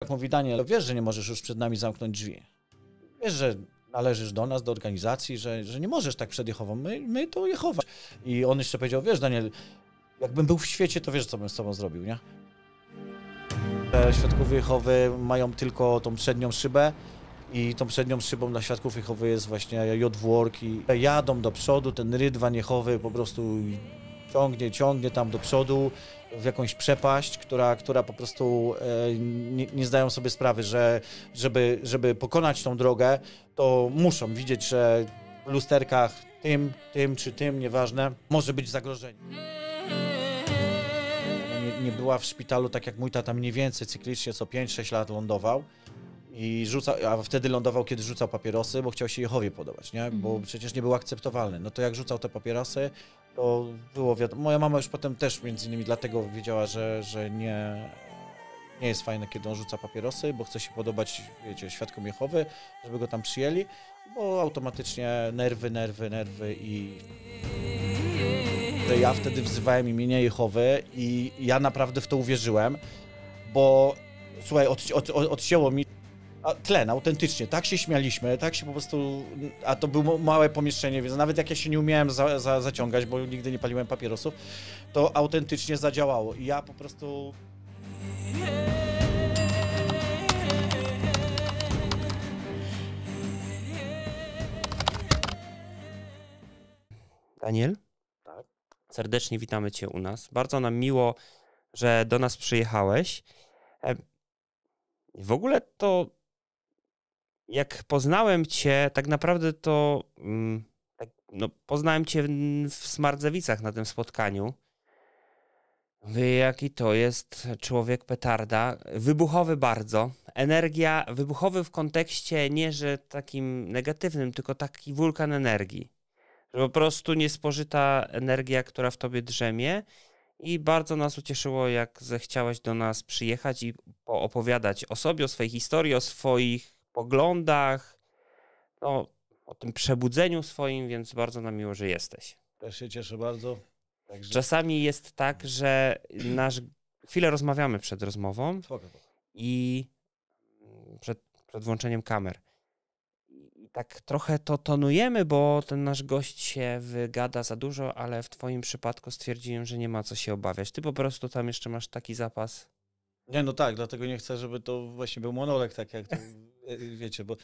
Jak mówi Daniel, wiesz, że nie możesz już przed nami zamknąć drzwi. Wiesz, że należysz do nas, do organizacji, że nie możesz tak przed Jehową. My to Jehowa. I on jeszcze powiedział, wiesz, Daniel, jakbym był w świecie, to wiesz, co bym z tobą zrobił, nie? Świadkowie Jehowy mają tylko tą przednią szybę i tą przednią szybą dla Świadków Jehowy jest właśnie J-Work i jadą do przodu, ten rydwan Jehowy po prostu ciągnie tam do przodu w jakąś przepaść, która po prostu nie zdają sobie sprawy, że żeby pokonać tą drogę, to muszą widzieć, że w lusterkach tym czy tym, nieważne, może być zagrożenie. Nie była w szpitalu, tak jak mój tata mniej więcej cyklicznie co 5-6 lat lądował i a wtedy lądował, kiedy rzucał papierosy, bo chciał się Jehowie podobać, nie? Bo przecież nie był akceptowalny. No to jak rzucał te papierosy, to było wiadomo. Moja mama już potem też między innymi dlatego wiedziała, że nie jest fajne, kiedy on rzuca papierosy, bo chce się podobać, wiecie, Świadkom Jehowy, żeby go tam przyjęli, bo automatycznie nerwy i ja wtedy wzywałem imienia Jehowy i ja naprawdę w to uwierzyłem, bo słuchaj, odcięło mi tlen, autentycznie, tak się śmialiśmy, tak się po prostu, a to było małe pomieszczenie, więc nawet jak ja się nie umiałem zaciągać, bo nigdy nie paliłem papierosów, to autentycznie zadziałało i ja po prostu... Daniel? Tak. Serdecznie witamy Cię u nas. Bardzo nam miło, że do nas przyjechałeś. W ogóle to jak poznałem Cię, tak naprawdę to poznałem Cię w Smardzewicach na tym spotkaniu. Mówię, jaki to jest człowiek petarda, wybuchowy bardzo, energia, wybuchowy w kontekście nie, że takim negatywnym, tylko taki wulkan energii. Że po prostu niespożyta energia, która w tobie drzemie i bardzo nas ucieszyło, jak zechciałeś do nas przyjechać i opowiadać o sobie, o swojej historii, o swoich poglądach, no, o tym przebudzeniu swoim, więc bardzo nam miło, że jesteś. Też się cieszę bardzo. Także... Czasami jest tak, że chwilę rozmawiamy przed rozmową i przed włączeniem kamer. I tak trochę to tonujemy, bo ten nasz gość się wygada za dużo, ale w twoim przypadku stwierdziłem, że nie ma co się obawiać. Ty po prostu tam jeszcze masz taki zapas. Nie, no tak, dlatego nie chcę, żeby to właśnie był monolog, tak jak to, wiecie, bo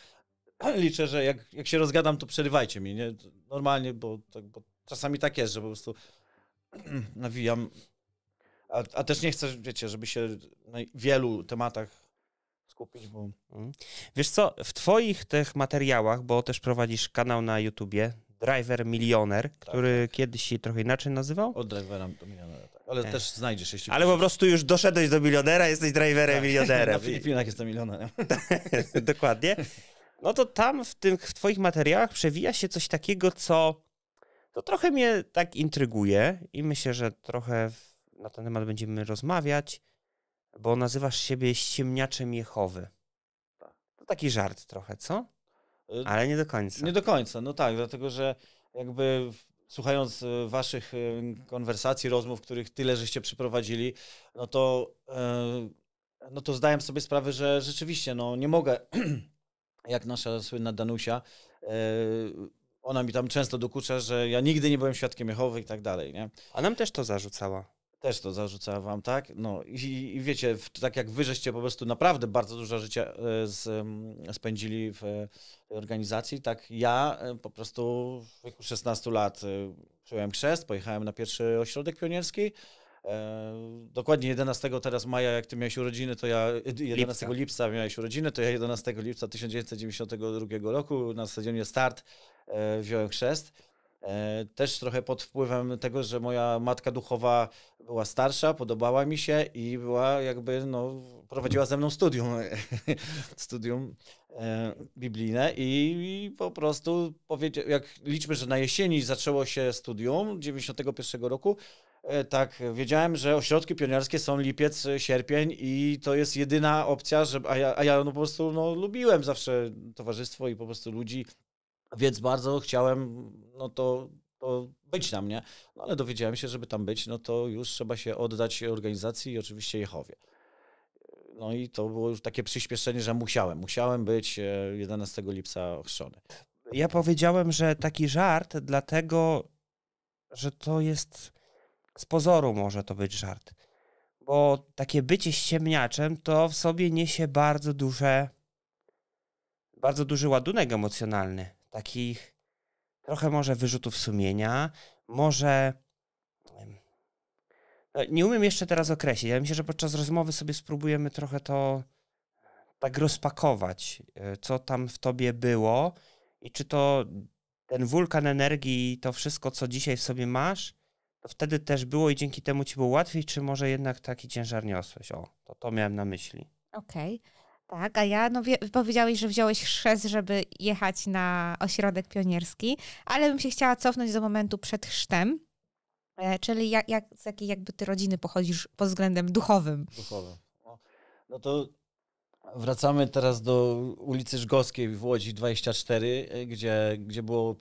liczę, że jak się rozgadam, to przerywajcie mi, nie? Normalnie, bo czasami tak jest, że po prostu nawijam, a też nie chcę, wiecie, żeby się na wielu tematach skupić, bo... Wiesz co, w twoich tych materiałach, bo też prowadzisz kanał na YouTubie, Driver Milioner, który kiedyś się trochę inaczej nazywał? Od drivera do milionera, tak. Ale też znajdziesz, jeśli... Ale po prostu już doszedłeś do milionera, jesteś driverem milionerem. Na Filipinach jestem milionerem. Dokładnie. No to tam w twoich materiałach przewija się coś takiego, co to trochę mnie tak intryguje i myślę, że trochę na ten temat będziemy rozmawiać, bo nazywasz siebie ściemniaczem Jehowy. To taki żart trochę, co? Ale nie do końca. Nie do końca, no tak, dlatego że jakby słuchając waszych konwersacji, rozmów, których tyle żeście przeprowadzili, no to zdałem sobie sprawę, że rzeczywiście no nie mogę, jak nasza słynna Danusia, ona mi tam często dokucza, że ja nigdy nie byłem świadkiem Jehowy i tak dalej, nie? A nam też to zarzucała. Też to zarzucała wam, tak? No i wiecie, tak jak wy żeście po prostu naprawdę bardzo dużo życia spędzili w tej organizacji, tak ja po prostu w wieku 16 lat przyjąłem chrzest, pojechałem na pierwszy ośrodek pionierski. Dokładnie 11 teraz maja, jak ty miałeś urodziny, to ja 11 lipca miałeś urodziny, to ja 11 lipca 1992 roku na stadionie Start wziąłem chrzest. Też trochę pod wpływem tego, że moja matka duchowa była starsza, podobała mi się i była jakby, no, prowadziła ze mną studium biblijne i po prostu jak liczmy, że na jesieni zaczęło się studium 91 roku, tak, wiedziałem, że ośrodki pionierskie są lipiec, sierpień i to jest jedyna opcja, a ja no po prostu no, lubiłem zawsze towarzystwo i po prostu ludzi. Więc bardzo chciałem, no to być tam, nie? No ale dowiedziałem się, żeby tam być, no to już trzeba się oddać organizacji i oczywiście Jehowie. No i to było już takie przyspieszenie, że musiałem być 11 lipca ochrzczony. Ja powiedziałem, że taki żart, dlatego, że to jest z pozoru może to być żart. Bo takie bycie ściemniaczem to w sobie niesie bardzo duży ładunek emocjonalny. Takich trochę może wyrzutów sumienia, może... Nie umiem jeszcze teraz określić. Ja myślę, że podczas rozmowy sobie spróbujemy trochę to tak rozpakować, co tam w tobie było i czy to ten wulkan energii i to wszystko, co dzisiaj w sobie masz, to wtedy też było i dzięki temu ci było łatwiej, czy może jednak taki ciężar niosłeś? O, to miałem na myśli. Okej. Tak, a ja, powiedziałeś, że wziąłeś chrzest, żeby jechać na ośrodek pionierski, ale bym się chciała cofnąć do momentu przed chrztem, czyli z jakiej jakby ty rodziny pochodzisz pod względem duchowym? Duchowym. No to wracamy teraz do ulicy Żgowskiej w Łodzi 24, gdzie było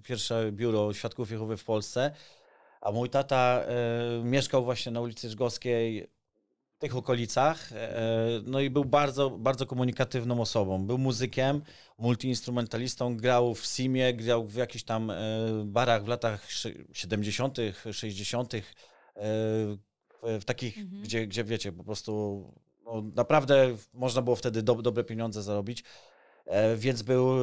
pierwsze biuro Świadków Jehowy w Polsce, a mój tata mieszkał właśnie na ulicy Żgowskiej, w tych okolicach, no i był bardzo, bardzo komunikatywną osobą. Był muzykiem, multiinstrumentalistą, grał w Simie, grał w jakichś tam barach w latach 70., 60., w takich, gdzie wiecie, po prostu no, naprawdę można było wtedy dobre pieniądze zarobić, więc był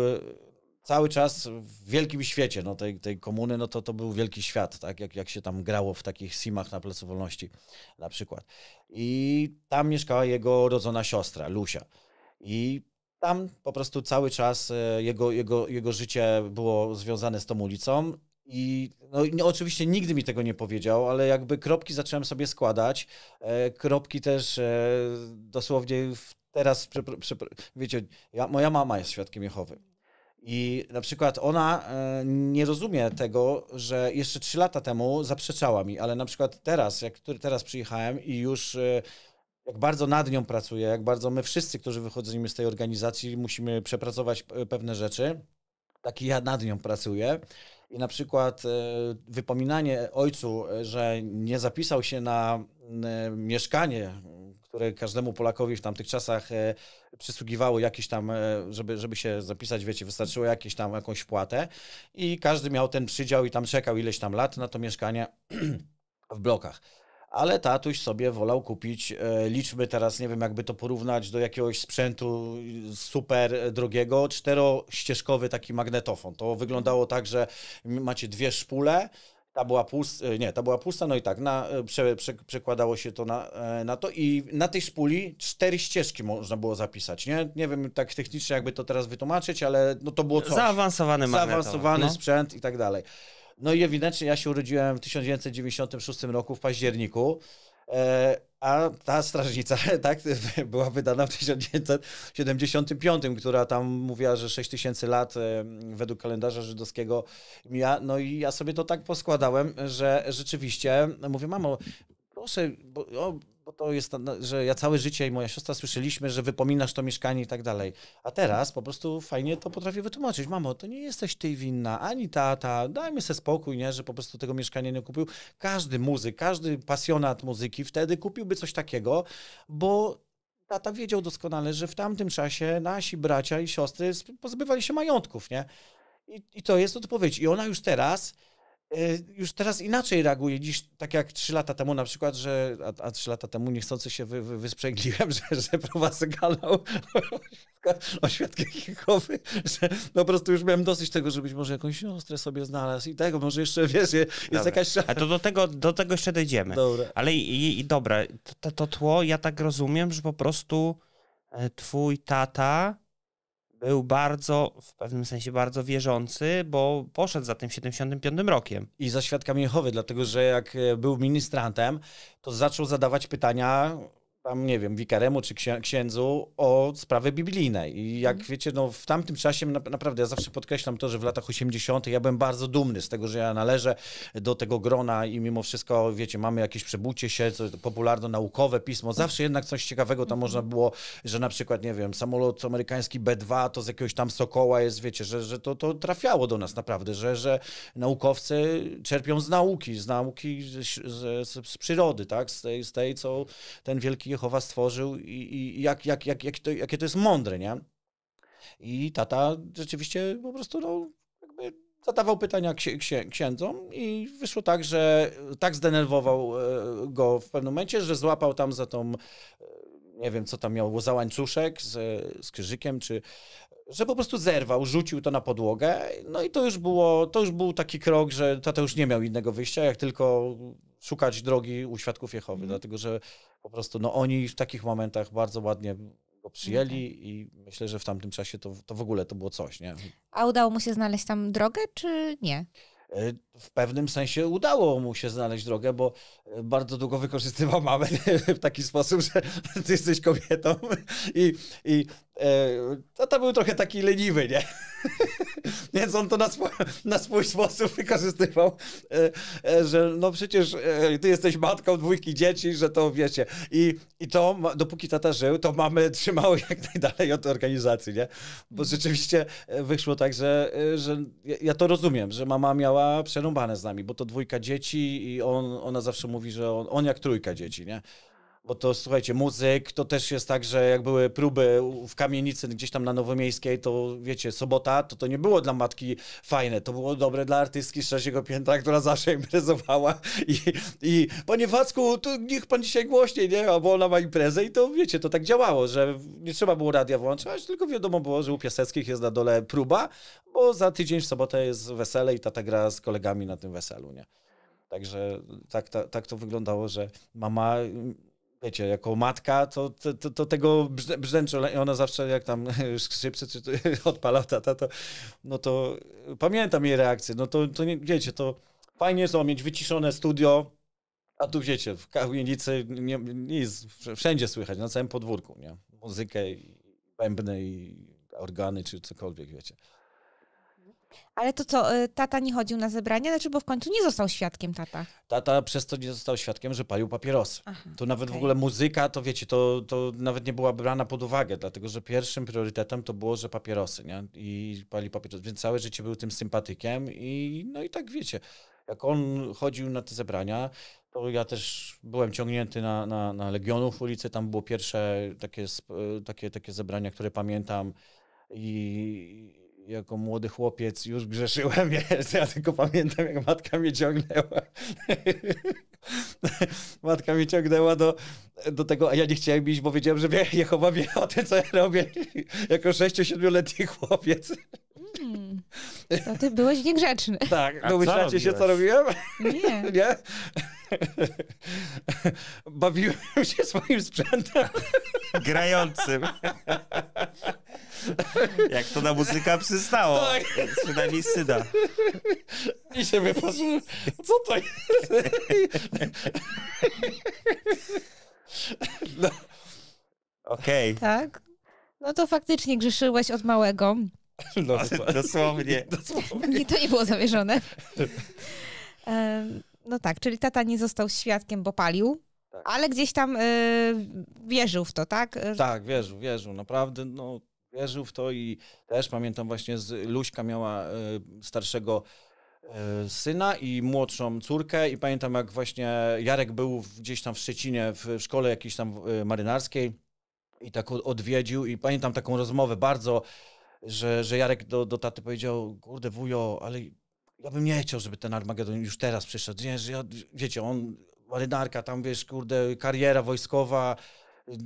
cały czas w wielkim świecie, no, tej komuny, no to był wielki świat, tak, jak się tam grało w takich simach na Placu Wolności na przykład. I tam mieszkała jego rodzona siostra, Lusia. I tam po prostu cały czas jego życie było związane z tą ulicą. I no, oczywiście nigdy mi tego nie powiedział, ale jakby kropki zacząłem sobie składać. Kropki też dosłownie teraz, wiecie, moja mama jest świadkiem Jehowy. I na przykład ona nie rozumie tego, że jeszcze 3 lata temu zaprzeczała mi, ale na przykład teraz przyjechałem i już jak bardzo nad nią pracuję, jak bardzo my wszyscy, którzy wychodzimy z tej organizacji, musimy przepracować pewne rzeczy, tak i ja nad nią pracuję. I na przykład wypominanie ojcu, że nie zapisał się na mieszkanie, które każdemu Polakowi w tamtych czasach przysługiwało jakieś tam, żeby się zapisać, wiecie, wystarczyło jakąś wpłatę i każdy miał ten przydział i tam czekał ileś tam lat na to mieszkanie w blokach. Ale tatuś sobie wolał kupić, liczmy teraz, nie wiem jakby to porównać do jakiegoś sprzętu super drogiego, 4-ścieżkowy taki magnetofon. To wyglądało tak, że macie 2 szpule, ta była pusta, no i tak, przekładało się to na to i na tej szpuli 4 ścieżki można było zapisać, nie? Nie wiem tak technicznie jakby to teraz wytłumaczyć, ale no to było coś. Zaawansowany sprzęt i tak dalej. No i ewidentnie ja się urodziłem w 1996 roku w październiku, a ta strażnica tak, była wydana w 1975, która tam mówiła, że 6000 lat według kalendarza żydowskiego mija. No i ja sobie to tak poskładałem, że rzeczywiście, mówię, mamo, proszę, bo to jest, że ja całe życie i moja siostra słyszeliśmy, że wypominasz to mieszkanie i tak dalej. A teraz po prostu fajnie to potrafię wytłumaczyć. Mamo, to nie jesteś ty winna, ani tata, dajmy sobie spokój, nie, że po prostu tego mieszkania nie kupił. Każdy muzyk, każdy pasjonat muzyki wtedy kupiłby coś takiego, bo tata wiedział doskonale, że w tamtym czasie nasi bracia i siostry pozbywali się majątków, nie? I to jest odpowiedź. I ona już teraz inaczej reaguje niż tak jak 3 lata temu na przykład, a 3 lata temu niechcący się wysprzęgliłem, że prowadzę kanał o Świadkach Jehowy, że po prostu już miałem dosyć tego, żebyś może jakąś siostrę sobie znalazł i tego, może jeszcze, wiesz, jest jakaś... A to do tego jeszcze dojdziemy. Dobra. Ale dobra, to tło, ja tak rozumiem, że po prostu twój tata był w pewnym sensie bardzo wierzący, bo poszedł za tym 75 rokiem. I za Świadkami Jehowy, dlatego że jak był ministrantem, to zaczął zadawać pytania tam, nie wiem, wikaremu czy księdzu o sprawy biblijne. I jak wiecie, no w tamtym czasie naprawdę ja zawsze podkreślam to, że w latach 80. ja byłem bardzo dumny z tego, że ja należę do tego grona i mimo wszystko, wiecie, mamy jakieś przebucie się, popularno-naukowe pismo. Zawsze jednak coś ciekawego tam można było, że na przykład, nie wiem, samolot amerykański B-2 to z jakiegoś tam Sokoła jest, wiecie, że to trafiało do nas naprawdę, że naukowcy czerpią z nauki z przyrody, tak? Z tej, co ten wielki Jehowa stworzył i jakie to jest mądre, nie? I tata rzeczywiście po prostu no, jakby zadawał pytania księdzom i wyszło tak, że tak zdenerwował go w pewnym momencie, że złapał tam za tą, nie wiem co tam miał, za łańcuszek z krzyżykiem, czy że po prostu zerwał, rzucił to na podłogę. No i to już był taki krok, że tata już nie miał innego wyjścia, jak tylko szukać drogi u świadków Jehowy, dlatego że po prostu no, oni w takich momentach bardzo ładnie go przyjęli i myślę, że w tamtym czasie to w ogóle to było coś, nie? A udało mu się znaleźć tam drogę, czy nie? W pewnym sensie udało mu się znaleźć drogę, bo bardzo długo wykorzystywał mamę w taki sposób, że ty jesteś kobietą i to był trochę taki leniwy, nie? Więc on to na swój sposób wykorzystywał, że no przecież ty jesteś matką 2 dzieci, że to wiecie. I to, dopóki tata żył, to mamy trzymało jak najdalej od organizacji, nie? Bo rzeczywiście wyszło tak, że ja to rozumiem, że mama miała przerąbane z nami, bo to 2 dzieci i ona zawsze mówi, że on jak 3 dzieci, nie? Bo to, słuchajcie, muzyk, to też jest tak, że jak były próby w kamienicy gdzieś tam na Nowomiejskiej, to wiecie, sobota, to nie było dla matki fajne, to było dobre dla artystki z 3. piętra, która zawsze imprezowała i panie Wacku, to niech pan dzisiaj głośniej, nie? Bo ona ma imprezę i to wiecie, to tak działało, że nie trzeba było radia włączać, tylko wiadomo było, że u Piaseckich jest na dole próba, bo za tydzień w sobotę jest wesele i tata gra z kolegami na tym weselu, nie? Także tak to wyglądało, że mama... Wiecie, jako matka, to tego brzęczo, ona zawsze jak tam skrzypce czy odpalał tata, to pamiętam jej reakcję, no to nie, wiecie, to fajnie jest mieć wyciszone studio, a tu wiecie, w kamienicy nie jest wszędzie słychać, na całym podwórku, nie? Muzykę i bębny i organy czy cokolwiek, wiecie. Ale to co, tata nie chodził na zebrania? Znaczy, bo w końcu nie został świadkiem tata. Tata przez to nie został świadkiem, że palił papierosy. Aha, to nawet w ogóle muzyka, to wiecie, to nawet nie była brana pod uwagę, dlatego że pierwszym priorytetem to było, że papierosy, nie? I pali papierosy, więc całe życie był tym sympatykiem no i tak wiecie, jak on chodził na te zebrania, to ja też byłem ciągnięty na Legionów ulicy, tam było pierwsze takie zebrania, które pamiętam i jako młody chłopiec już grzeszyłem, wiesz, ja tylko pamiętam, jak matka mnie ciągnęła. Matka mnie ciągnęła do tego, a ja nie chciałem iść, bo wiedziałem, że Jehowa wie o tym, co ja robię jako 6-7-letni chłopiec. To ty byłeś niegrzeczny. Tak, domyślacie się, co robiłem? Nie. Nie? Bawiłem się swoim sprzętem. Grającym. Jak to na muzyka przystało. Tak. Przynajmniej syna. I się wypatrzył, co to jest? No. Okej. Tak? No to faktycznie grzeszyłeś od małego. No, Dosłownie. Nie, to nie było zamierzone. No tak, czyli tata nie został świadkiem, bo palił, tak. Ale gdzieś tam wierzył w to, tak? Tak, wierzył, naprawdę, no, wierzył w to i też pamiętam właśnie, Luśka miała starszego syna i młodszą córkę i pamiętam, jak właśnie Jarek był gdzieś tam w Szczecinie w szkole jakiejś tam marynarskiej i tak odwiedził i pamiętam taką rozmowę bardzo, że Jarek do taty powiedział, kurde wujo, ale ja bym nie chciał, żeby ten Armagedon już teraz przyszedł, nie, że wiecie, on marynarka, tam wiesz, kurde, kariera wojskowa,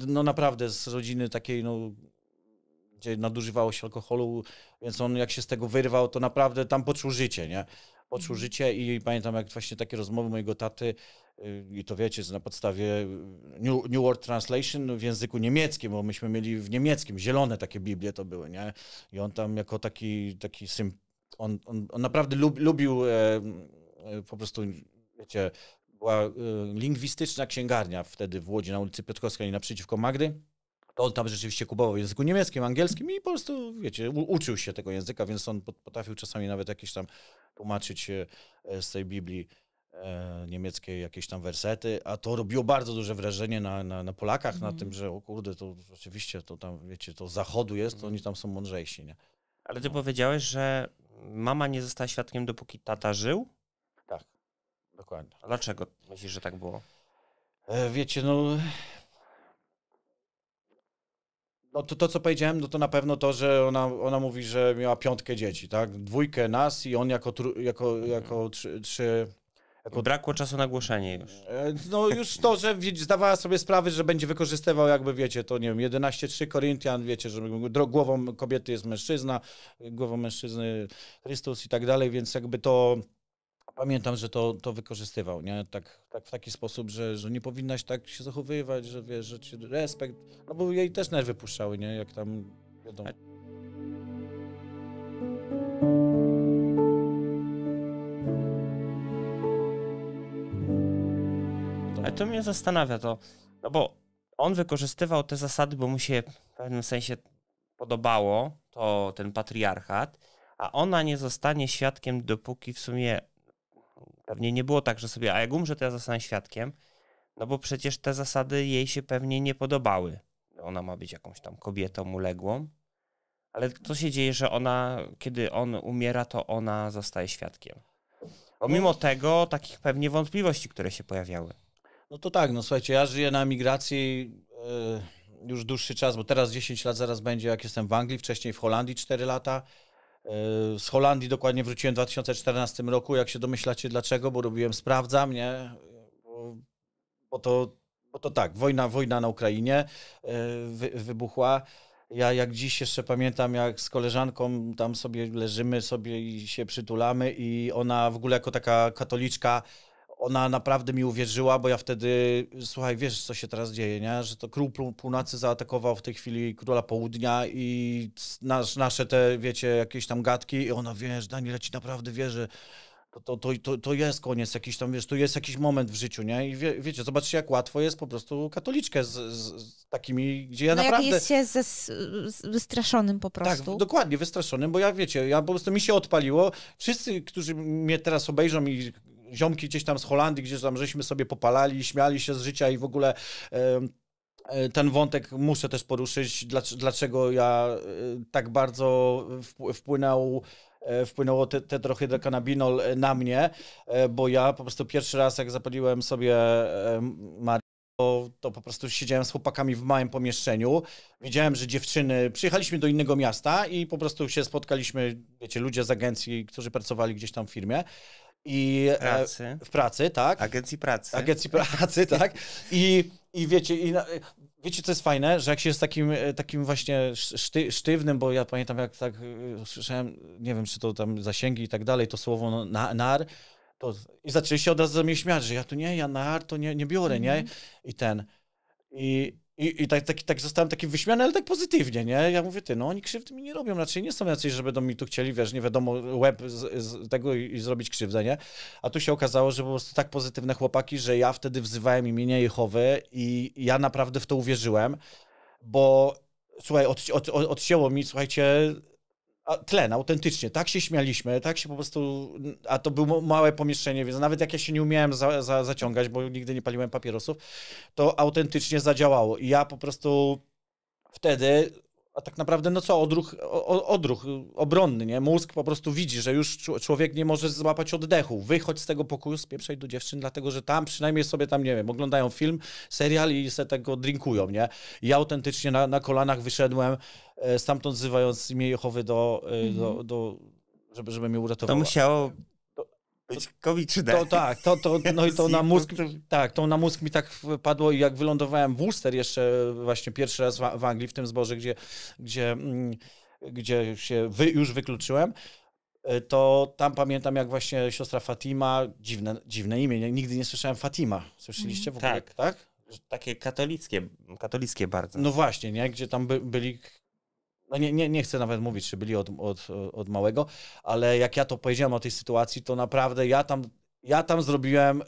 no naprawdę z rodziny takiej, no, gdzie nadużywało się alkoholu, więc on jak się z tego wyrwał, to naprawdę tam poczuł życie, nie? Poczuł życie i pamiętam, jak właśnie takie rozmowy mojego taty, i to wiecie, na podstawie New World Translation w języku niemieckim, bo myśmy mieli w niemieckim, zielone takie Biblie to były, nie? I on tam jako taki on naprawdę lubił po prostu, wiecie, była lingwistyczna księgarnia wtedy w Łodzi na ulicy Piotrkowskiej naprzeciwko Magdy. To on tam rzeczywiście kupował w języku niemieckim, angielskim i po prostu, wiecie, uczył się tego języka, więc on potrafił czasami nawet jakieś tam tłumaczyć z tej Biblii niemieckiej jakieś tam wersety, a to robiło bardzo duże wrażenie na Polakach, na tym, że o kurde, to rzeczywiście to tam, wiecie, to z zachodu jest, to oni tam są mądrzejsi, nie? Ale ty powiedziałeś, że mama nie została świadkiem, dopóki tata żył? Tak, dokładnie. A dlaczego myślisz, że tak było? Wiecie, no No to co powiedziałem, no to na pewno to, że ona mówi, że miała 5 dzieci, tak? 2 nas i on jako trzy... Brakło czasu na głoszenie już. No już to, że zdawała sobie sprawę, że będzie wykorzystywał jakby, wiecie, to nie wiem, 11:3 Koryntian, wiecie, że głową kobiety jest mężczyzna, głową mężczyzny Chrystus i tak dalej, więc jakby to pamiętam, że to wykorzystywał, nie? Tak w taki sposób, że nie powinnaś tak się zachowywać, że wiesz, że ci respekt, no bo jej też nerwy puszczały, nie? Jak tam, wiadomo. Ale to mnie zastanawia to, no bo on wykorzystywał te zasady, bo mu się w pewnym sensie podobało ten patriarchat, a ona nie zostanie świadkiem, dopóki w sumie pewnie nie było tak, że sobie, a jak umrze, to ja zostanę świadkiem, no bo przecież te zasady jej się pewnie nie podobały. Ona ma być jakąś tam kobietą uległą, ale co się dzieje, że kiedy on umiera, to ona zostaje świadkiem. Pomimo tego takich pewnie wątpliwości, które się pojawiały. No to tak, no słuchajcie, ja żyję na emigracji już dłuższy czas, bo teraz 10 lat zaraz będzie, jak jestem w Anglii, wcześniej w Holandii 4 lata. Z Holandii dokładnie wróciłem w 2014 roku, jak się domyślacie dlaczego, bo robiłem sprawdzam, nie? Bo to tak, wojna na Ukrainie wybuchła. Ja jak dziś jeszcze pamiętam, jak z koleżanką tam sobie leżymy sobie i się przytulamy i ona w ogóle jako taka katoliczka, ona naprawdę mi uwierzyła, bo ja wtedy, słuchaj, wiesz co się teraz dzieje, nie? Że to król północy zaatakował w tej chwili króla południa i nasze te, wiecie, jakieś tam gadki i ona, wiesz, Daniel, ja ci naprawdę wierzę, to jest koniec jakiś tam, wiesz, to jest jakiś moment w życiu, nie? I wiecie, zobaczcie, jak łatwo jest po prostu katoliczkę z takimi, gdzie ja naprawdę... jak jest się wystraszonym po prostu. Tak, dokładnie, wystraszonym, bo ja po prostu mi się odpaliło. Wszyscy, którzy mnie teraz obejrzą i ziomki gdzieś tam z Holandii, gdzie tam żeśmy sobie popalali, śmiali się z życia i w ogóle ten wątek muszę też poruszyć, dlaczego ja tak bardzo wpłynęło tetrahydrokanabinol na mnie, bo ja po prostu pierwszy raz, jak zapaliłem sobie marihuanę, to po prostu siedziałem z chłopakami w małym pomieszczeniu. Widziałem, że dziewczyny... Przyjechaliśmy do innego miasta i po prostu się spotkaliśmy, wiecie, ludzie z agencji, którzy pracowali gdzieś tam w firmie. W pracy, tak. Agencji pracy, tak. I wiecie, co jest fajne? Że jak się jest takim właśnie sztywnym, bo ja pamiętam, jak tak słyszałem, nie wiem, czy to tam zasięgi i tak dalej, to słowo nar, i zaczęli się od razu do mnie śmiać, że ja nar to nie biorę, nie? I tak zostałem taki wyśmiany, ale tak pozytywnie, nie? Ja mówię, oni krzywdy mi nie robią, raczej nie są jacyś, że będą mi tu chcieli, wiesz, nie wiadomo, łeb z tego i zrobić krzywdę, nie? A tu się okazało, że po prostu tak pozytywne chłopaki, że ja wtedy wzywałem imienia Jehowy i ja naprawdę w to uwierzyłem, bo słuchaj, odcięło mi, słuchajcie, tlen, autentycznie, tak się śmialiśmy, tak się po prostu, a to było małe pomieszczenie, więc nawet jak ja się nie umiałem zaciągać, bo nigdy nie paliłem papierosów, to autentycznie zadziałało i ja po prostu wtedy, a tak naprawdę, no co, odruch obronny, nie? Mózg po prostu widzi, że już człowiek nie może złapać oddechu. Wychodź z tego pokoju, spieprzaj do dziewczyn, dlatego że tam przynajmniej sobie tam, nie wiem, oglądają film, serial i se tego drinkują, nie? I ja autentycznie na kolanach wyszedłem, stamtąd wzywając imię Jehowy żeby mnie uratowało. To musiało być komiczne. No i to na mózg, tak, to na mózg mi tak wpadło i jak wylądowałem w Ulster jeszcze właśnie pierwszy raz w Anglii, w tym zborze, gdzie się już wykluczyłem, to tam pamiętam, jak właśnie siostra Fatima, dziwne imię, nigdy nie słyszałem Fatima. Słyszeliście w ogóle? Tak? Takie katolickie bardzo. No właśnie, nie? Gdzie tam byli... No nie chcę nawet mówić, czy byli od małego, ale jak ja to powiedziałem o tej sytuacji, to naprawdę ja tam zrobiłem,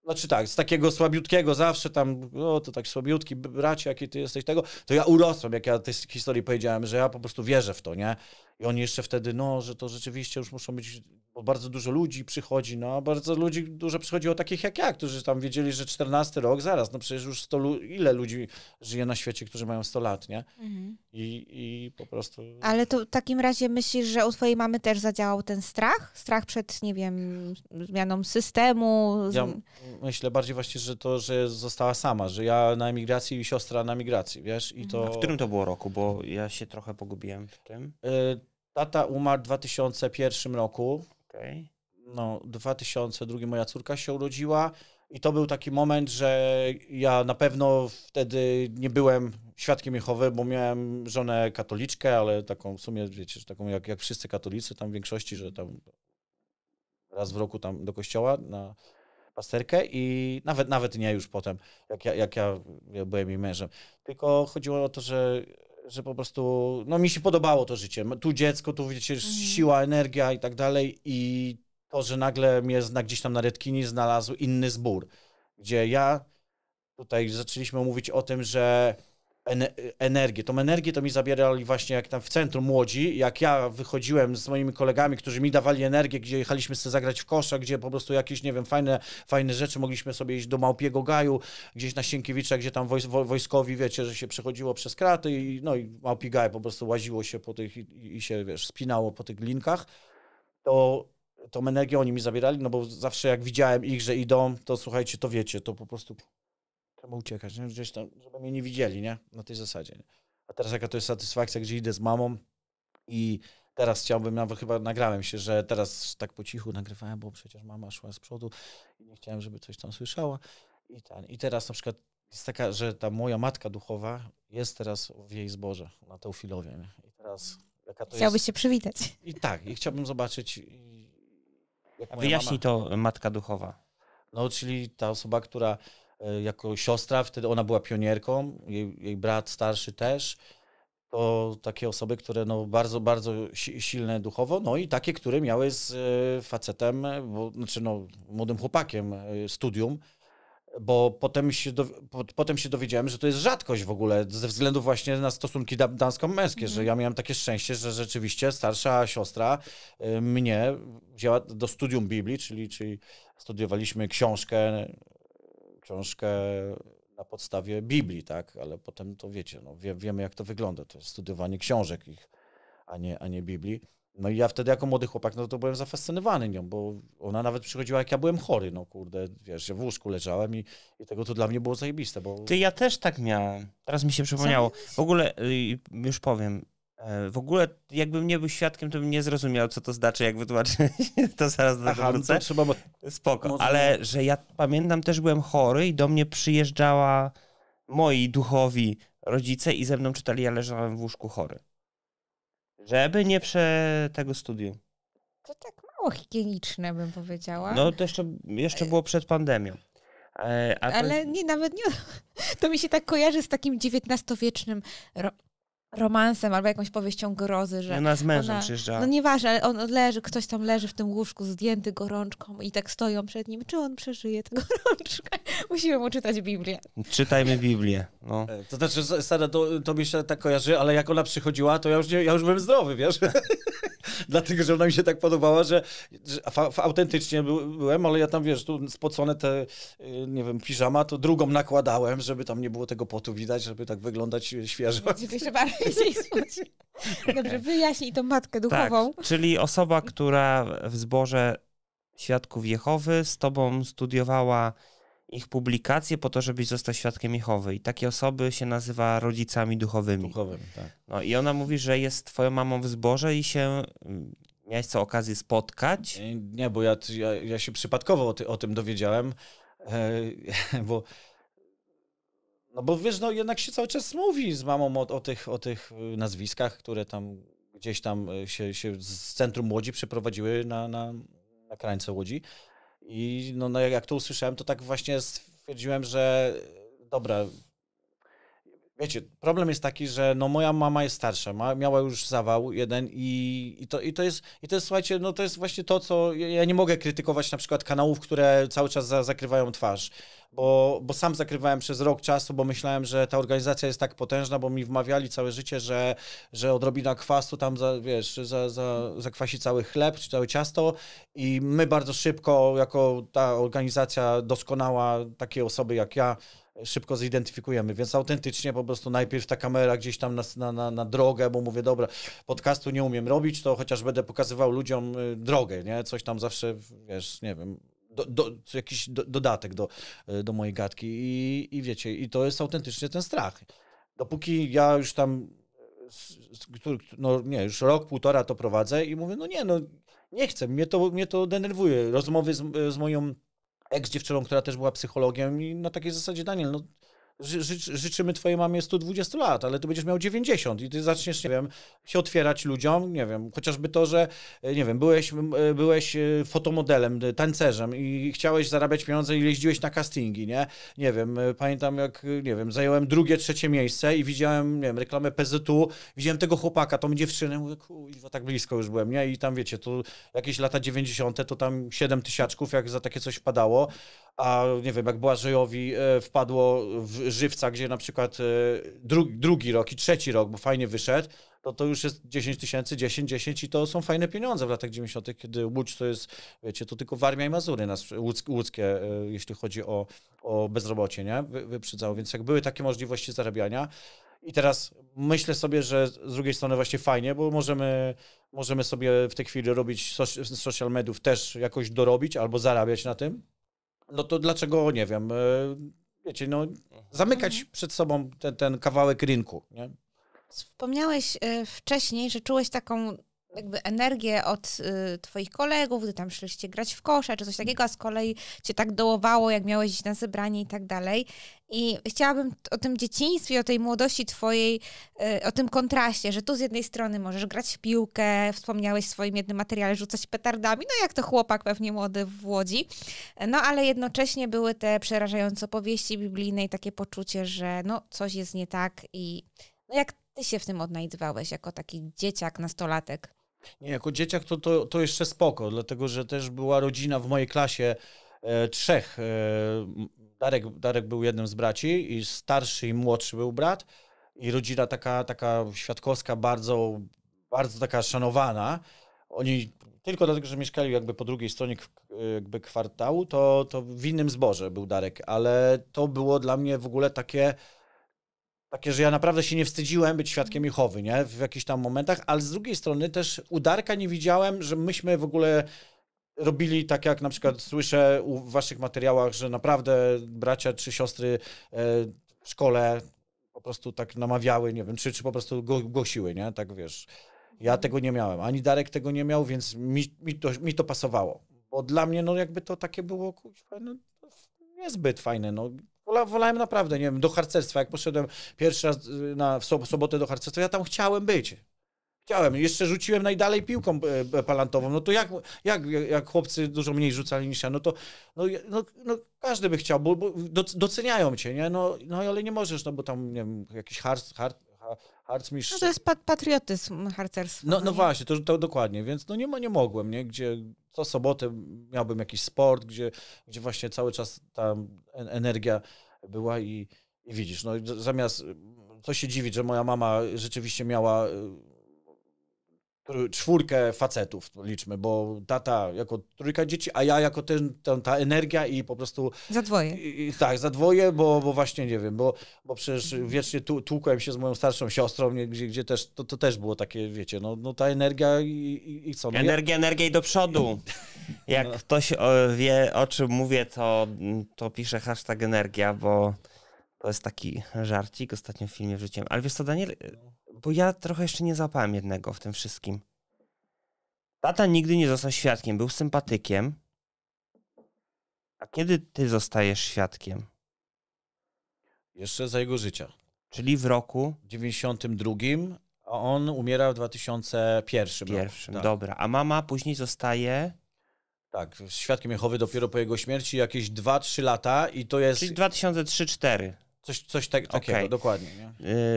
znaczy tak, z takiego słabiutkiego zawsze tam, to tak słabiutki bracie, jaki ty jesteś tego, to ja urosłem, jak ja tej historii powiedziałem, że ja po prostu wierzę w to, nie? I oni jeszcze wtedy, no, że to rzeczywiście już muszą być, bo bardzo dużo ludzi przychodzi, no, a bardzo dużo przychodziło takich jak ja, którzy tam wiedzieli, że 14 rok, zaraz, no przecież już ile ludzi żyje na świecie, którzy mają 100 lat, nie? I po prostu... Ale to w takim razie myślisz, że u twojej mamy też zadziałał ten strach? Strach przed, nie wiem, zmianą systemu? Ja myślę bardziej właśnie, że to, że została sama, że ja na emigracji i siostra na migracji, wiesz? I to... A w którym to było roku? Bo ja się trochę pogubiłem w tym. Tata umarł w 2001 roku. Okay. No, w 2002 moja córka się urodziła i to był taki moment, że ja na pewno wtedy nie byłem świadkiem Jehowy, bo miałem żonę katoliczkę, ale taką w sumie, wiecie, taką jak wszyscy katolicy tam w większości, że tam raz w roku tam do kościoła na pasterkę i nawet nie już potem, jak ja byłem jej mężem. Tylko chodziło o to, że po prostu, no mi się podobało to życie. Tu dziecko, tu wiecie, siła, energia i tak dalej i to, że nagle mnie gdzieś tam na Redkini znalazł inny zbór, gdzie ja tutaj zaczęliśmy mówić o tym, że tą energię to mi zabierali właśnie jak tam w centrum młodzi, jak ja wychodziłem z moimi kolegami, którzy mi dawali energię, gdzie jechaliśmy sobie zagrać w kosza, gdzie po prostu jakieś, nie wiem, fajne rzeczy, mogliśmy sobie iść do Małpiego Gaju, gdzieś na Sienkiewicza, gdzie tam wojskowi, wiecie, że się przechodziło przez kraty i no i Małpi Gaj po prostu łaziło się po tych i się, wiesz, spinało po tych linkach, to tą energię oni mi zabierali, no bo zawsze jak widziałem ich, że idą, to słuchajcie, to wiecie, to po prostu trzeba uciekać, nie? Gdzieś tam, żeby mnie nie widzieli, nie? Na tej zasadzie. Nie? A teraz jaka to jest satysfakcja, gdzie idę z mamą i teraz chciałbym, nawet chyba nagrałem się, że teraz tak po cichu nagrywałem, bo przecież mama szła z przodu i nie chciałem, żeby coś tam słyszała. I teraz na przykład jest taka, że ta moja matka duchowa jest teraz w jej zborze na Teofilowie. Nie? I teraz jaka to Chciałbyś jest... się przywitać. I tak, i chciałbym zobaczyć... Wyjaśnij to matka duchowa. No, czyli ta osoba, która jako siostra, wtedy ona była pionierką, jej brat starszy też, to takie osoby, które no bardzo, bardzo silne duchowo, no i takie, które miały z facetem, znaczy no młodym chłopakiem studium, bo potem się dowiedziałem, że to jest rzadkość w ogóle, ze względu właśnie na stosunki damsko-męskie, że ja miałem takie szczęście, że rzeczywiście starsza siostra mnie wzięła do studium Biblii, czyli studiowaliśmy książkę na podstawie Biblii, tak, ale potem to wiecie, no, wiemy jak to wygląda, to jest studiowanie książek ich, a nie Biblii. No i ja wtedy jako młody chłopak, no to byłem zafascynowany nią, bo ona nawet przychodziła jak ja byłem chory, no kurde, wiesz, ja w łóżku leżałem i tego to dla mnie było zajebiste, bo... Ja też tak miałem, teraz mi się przypomniało. W ogóle, już powiem, w ogóle jakbym nie był świadkiem, to bym nie zrozumiał, co to znaczy, jak wytłumaczyć, to zaraz do tego wrócę. No to trzeba... Spoko, ale że ja pamiętam, też byłem chory i do mnie przyjeżdżała moi duchowi rodzice i ze mną czytali, ja leżałem w łóżku chory. Żeby nie tego studium. To tak mało higieniczne, bym powiedziała. No to jeszcze było przed pandemią. Ale nie, nawet nie. To mi się tak kojarzy z takim XIX-wiecznym romansem albo jakąś powieścią grozy, że ona z mężem przyjeżdżała. No nieważne, ale on leży, ktoś tam leży w tym łóżku zdjęty gorączką i tak stoją przed nim. Czy on przeżyje tę gorączkę? Musimy mu czytać Biblię. Czytajmy Biblię. No. To znaczy, Sara, to mi się tak kojarzy, ale jak ona przychodziła, to ja już byłem zdrowy, wiesz? Dlatego, że ona mi się tak podobała, że autentycznie byłem, ale ja tam, wiesz, tu spocone te, nie wiem, piżama, to drugą nakładałem, żeby tam nie było tego potu widać, żeby tak wyglądać świeżo. Jeszcze bardziej spać. Dobrze, wyjaśnij tą matkę duchową. Tak, czyli osoba, która w zborze Świadków Jehowy z tobą studiowała ich publikacje po to, żebyś został świadkiem Jehowy. I takie osoby się nazywa rodzicami duchowymi. Tak. No i ona mówi, że jest twoją mamą w zborze i się miałeś co okazję spotkać. Nie, bo ja się przypadkowo o tym dowiedziałem, bo wiesz, no jednak się cały czas mówi z mamą o tych nazwiskach, które tam gdzieś tam się z centrum Łodzi przeprowadziły na krańce Łodzi. I no jak to usłyszałem, to tak właśnie stwierdziłem, że dobra, wiecie, problem jest taki, że no moja mama jest starsza, miała już zawał jeden i to jest, słuchajcie, no to jest właśnie to, co ja nie mogę krytykować na przykład kanałów, które cały czas zakrywają twarz, bo sam zakrywałem przez rok czasu, bo myślałem, że ta organizacja jest tak potężna, bo mi wmawiali całe życie, że odrobina kwasu tam, zakwasi cały chleb, czy całe ciasto i my bardzo szybko, jako ta organizacja doskonała, takie osoby jak ja, szybko zidentyfikujemy, więc autentycznie po prostu najpierw ta kamera gdzieś tam na drogę, bo mówię, dobra, podcastu nie umiem robić, to chociaż będę pokazywał ludziom drogę, nie? Coś tam zawsze, wiesz, nie wiem, jakiś dodatek do mojej gadki i wiecie, i to jest autentycznie ten strach. Dopóki ja już tam, no nie, już rok, półtora to prowadzę i mówię, no nie chcę, mnie to denerwuje. Rozmowy z moją ex-dziewczyną, która też była psychologiem i na takiej zasadzie, Daniel, no życzymy twojej mamie 120 lat, ale ty będziesz miał 90 i ty zaczniesz, nie wiem, się otwierać ludziom, nie wiem, chociażby to, że, nie wiem, byłeś fotomodelem, tancerzem i chciałeś zarabiać pieniądze i jeździłeś na castingi, nie? Nie wiem, pamiętam jak, nie wiem, zająłem drugie, trzecie miejsce i widziałem, nie wiem, reklamę PZU, widziałem tego chłopaka, tą dziewczynę, mówię, kurwa, tak blisko już byłem, nie? I tam, wiecie, to jakieś lata 90, to tam 7 tysiaczków, jak za takie coś wpadało, a nie wiem, jak Błażejowi wpadło w Żywca, gdzie na przykład drugi rok i trzeci rok, bo fajnie wyszedł, to już jest 10 tysięcy, 10 i to są fajne pieniądze w latach 90., kiedy Łódź to jest, wiecie, to tylko Warmia i Mazury nas łódzkie, jeśli chodzi o bezrobocie, nie? Wyprzedzało, więc jak były takie możliwości zarabiania i teraz myślę sobie, że z drugiej strony właśnie fajnie, bo możemy sobie w tej chwili robić social mediów też jakoś dorobić albo zarabiać na tym, no to dlaczego, nie wiem, wiecie, no zamykać przed sobą ten kawałek rynku, nie? Wspomniałeś wcześniej, że czułeś taką jakby energię od twoich kolegów, gdy tam szliście grać w kosza, czy coś takiego, a z kolei cię tak dołowało, jak miałeś iść na zebranie i tak dalej. I chciałabym o tym dzieciństwie, o tej młodości twojej, o tym kontraście, że tu z jednej strony możesz grać w piłkę, wspomniałeś w swoim jednym materiale, rzucać petardami, no jak to chłopak pewnie młody w Łodzi, no ale jednocześnie były te przerażające opowieści biblijne i takie poczucie, że no coś jest nie tak i no jak ty się w tym odnajdywałeś jako taki dzieciak, nastolatek? Nie, jako dzieciak to jeszcze spoko, dlatego że też była rodzina w mojej klasie 3. Darek był jednym z braci i starszy i młodszy był brat i rodzina taka świadkowska, bardzo, bardzo taka szanowana. Oni tylko dlatego, że mieszkali jakby po drugiej stronie jakby kwartału, to w innym zborze był Darek, ale to było dla mnie w ogóle takie, że ja naprawdę się nie wstydziłem być świadkiem Jehowy, nie? W jakichś tam momentach, ale z drugiej strony też u Darka nie widziałem, że myśmy w ogóle robili tak, jak na przykład słyszę w waszych materiałach, że naprawdę bracia czy siostry w szkole po prostu tak namawiały, nie wiem, czy po prostu głosiły, nie? Tak wiesz. Ja tego nie miałem, ani Darek tego nie miał, więc mi to pasowało. Bo dla mnie, no jakby to takie było, no, niezbyt fajne, no. Wolałem naprawdę, nie wiem, do harcerstwa. Jak poszedłem pierwszy raz w sobotę do harcerstwa, ja tam chciałem być. Jeszcze rzuciłem najdalej piłką palantową. No to jak chłopcy dużo mniej rzucali niż ja, no to każdy by chciał, bo doceniają cię, nie? No ale nie możesz, no bo tam, nie wiem, jakiś harcmistrz. No to jest patriotyzm harcerstwa. No właśnie, to dokładnie, więc no nie mogłem, nie? Gdzie co sobotę miałbym jakiś sport, gdzie właśnie cały czas ta energia była i widzisz, no zamiast, co się dziwić, że moja mama rzeczywiście miała 4 facetów, liczmy, bo tata jako 3 dzieci, a ja jako ta energia i po prostu... Za dwoje. Tak, za dwoje, bo właśnie nie wiem, bo przecież wiecznie tłukłem się z moją starszą siostrą, gdzie też to też było takie, wiecie, no ta energia i co? No Energia i do przodu. Jak ktoś wie, o czym mówię, to pisze #energia, bo to jest taki żarcik, ostatnio w filmie wrzuciłem. Ale wiesz co, Daniel, bo ja trochę jeszcze nie załapałem jednego w tym wszystkim. Tata nigdy nie został świadkiem, był sympatykiem. A kiedy ty zostajesz świadkiem? Jeszcze za jego życia. Czyli w roku? 92, a on umiera w 2001. Tak. Dobra. A mama później zostaje... Tak, świadkiem Jehowy dopiero po jego śmierci, jakieś 2-3 lata i to jest... Czyli 2003-2004. Coś takiego, dokładnie. Nie?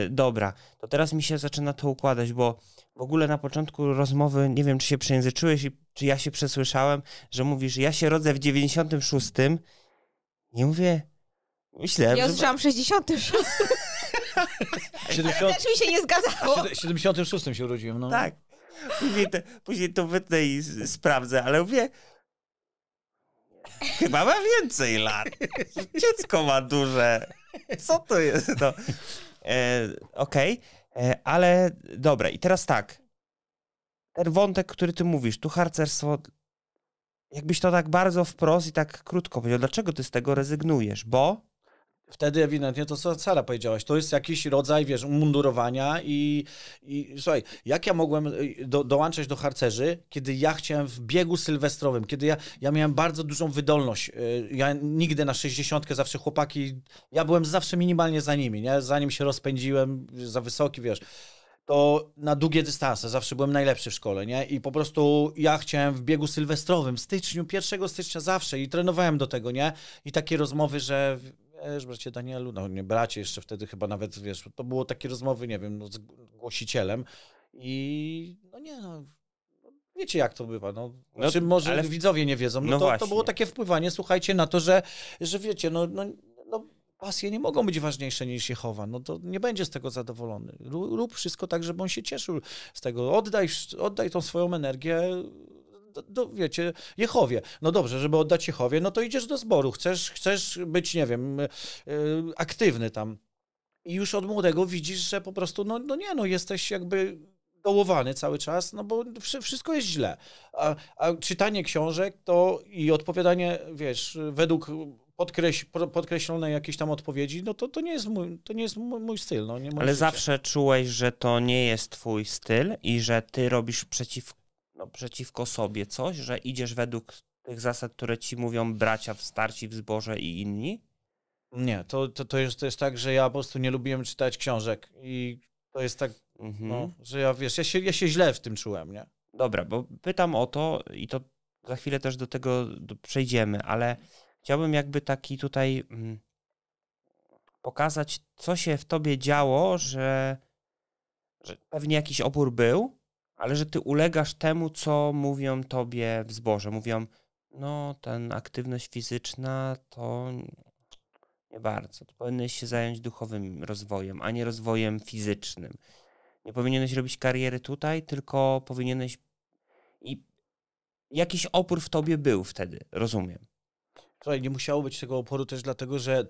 Dobra, to teraz mi się zaczyna to układać, bo w ogóle na początku rozmowy, nie wiem, czy się przejęzyczyłeś, czy ja się przesłyszałem, że mówisz, ja się rodzę w 96. I mówię, myślałem, ja usłyszałam w 66. 70... Też mi się nie zgadzało. W 76 się urodziłem, no. Tak. Później to wytnę i sprawdzę, ale mówię, chyba ma więcej lat. Dziecko ma duże. Co to jest? No. Okej, ale dobra. I teraz tak. Ten wątek, który ty mówisz, tu harcerstwo, jakbyś to tak bardzo wprost i tak krótko powiedział, dlaczego ty z tego rezygnujesz? Bo Wtedy ewidentnie to, co Sara powiedziałaś, to jest jakiś rodzaj, wiesz, umundurowania i słuchaj, jak ja mogłem dołączać do harcerzy, kiedy ja chciałem w biegu sylwestrowym, kiedy ja miałem bardzo dużą wydolność. Ja nigdy na 60, zawsze chłopaki, ja byłem zawsze minimalnie za nimi, nie? Zanim się rozpędziłem, za wysoki, wiesz, to na długie dystanse zawsze byłem najlepszy w szkole, nie? I po prostu ja chciałem w biegu sylwestrowym, w styczniu, 1 stycznia zawsze i trenowałem do tego, nie? I takie rozmowy, że wiesz, bracie Danielu, no nie bracie jeszcze wtedy chyba nawet, wiesz, to było takie rozmowy, nie wiem, no, z głosicielem i no nie, no wiecie jak to bywa, no. Znaczy, może ale widzowie nie wiedzą, no to było takie wpływanie, słuchajcie, na to, że wiecie, no pasje nie mogą być ważniejsze niż Jehowa, no to nie będzie z tego zadowolony. Rób wszystko tak, żeby on się cieszył z tego. Oddaj tą swoją energię wiecie, Jehowie. No dobrze, żeby oddać Jehowie, no to idziesz do zboru, chcesz być, nie wiem, aktywny tam. I już od młodego widzisz, że po prostu, no jesteś jakby dołowany cały czas, no bo wszystko jest źle. A czytanie książek to i odpowiadanie, wiesz, według podkreślonej jakiejś tam odpowiedzi, no to nie jest mój styl. No, nie ale zawsze czułeś, że to nie jest twój styl i że ty robisz przeciwko sobie coś, że idziesz według tych zasad, które ci mówią bracia starsi w zborze i inni? Nie, to jest tak, że ja po prostu nie lubiłem czytać książek i to jest tak, no, że ja się źle w tym czułem, nie? Dobra, bo pytam o to i to za chwilę też do tego przejdziemy, ale chciałbym jakby taki tutaj pokazać, co się w tobie działo, że pewnie jakiś opór był, ale że ty ulegasz temu, co mówią tobie w zborze. Mówią, no ten aktywność fizyczna to nie bardzo. To powinieneś się zająć duchowym rozwojem, a nie rozwojem fizycznym. Nie powinieneś robić kariery tutaj, tylko powinieneś... I jakiś opór w tobie był wtedy, rozumiem. Słuchaj, nie musiało być tego oporu też dlatego, że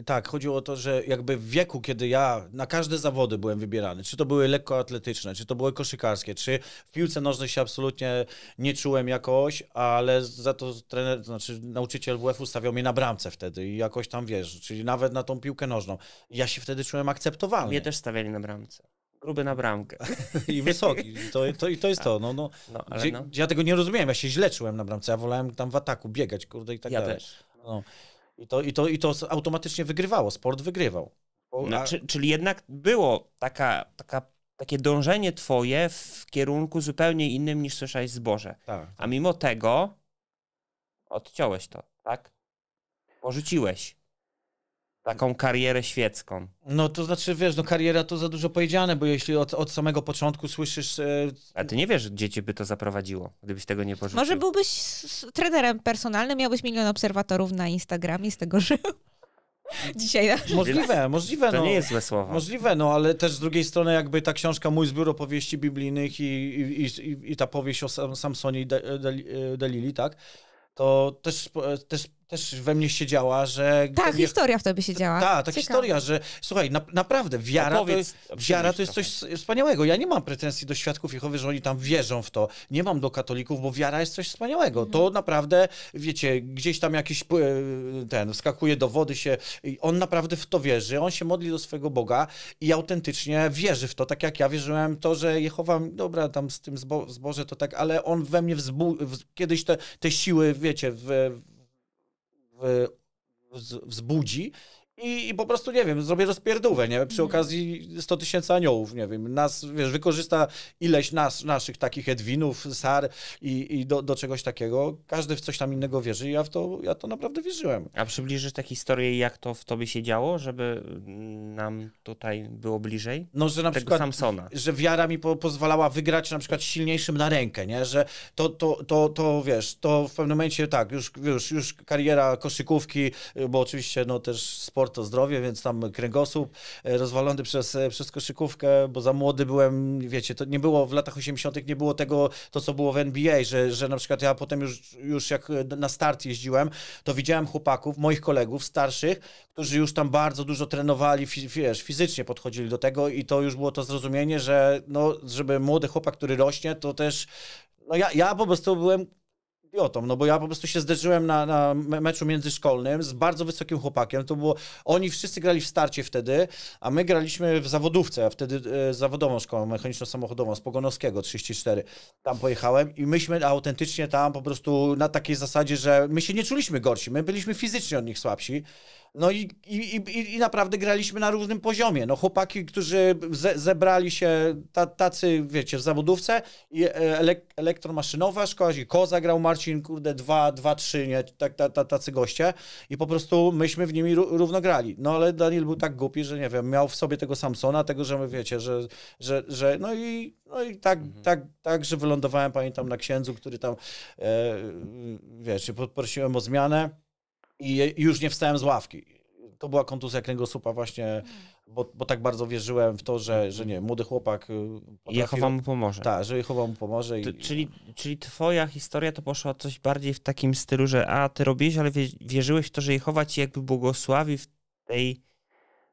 tak, chodziło o to, że jakby w wieku, kiedy ja na każde zawody byłem wybierany, czy to były lekkoatletyczne, czy to były koszykarskie, czy w piłce nożnej się absolutnie nie czułem jakoś, ale za to trener, znaczy nauczyciel WF-u stawiał mnie na bramce wtedy i jakoś tam, wiesz, czyli nawet na tą piłkę nożną. Ja się wtedy czułem akceptowalny. Mnie też stawiali na bramce. Gruby na bramkę. I wysoki. To jest to. Ja tego nie rozumiałem. Ja się źle czułem na bramce. Ja wolałem tam w ataku biegać, kurde, i tak dalej. Ja też. No. I to automatycznie wygrywało. Sport wygrywał. Czyli jednak było takie dążenie twoje w kierunku zupełnie innym niż słyszałeś w zborze. Tak. A mimo tego odciąłeś to, tak? Porzuciłeś taką karierę świecką. No to znaczy, wiesz, kariera to za dużo powiedziane, bo jeśli od samego początku słyszysz... A ty nie wiesz, gdzie cię by to zaprowadziło, gdybyś tego nie porzucił. Może byłbyś trenerem personalnym, miałbyś 1 000 000 obserwatorów na Instagramie, z tego żył. Dzisiaj. Możliwe. To nie jest złe słowo. Możliwe, ale też z drugiej strony jakby ta książka Mój zbiór opowieści biblijnych i ta powieść o Samsonie i Delili, tak? To też we mnie siedziała, że... historia w tobie siedziała. Ta historia, że słuchaj, naprawdę, wiara to jest coś wspaniałego. Ja nie mam pretensji do świadków Jehowy, że oni tam wierzą w to. Nie mam do katolików, bo wiara jest coś wspaniałego. To naprawdę, wiecie, gdzieś tam jakiś wskakuje do wody się, on naprawdę w to wierzy, on się modli do swojego Boga i autentycznie wierzy w to, tak jak ja wierzyłem w to, że Jehowa, dobra, tam z tym zboże to tak, ale on we mnie kiedyś te siły, wiecie, wzbudzi I po prostu, nie wiem, zrobię rozpierdówę, nie? Przy okazji 100 000 aniołów, nie wiem, nas, wiesz, wykorzysta ileś naszych takich Edwinów, Sar i do czegoś takiego. Każdy w coś tam innego wierzy i ja to naprawdę wierzyłem. A przybliżysz tę historię, jak to w tobie się działo, żeby nam tutaj było bliżej? No, że na tego przykład, Samsona. że wiara mi pozwalała wygrać na przykład silniejszym na rękę, nie? Że to wiesz, to w pewnym momencie tak, już kariera koszykówki, bo oczywiście no też sport to zdrowie, więc tam kręgosłup rozwalony przez koszykówkę, bo za młody byłem, wiecie, to nie było w latach 80. nie było tego, to co było w NBA, że na przykład ja potem już jak na start jeździłem, to widziałem chłopaków, moich kolegów starszych, którzy już tam bardzo dużo trenowali, wiesz, fizycznie podchodzili do tego i to już było to zrozumienie, że no, żeby młody chłopak, który rośnie, to też, no ja po prostu byłem idiotą, no bo ja po prostu się zderzyłem na meczu międzyszkolnym z bardzo wysokim chłopakiem, to było, oni wszyscy grali w starcie wtedy, a my graliśmy w zawodówce, a wtedy zawodową szkołą mechaniczno-samochodową z Pogonowskiego 34, tam pojechałem i myśmy autentycznie tam po prostu na takiej zasadzie, że my się nie czuliśmy gorsi, my byliśmy fizycznie od nich słabsi. No i naprawdę graliśmy na równym poziomie. No chłopaki, którzy zebrali się, tacy, wiecie, w zawodówce i elektromaszynowa szkoła, i Koza grał Marcin, kurde, 2-3, nie, tacy goście i po prostu myśmy w nimi równo grali. No ale Daniel był tak głupi, że nie wiem, miał w sobie tego Samsona, tego, że my wiecie, że no i tak, że wylądowałem, pamiętam, na księdzu, który tam, wiecie, poprosiłem o zmianę. I już nie wstałem z ławki. To była kontuzja kręgosłupa właśnie, bo tak bardzo wierzyłem w to, że nie, młody chłopak potrafi... Jehowa mu pomoże. Tak, że Jehowa mu pomoże. Czyli twoja historia to poszła coś bardziej w takim stylu, że ty robiłeś, ale wierzyłeś w to, że Jehowa ci jakby błogosławi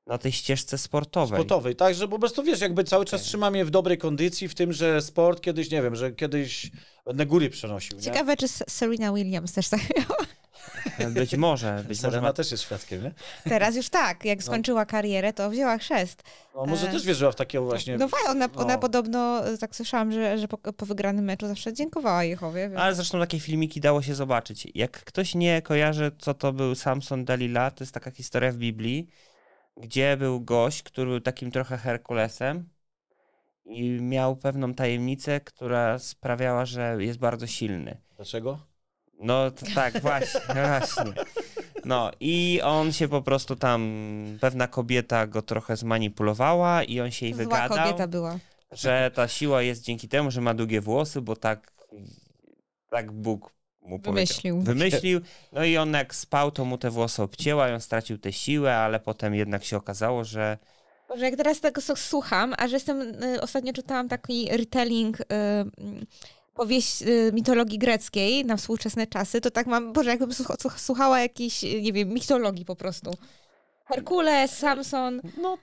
na tej ścieżce sportowej. Tak, że po prostu wiesz, jakby cały czas trzyma mnie w dobrej kondycji, w tym, że sport kiedyś, nie wiem, że kiedyś będę góry przenosił. Ciekawe, czy Serena Williams też tak miała. Być może Serena też jest świadkiem, nie? Teraz już tak, jak skończyła karierę, to wzięła chrzest. No może też wierzyła w takiego właśnie... No ona podobno, tak słyszałam, że po wygranym meczu zawsze dziękowała Jehowie. Więc... Ale zresztą takie filmiki dało się zobaczyć. Jak ktoś nie kojarzy, co to był Samson Dalila, to jest taka historia w Biblii, gdzie był gość, który był takim trochę Herkulesem i miał pewną tajemnicę, która sprawiała, że jest bardzo silny. Dlaczego? No tak, właśnie. No i on się po prostu tam, pewna kobieta go trochę zmanipulowała i on się jej wygadał. Zła kobieta była. Że ta siła jest dzięki temu, że ma długie włosy, bo tak Bóg mu wymyślił. No i on jak spał, to mu te włosy obcięła i on stracił tę siłę, ale potem jednak się okazało, że... Boże, jak teraz tego słucham, a że ostatnio czytałam taki retelling powieść mitologii greckiej na współczesne czasy, to tak mam, Boże, jakbym słuchała jakiejś, nie wiem, mitologii po prostu. Herkules, Samson. No,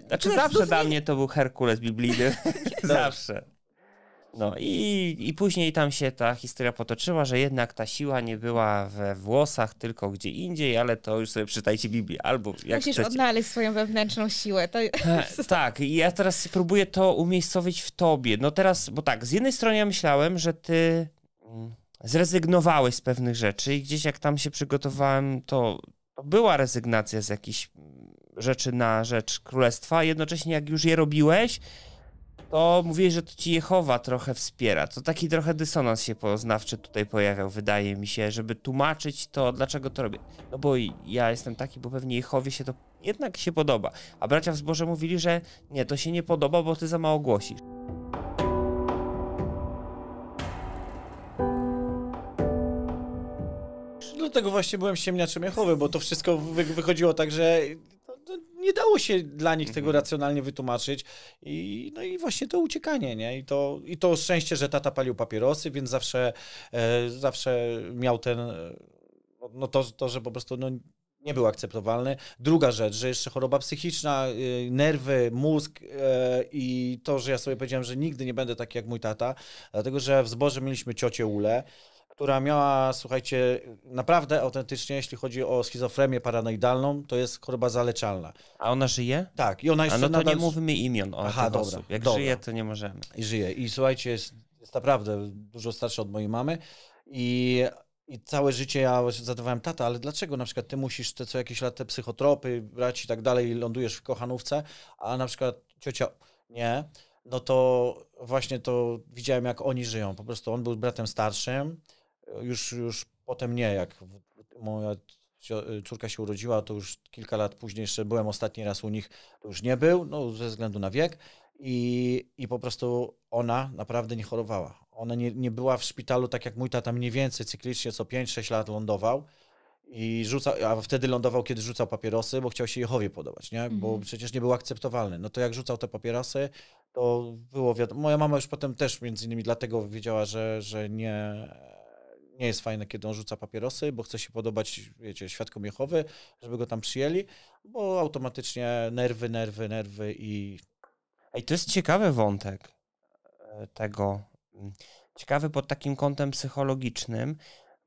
znaczy zawsze dla mnie to był Herkules biblijny. Zawsze. No i później tam się ta historia potoczyła, że jednak ta siła nie była we włosach, tylko gdzie indziej, ale to już sobie czytajcie Biblię. Albo jak musisz odnaleźć swoją wewnętrzną siłę. Tak, i ja teraz próbuję to umiejscowić w tobie. No teraz, bo tak, z jednej strony ja myślałem, że ty zrezygnowałeś z pewnych rzeczy i gdzieś jak tam się przygotowałem, to była rezygnacja z jakichś rzeczy na rzecz królestwa, a jednocześnie jak już je robiłeś, to mówiłeś, że to ci Jehowa trochę wspiera. To taki trochę dysonans się poznawczy tutaj pojawiał, wydaje mi się, żeby tłumaczyć to, dlaczego to robię. No bo ja jestem taki, bo pewnie Jehowie się to jednak się podoba. A bracia w zborze mówili, że nie, to się nie podoba, bo ty za mało głosisz. Dlatego właśnie byłem ściemniaczem Jehowy, bo to wszystko wychodziło tak, że nie dało się dla nich tego racjonalnie wytłumaczyć no i właśnie to uciekanie, nie? I to szczęście, że tata palił papierosy, więc zawsze miał ten, no to, że po prostu nie był akceptowalny. Druga rzecz, że jeszcze choroba psychiczna, nerwy, mózg i to, że ja sobie powiedziałem, że nigdy nie będę taki jak mój tata, dlatego, że w zborze mieliśmy ciocię Ulę, która miała, słuchajcie, naprawdę autentycznie, jeśli chodzi o schizofrenię paranoidalną, to jest choroba zaleczalna. A ona żyje? Tak. I ona jeszcze no to nie mówimy imion tych osób. Jak żyje, to nie możemy. I żyje. I słuchajcie, jest naprawdę dużo starsza od mojej mamy. I I całe życie ja zadawałem, tata, ale dlaczego na przykład ty musisz co jakiś lat te psychotropy brać i tak dalej i lądujesz w kochanówce, a na przykład ciocia nie, no to właśnie to widziałem, jak oni żyją. Po prostu on był bratem starszym, już potem nie, jak moja córka się urodziła, to już kilka lat później jeszcze byłem ostatni raz u nich, to już nie był, no ze względu na wiek i po prostu ona naprawdę nie chorowała. Ona nie była w szpitalu, tak jak mój tata mniej więcej cyklicznie co 5-6 lat lądował i rzucał, a wtedy lądował, kiedy rzucał papierosy, bo chciał się Jehowie podobać, nie? Bo przecież nie był akceptowalny. No to jak rzucał te papierosy, to było wiadomo. Moja mama już potem też między innymi dlatego wiedziała, że nie jest fajne, kiedy on rzuca papierosy, bo chce się podobać, wiecie, świadkom Jehowy, żeby go tam przyjęli, bo automatycznie nerwy i... Ej, to jest ciekawy wątek tego. Ciekawy pod takim kątem psychologicznym,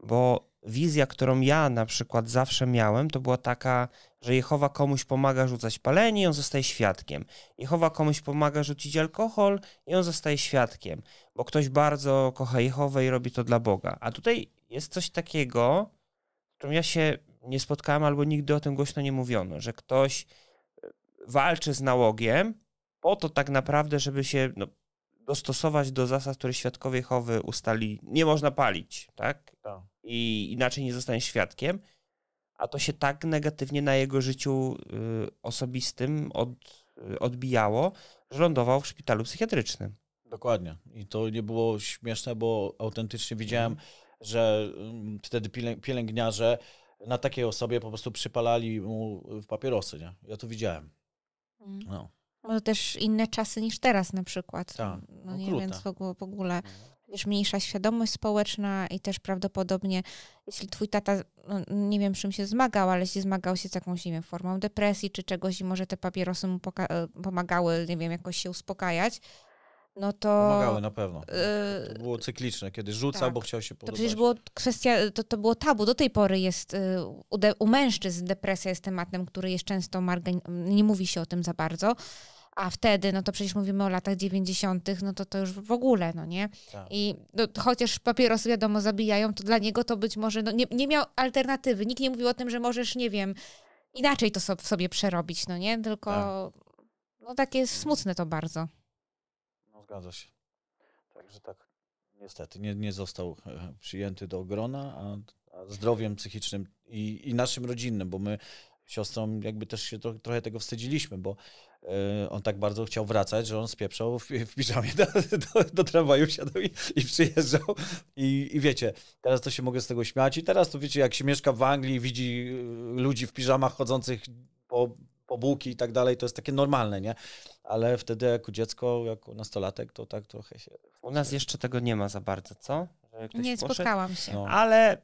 bo wizja, którą ja na przykład zawsze miałem, to była taka, że Jehowa komuś pomaga rzucać palenie i on zostaje świadkiem. Jehowa komuś pomaga rzucić alkohol i on zostaje świadkiem, bo ktoś bardzo kocha Jehowę i robi to dla Boga. A tutaj jest coś takiego, z czym ja się nie spotkałem albo nigdy o tym głośno nie mówiono, że ktoś walczy z nałogiem po to tak naprawdę, żeby się dostosować do zasad, które świadkowie Jehowy ustali. Nie można palić, tak? I inaczej nie zostanie świadkiem, a to się tak negatywnie na jego życiu osobistym odbijało, że lądował w szpitalu psychiatrycznym. Dokładnie. I to nie było śmieszne, bo autentycznie widziałem, że wtedy pielęgniarze na takiej osobie po prostu przypalali mu papierosy, nie? Ja to widziałem. No. No też inne czasy niż teraz na przykład. Tak, no nie, więc w ogóle też mniejsza świadomość społeczna i też prawdopodobnie, jeśli twój tata, no, nie wiem czym się zmagał, ale jeśli zmagał się z jakąś, nie wiem, formą depresji czy czegoś i może te papierosy mu pomagały, nie wiem, jakoś się uspokajać, no to... Pomagały na pewno. To było cykliczne, kiedy rzucał, tak, bo chciał się podobać. To przecież było kwestia, to było tabu. Do tej pory jest, u mężczyzn depresja jest tematem, który jest często nie mówi się o tym za bardzo. A wtedy, no to przecież mówimy o latach 90., no to już w ogóle, no nie? Tak. I no, chociaż papierosy wiadomo zabijają, to dla niego to być może, no nie miał alternatywy. Nikt nie mówił o tym, że możesz, nie wiem, inaczej to w sobie przerobić, no nie? Tylko, no takie smutne to bardzo. No zgadza się. Także tak, niestety, nie został przyjęty do grona, a zdrowiem psychicznym i naszym rodzinnym, bo my siostrą jakby też się trochę tego wstydziliśmy, bo on tak bardzo chciał wracać, że on spieprzał w piżamie do tramwaju, siadał i przyjeżdżał. I wiecie, teraz to się mogę z tego śmiać. I teraz to wiecie, jak się mieszka w Anglii, widzi ludzi w piżamach chodzących po bułki i tak dalej, to jest takie normalne, nie? Ale wtedy jako dziecko, jako nastolatek, to tak trochę się... U nas jeszcze tego nie ma za bardzo, co? Nie spotkałam się. No. Ale...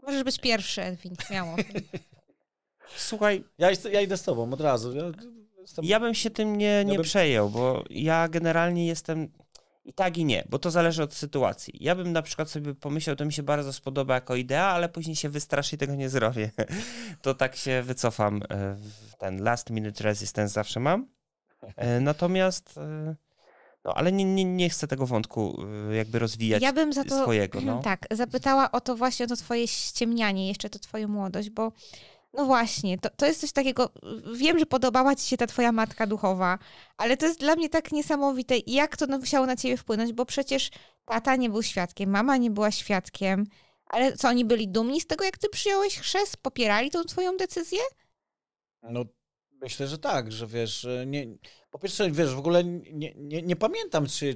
Możesz być pierwszy, Edwin, śmiało. Słuchaj... Ja idę z tobą od razu. Ja bym się tym nie przejął, bo ja generalnie jestem i tak i nie, bo to zależy od sytuacji. Ja bym na przykład sobie pomyślał, to mi się bardzo spodoba jako idea, ale później się wystraszy i tego nie zrobię. To tak się wycofam. Ten last minute resistance zawsze mam. Natomiast, no ale nie chcę tego wątku jakby rozwijać ja bym za to, swojego. No. Tak, zapytała o to właśnie, o to twoje ściemnianie, jeszcze to twoją młodość, bo no właśnie, to jest coś takiego, wiem, że podobała ci się ta twoja matka duchowa, ale to jest dla mnie tak niesamowite, jak to musiało na ciebie wpłynąć, bo przecież tata nie był świadkiem, mama nie była świadkiem, ale co, oni byli dumni z tego, jak ty przyjąłeś chrzest? Popierali tą twoją decyzję? No, myślę, że tak, że wiesz, po pierwsze, wiesz, w ogóle nie pamiętam, czy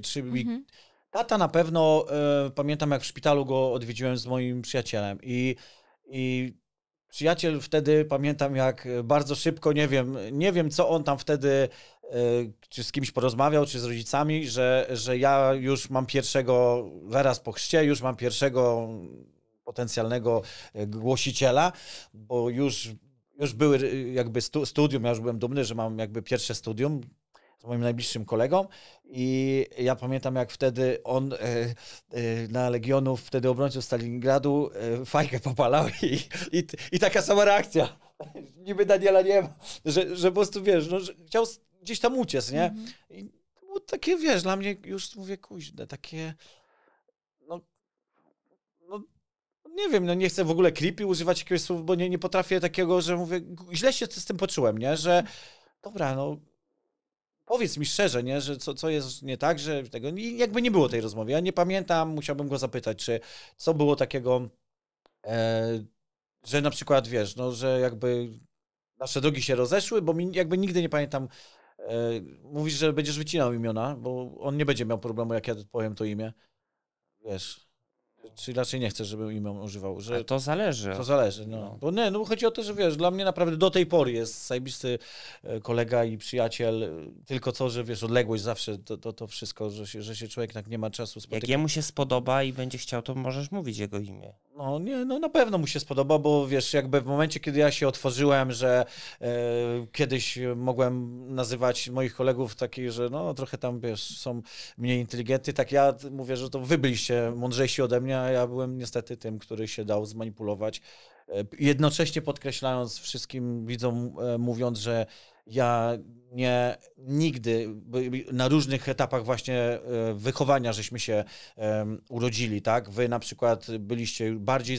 tata na pewno, pamiętam, jak w szpitalu go odwiedziłem z moim przyjacielem i przyjaciel wtedy, pamiętam, jak bardzo szybko, nie wiem co on tam wtedy, czy z kimś porozmawiał, czy z rodzicami, że ja już mam zaraz po chrzcie, już mam pierwszego potencjalnego głosiciela, bo już były jakby studium, ja już byłem dumny, że mam jakby pierwsze studium z moim najbliższym kolegą i ja pamiętam, jak wtedy on na Legionów, wtedy obrońców Stalingradu fajkę popalał i taka sama reakcja. Niby Daniela nie ma, że po prostu, wiesz, no, że chciał gdzieś tam uciec, nie? I to było takie, wiesz, dla mnie już mówię, kuźne, takie nie wiem, no nie chcę w ogóle creepy używać jakiegoś słowa, bo nie potrafię takiego, że mówię, źle się z tym poczułem, nie, że dobra, no powiedz mi szczerze, nie, że co jest nie tak, że tego, jakby nie było tej rozmowy. Ja nie pamiętam, musiałbym go zapytać, czy co było takiego, że na przykład, wiesz, no, że jakby nasze drogi się rozeszły, bo jakby nigdy nie pamiętam, mówisz, że będziesz wycinał imiona, bo on nie będzie miał problemu, jak ja powiem to imię, wiesz. Czy raczej nie chcesz, żebym imię używał? Że... To zależy. To zależy, no. Bo nie, no chodzi o to, że wiesz, dla mnie naprawdę do tej pory jest zajebisty kolega i przyjaciel, tylko co, że wiesz, odległość zawsze, to wszystko, że się człowiek tak nie ma czasu spotykać. Jak jemu się spodoba i będzie chciał, to możesz mówić jego imię. No nie, no na pewno mu się spodoba, bo wiesz, jakby w momencie, kiedy ja się otworzyłem, że kiedyś mogłem nazywać moich kolegów takich, że no trochę tam, wiesz, są mniej inteligentni, tak ja mówię, że to wy byliście mądrzejsi ode mnie, a ja byłem niestety tym, który się dał zmanipulować. Jednocześnie podkreślając wszystkim widzom, mówiąc, że ja nigdy na różnych etapach właśnie wychowania żeśmy się urodzili, tak? Wy na przykład byliście bardziej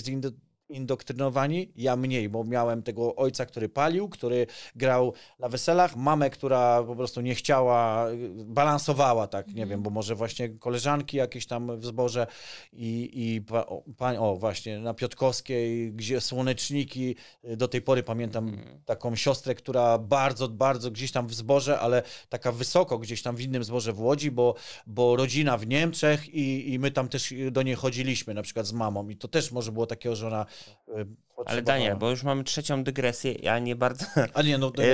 indoktrynowani, ja mniej, bo miałem tego ojca, który palił, który grał na weselach, mamę, która po prostu nie chciała, balansowała, tak, nie wiem, bo może właśnie koleżanki jakieś tam w zborze właśnie na Piotrkowskiej, gdzie słoneczniki, do tej pory pamiętam taką siostrę, która bardzo, bardzo gdzieś tam w zborze, ale taka wysoko gdzieś tam w innym zborze w Łodzi, bo rodzina w Niemczech i my tam też do niej chodziliśmy, na przykład z mamą i to też może było takiego, że ona ale Daniel, bo już mamy trzecią dygresję, ja nie bardzo...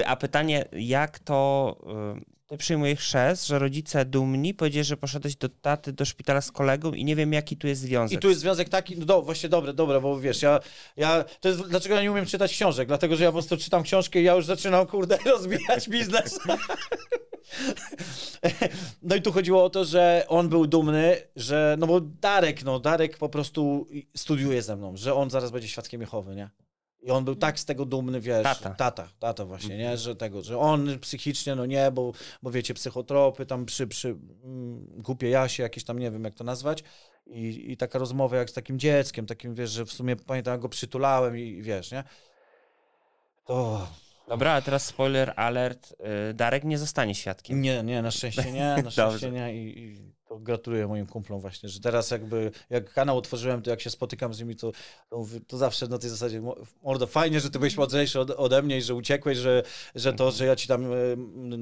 A pytanie, jak to... Ty przyjmujesz chrzest, że rodzice dumni powiedzieli, że poszedłeś do taty do szpitala z kolegą i nie wiem, jaki tu jest związek. I tu jest związek taki, no właśnie dobre, bo wiesz, to jest, dlaczego ja nie umiem czytać książek, dlatego, że ja po prostu czytam książkę i ja już zaczynam, kurde, rozwijać biznes. No i tu chodziło o to, że on był dumny, że, no bo Darek po prostu studiuje ze mną, że on zaraz będzie świadkiem Jehowy, nie? I on był tak z tego dumny, wiesz, tata właśnie, nie, że on psychicznie, no nie, bo wiecie, psychotropy, tam głupie jasie, jakieś tam, nie wiem jak to nazwać, i taka rozmowa jak z takim dzieckiem, takim, wiesz, że w sumie pamiętam, jak go przytulałem i wiesz, nie? To... Dobra, a teraz spoiler alert, Darek nie zostanie świadkiem. Nie, na szczęście nie i to gratuluję moim kumplom właśnie, że teraz jakby, jak kanał otworzyłem, to jak się spotykam z nimi, to zawsze na tej zasadzie, mordo, fajnie, że ty byłeś mądrzejszy ode mnie i że uciekłeś, że ja ci tam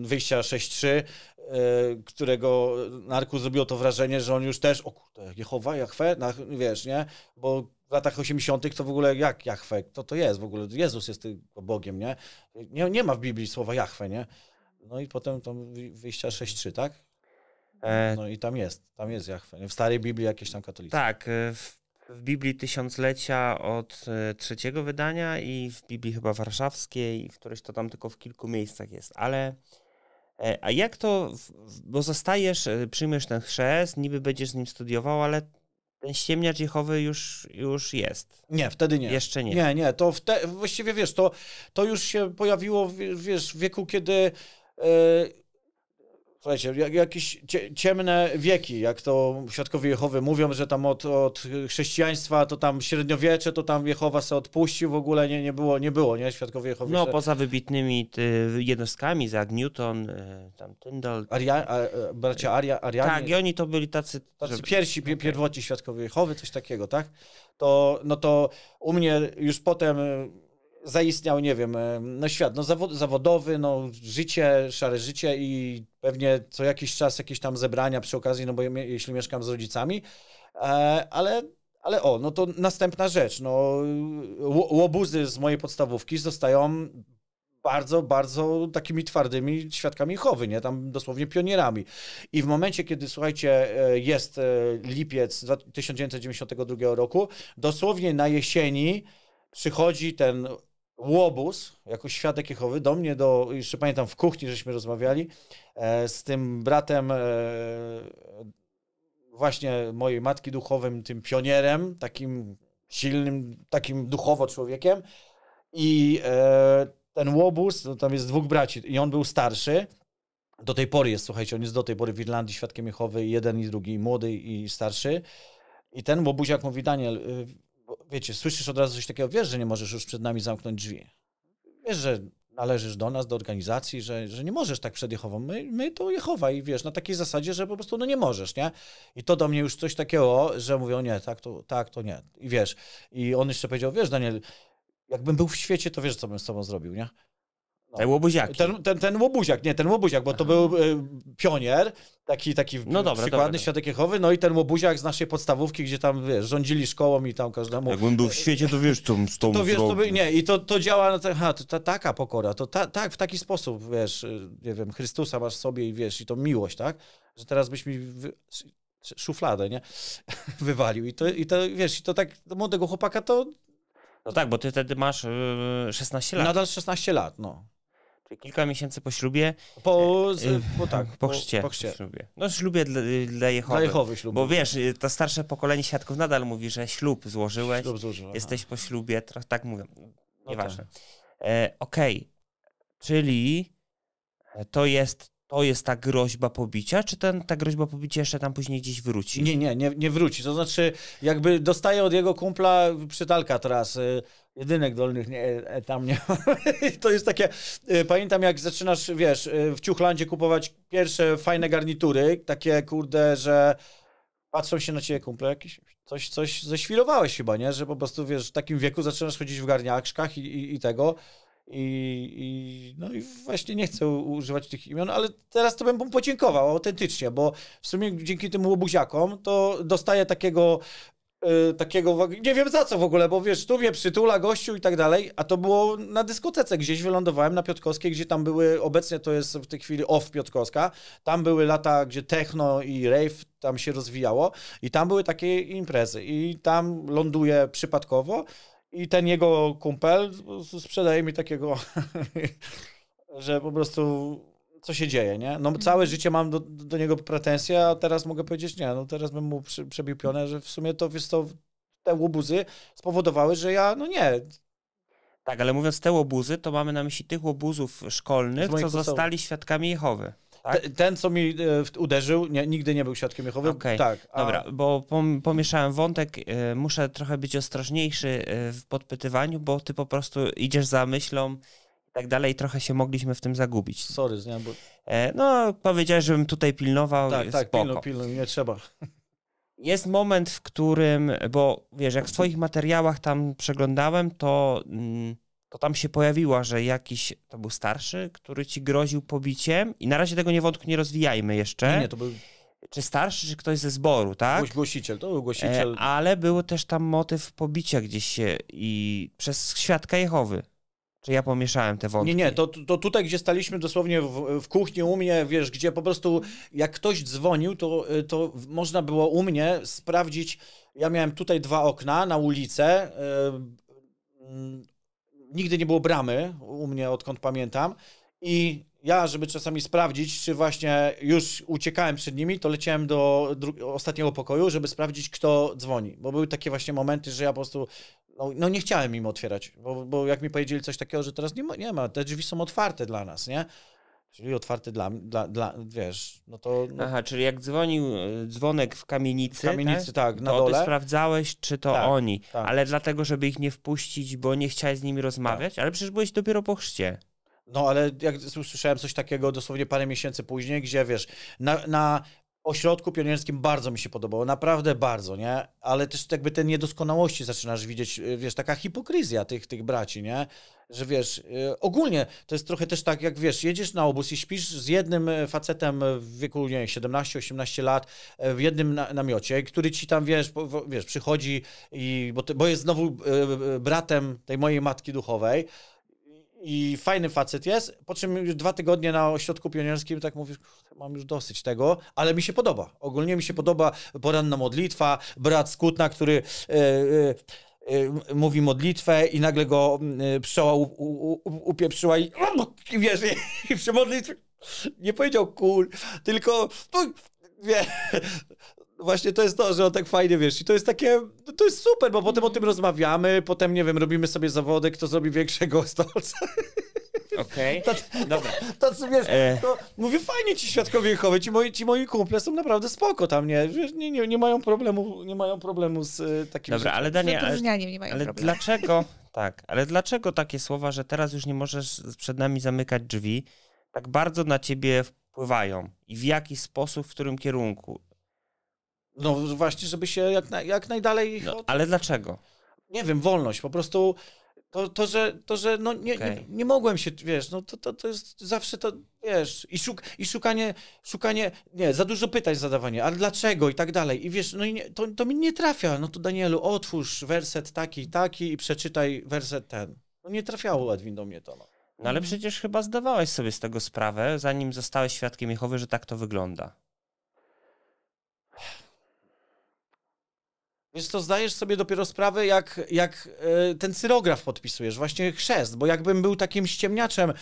wyjścia 6-3, którego Narku zrobiło to wrażenie, że on już też, o kurde, Jehowa, Jahwe, wiesz, nie, bo w latach 80. to w ogóle jak Jahwe, to jest w ogóle, Jezus jest tylko Bogiem, nie? Nie ma w Biblii słowa Jahwe, nie? No i potem tam wyjścia 6-3, tak? No i tam jest Jahwe. W starej Biblii jakieś tam katolickie. Tak, w Biblii Tysiąclecia od trzeciego wydania i w Biblii chyba warszawskiej, w którejś to tam tylko w kilku miejscach jest, ale a jak to, bo zostajesz, przyjmiesz ten chrzest, niby będziesz z nim studiował, ale ten ściemniacz Jehowy już jest. Nie, wtedy nie. Jeszcze nie. Nie, to właściwie wiesz, to już się pojawiło, wiesz, w wieku, kiedy słuchajcie, jakieś ciemne wieki, jak to świadkowie Jehowy mówią, że tam od chrześcijaństwa, to tam średniowiecze, to tam Jehowa se odpuścił, w ogóle nie było, nie? Świadkowie Jehowy. No, poza wybitnymi jednostkami, jak Newton, tam Tyndall. Bracia Arianie. Tak, i oni to byli tacy pierwotni świadkowie Jehowy, coś takiego, tak? To u mnie już potem zaistniał, nie wiem, no świat, no zawodowy, no życie, szare życie i pewnie co jakiś czas jakieś tam zebrania przy okazji, no bo jeśli mieszkam z rodzicami, ale no to następna rzecz, no łobuzy z mojej podstawówki zostają bardzo, bardzo takimi twardymi świadkami Jehowy, nie? Tam dosłownie pionierami. I w momencie, kiedy, słuchajcie, jest lipiec 1992 roku, dosłownie na jesieni przychodzi ten łobuz, jako świadek Jehowy, do mnie, jeszcze pamiętam w kuchni, żeśmy rozmawiali, z tym bratem właśnie mojej matki duchowym, tym pionierem, takim silnym, takim duchowo człowiekiem i ten łobuz, no tam jest dwóch braci i on był starszy, do tej pory jest, słuchajcie, on jest do tej pory w Irlandii świadkiem Jehowy, jeden i drugi, młody i starszy i ten łobuziak mówi, Daniel, wiecie, słyszysz od razu coś takiego, wiesz, że nie możesz już przed nami zamknąć drzwi. Wiesz, że należysz do nas, do organizacji, że nie możesz tak przed Jehową. My to Jehowa i wiesz, na takiej zasadzie, że po prostu no nie możesz, nie? I to do mnie już coś takiego, że mówią, nie, tak, to nie. I wiesz, i on jeszcze powiedział, wiesz, Daniel, jakbym był w świecie, to wiesz, co bym z tobą zrobił, nie? No. Te łobuziaki. Ten łobuziak, bo to był pionier, taki przykładny świadek Jehowy, no i ten łobuziak z naszej podstawówki, gdzie tam, wiesz, rządzili szkołą i tam każdemu... Jakbym był w świecie, to wiesz, co z tą to wiesz, nie, i to działa, to taka pokora, to tak, w taki sposób, wiesz, nie wiem, Chrystusa masz w sobie i wiesz, i to miłość, tak? Że teraz byś mi szufladę, nie? Wywalił i to, wiesz, i to tak do młodego chłopaka to... No tak, bo ty wtedy masz 16 lat. Nadal 16 lat, no. Czyli kilka miesięcy po ślubie. Po chrzcie. Ślubie. No ślubie dla Jehowy. Dla Jehowy ślub. Bo wiesz, to starsze pokolenie świadków nadal mówi, że ślub złożyłeś, jesteś po ślubie, tak mówią. Nieważne. Okej. Czyli to jest ta groźba pobicia, czy ta groźba pobicia jeszcze tam później gdzieś wróci? Nie wróci. To znaczy, jakby dostaje od jego kumpla przytalka teraz, jedynek dolnych, tam nie ma. To jest takie, pamiętam jak zaczynasz, wiesz, w Ciuchlandzie kupować pierwsze fajne garnitury, takie kurde, że patrzą się na ciebie kumple jakieś, coś ześwirowałeś chyba, nie? Że po prostu, wiesz, w takim wieku zaczynasz chodzić w garniaczkach i tego. No i właśnie nie chcę używać tych imion, ale teraz to bym mu podziękował autentycznie, bo w sumie dzięki tym łobuziakom to dostaję takiego, nie wiem za co w ogóle, bo wiesz, tu mnie przytula gościu i tak dalej, a to było na dyskotece gdzieś, wylądowałem na Piotrkowskiej, gdzie tam były, obecnie to jest w tej chwili OFF Piotrkowska, tam były lata, gdzie techno i rave tam się rozwijało i tam były takie imprezy i tam ląduję przypadkowo. I ten jego kumpel sprzedaje mi takiego, że po prostu co się dzieje, nie? No całe życie mam do niego pretensje, a teraz mogę powiedzieć nie, no teraz bym mu przebił pionę, że w sumie to, wiesz co, te łobuzy spowodowały, że ja, no nie. Tak, ale mówiąc te łobuzy, to mamy na myśli tych łobuzów szkolnych, co zostali świadkami Jehowy. Tak? Ten, co mi uderzył, nigdy nie był świadkiem Jehowy. Okay. Tak. Dobra, bo pomieszałem wątek, muszę trochę być ostrożniejszy w podpytywaniu, bo ty po prostu idziesz za myślą i tak dalej, trochę się mogliśmy w tym zagubić. Sorry, nie, bo... No, powiedziałeś, żebym tutaj pilnował. Tak, pilnuj, nie trzeba. Jest moment, w którym, bo wiesz, jak w twoich materiałach tam przeglądałem, to tam się pojawiła, że jakiś, to był starszy, który ci groził pobiciem i na razie tego nie rozwijajmy jeszcze. Nie, to był... Czy starszy, czy ktoś ze zboru, tak? Głosiciel, to był głosiciel. Ale był też tam motyw pobicia gdzieś się i przez świadka Jehowy. Czy ja pomieszałem te wątki? Nie, to tutaj, gdzie staliśmy dosłownie w kuchni u mnie, wiesz, gdzie po prostu jak ktoś dzwonił, to można było u mnie sprawdzić, ja miałem tutaj 2 okna na ulicę, nigdy nie było bramy u mnie, odkąd pamiętam i ja, żeby czasami sprawdzić, czy właśnie już uciekałem przed nimi, to leciałem do ostatniego pokoju, żeby sprawdzić, kto dzwoni, bo były takie właśnie momenty, że ja po prostu no nie chciałem im otwierać, bo jak mi powiedzieli coś takiego, że teraz nie ma, te drzwi są otwarte dla nas, nie? Czyli otwarte dla wiesz, no to... No. Aha, czyli jak dzwonił dzwonek w kamienicy, tak, na to dole. Ty sprawdzałeś, czy to tak, oni, tak. Ale dlatego, żeby ich nie wpuścić, bo nie chciałeś z nimi rozmawiać, ale przecież byłeś dopiero po chrzcie. No, ale jak usłyszałem coś takiego dosłownie parę miesięcy później, gdzie wiesz, na ośrodku pionierskim bardzo mi się podobało, naprawdę bardzo, nie? Ale też jakby te niedoskonałości zaczynasz widzieć, wiesz, taka hipokryzja tych braci, nie? Że wiesz, ogólnie to jest trochę też tak, jak wiesz, jedziesz na obóz i śpisz z jednym facetem w wieku, nie 17-18 lat w jednym namiocie, który ci tam, wiesz, przychodzi bo jest znowu bratem tej mojej matki duchowej, i fajny facet jest, po czym już 2 tygodnie na ośrodku pionierskim tak mówisz, mam już dosyć tego, ale mi się podoba. Ogólnie mi się podoba poranna modlitwa, brat z Kutna, który mówi modlitwę i nagle go pszczoła upieprzyła i wiesz, i przy modlitwie nie powiedział tylko wie. Właśnie to jest to, że on tak fajnie, wiesz, i to jest takie, to jest super, bo potem o tym rozmawiamy, potem, nie wiem, robimy sobie zawody, kto zrobi większego stolca. Okej, dobra. Tacy, wiesz, to mówię, fajnie ci świadkowie Jehowy, ci moi kumple są naprawdę spoko tam, nie mają problemu z takim Dobra, rzeczami. ale Daniel, Z wyróżnianiem nie mają ale problemu. dlaczego, tak, ale dlaczego takie słowa, że teraz już nie możesz przed nami zamykać drzwi, tak bardzo na ciebie wpływają? I w jaki sposób, w którym kierunku? No właśnie, żeby się jak najdalej... No, ale dlaczego? Nie wiem, wolność, po prostu to, że no nie mogłem się, wiesz, no to jest zawsze to, wiesz, i szukanie, nie, za dużo pytań zadawanie, ale dlaczego i tak dalej. I wiesz, no i to mi nie trafia. No to Danielu, otwórz werset taki i przeczytaj werset ten. No nie trafiało Edwin do mnie to, no. No ale przecież chyba zdawałeś sobie z tego sprawę, zanim zostałeś świadkiem Jehowy, że tak to wygląda. Wiesz co, zdajesz sobie dopiero sprawę, jak ten cyrograf podpisujesz, właśnie chrzest, bo jakbym był takim ściemniaczem,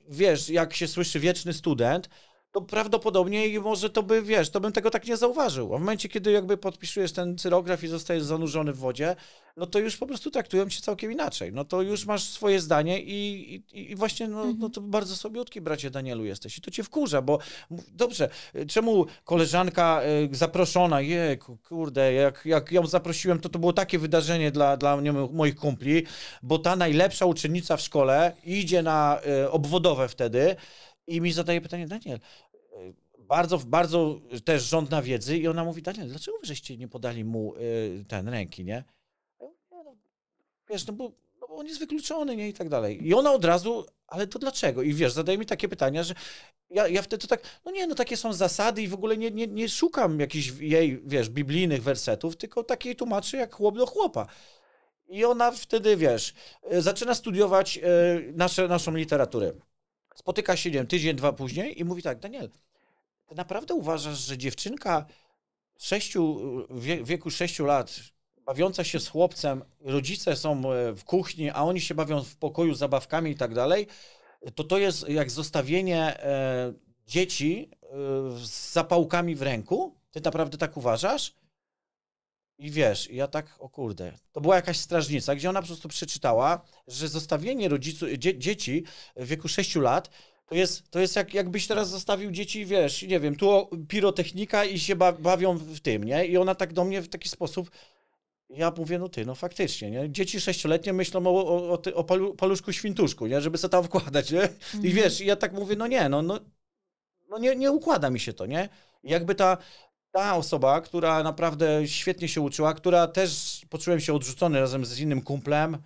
wiesz, jak się słyszy wieczny student, to prawdopodobnie może to by, wiesz, to bym tego tak nie zauważył. A w momencie, kiedy jakby podpisujesz ten cyrograf i zostajesz zanurzony w wodzie, no to już po prostu traktują cię całkiem inaczej. No to już masz swoje zdanie i właśnie, no to bardzo słabiutki, bracie Danielu, jesteś. I to cię wkurza, bo dobrze, czemu koleżanka zaproszona, kurde, jak ją zaprosiłem, to było takie wydarzenie dla moich kumpli, bo ta najlepsza uczennica w szkole idzie na obwodowe wtedy i mi zadaje pytanie, Daniel, bardzo też żądna wiedzy i ona mówi, Daniel, dlaczego wy żeście nie podali mu ręki, nie? Wiesz, no bo on jest wykluczony, nie? I tak dalej. I ona od razu, ale to dlaczego? I wiesz, zadaje mi takie pytania, że ja wtedy to tak, no takie są zasady i w ogóle nie szukam jakichś jej, wiesz, biblijnych wersetów, tylko takiej tłumaczy jak chłop do chłopa. I ona wtedy, wiesz, zaczyna studiować naszą literaturę. Spotyka się, nie wiem, tydzień, 2 później i mówi tak, Daniel, ty naprawdę uważasz, że dziewczynka w wieku 6 lat, bawiąca się z chłopcem, rodzice są w kuchni, a oni się bawią w pokoju z zabawkami i tak dalej, to jest jak zostawienie dzieci z zapałkami w ręku? Ty naprawdę tak uważasz? I wiesz, ja tak, o kurde, to była jakaś strażnica, gdzie ona po prostu przeczytała, że zostawienie dzieci w wieku 6 lat to jest jakbyś teraz zostawił dzieci, wiesz, nie wiem, tu pirotechnika i się bawią w tym, nie? I ona tak do mnie w taki sposób, ja mówię, no faktycznie, nie? Dzieci 6-letnie myślą o paluszku świntuszku, nie? Żeby sobie tam wkładać, nie? I wiesz, ja tak mówię, nie układa mi się to, nie? I jakby ta osoba, która naprawdę świetnie się uczyła, która też poczułem się odrzucony razem z innym kumplem,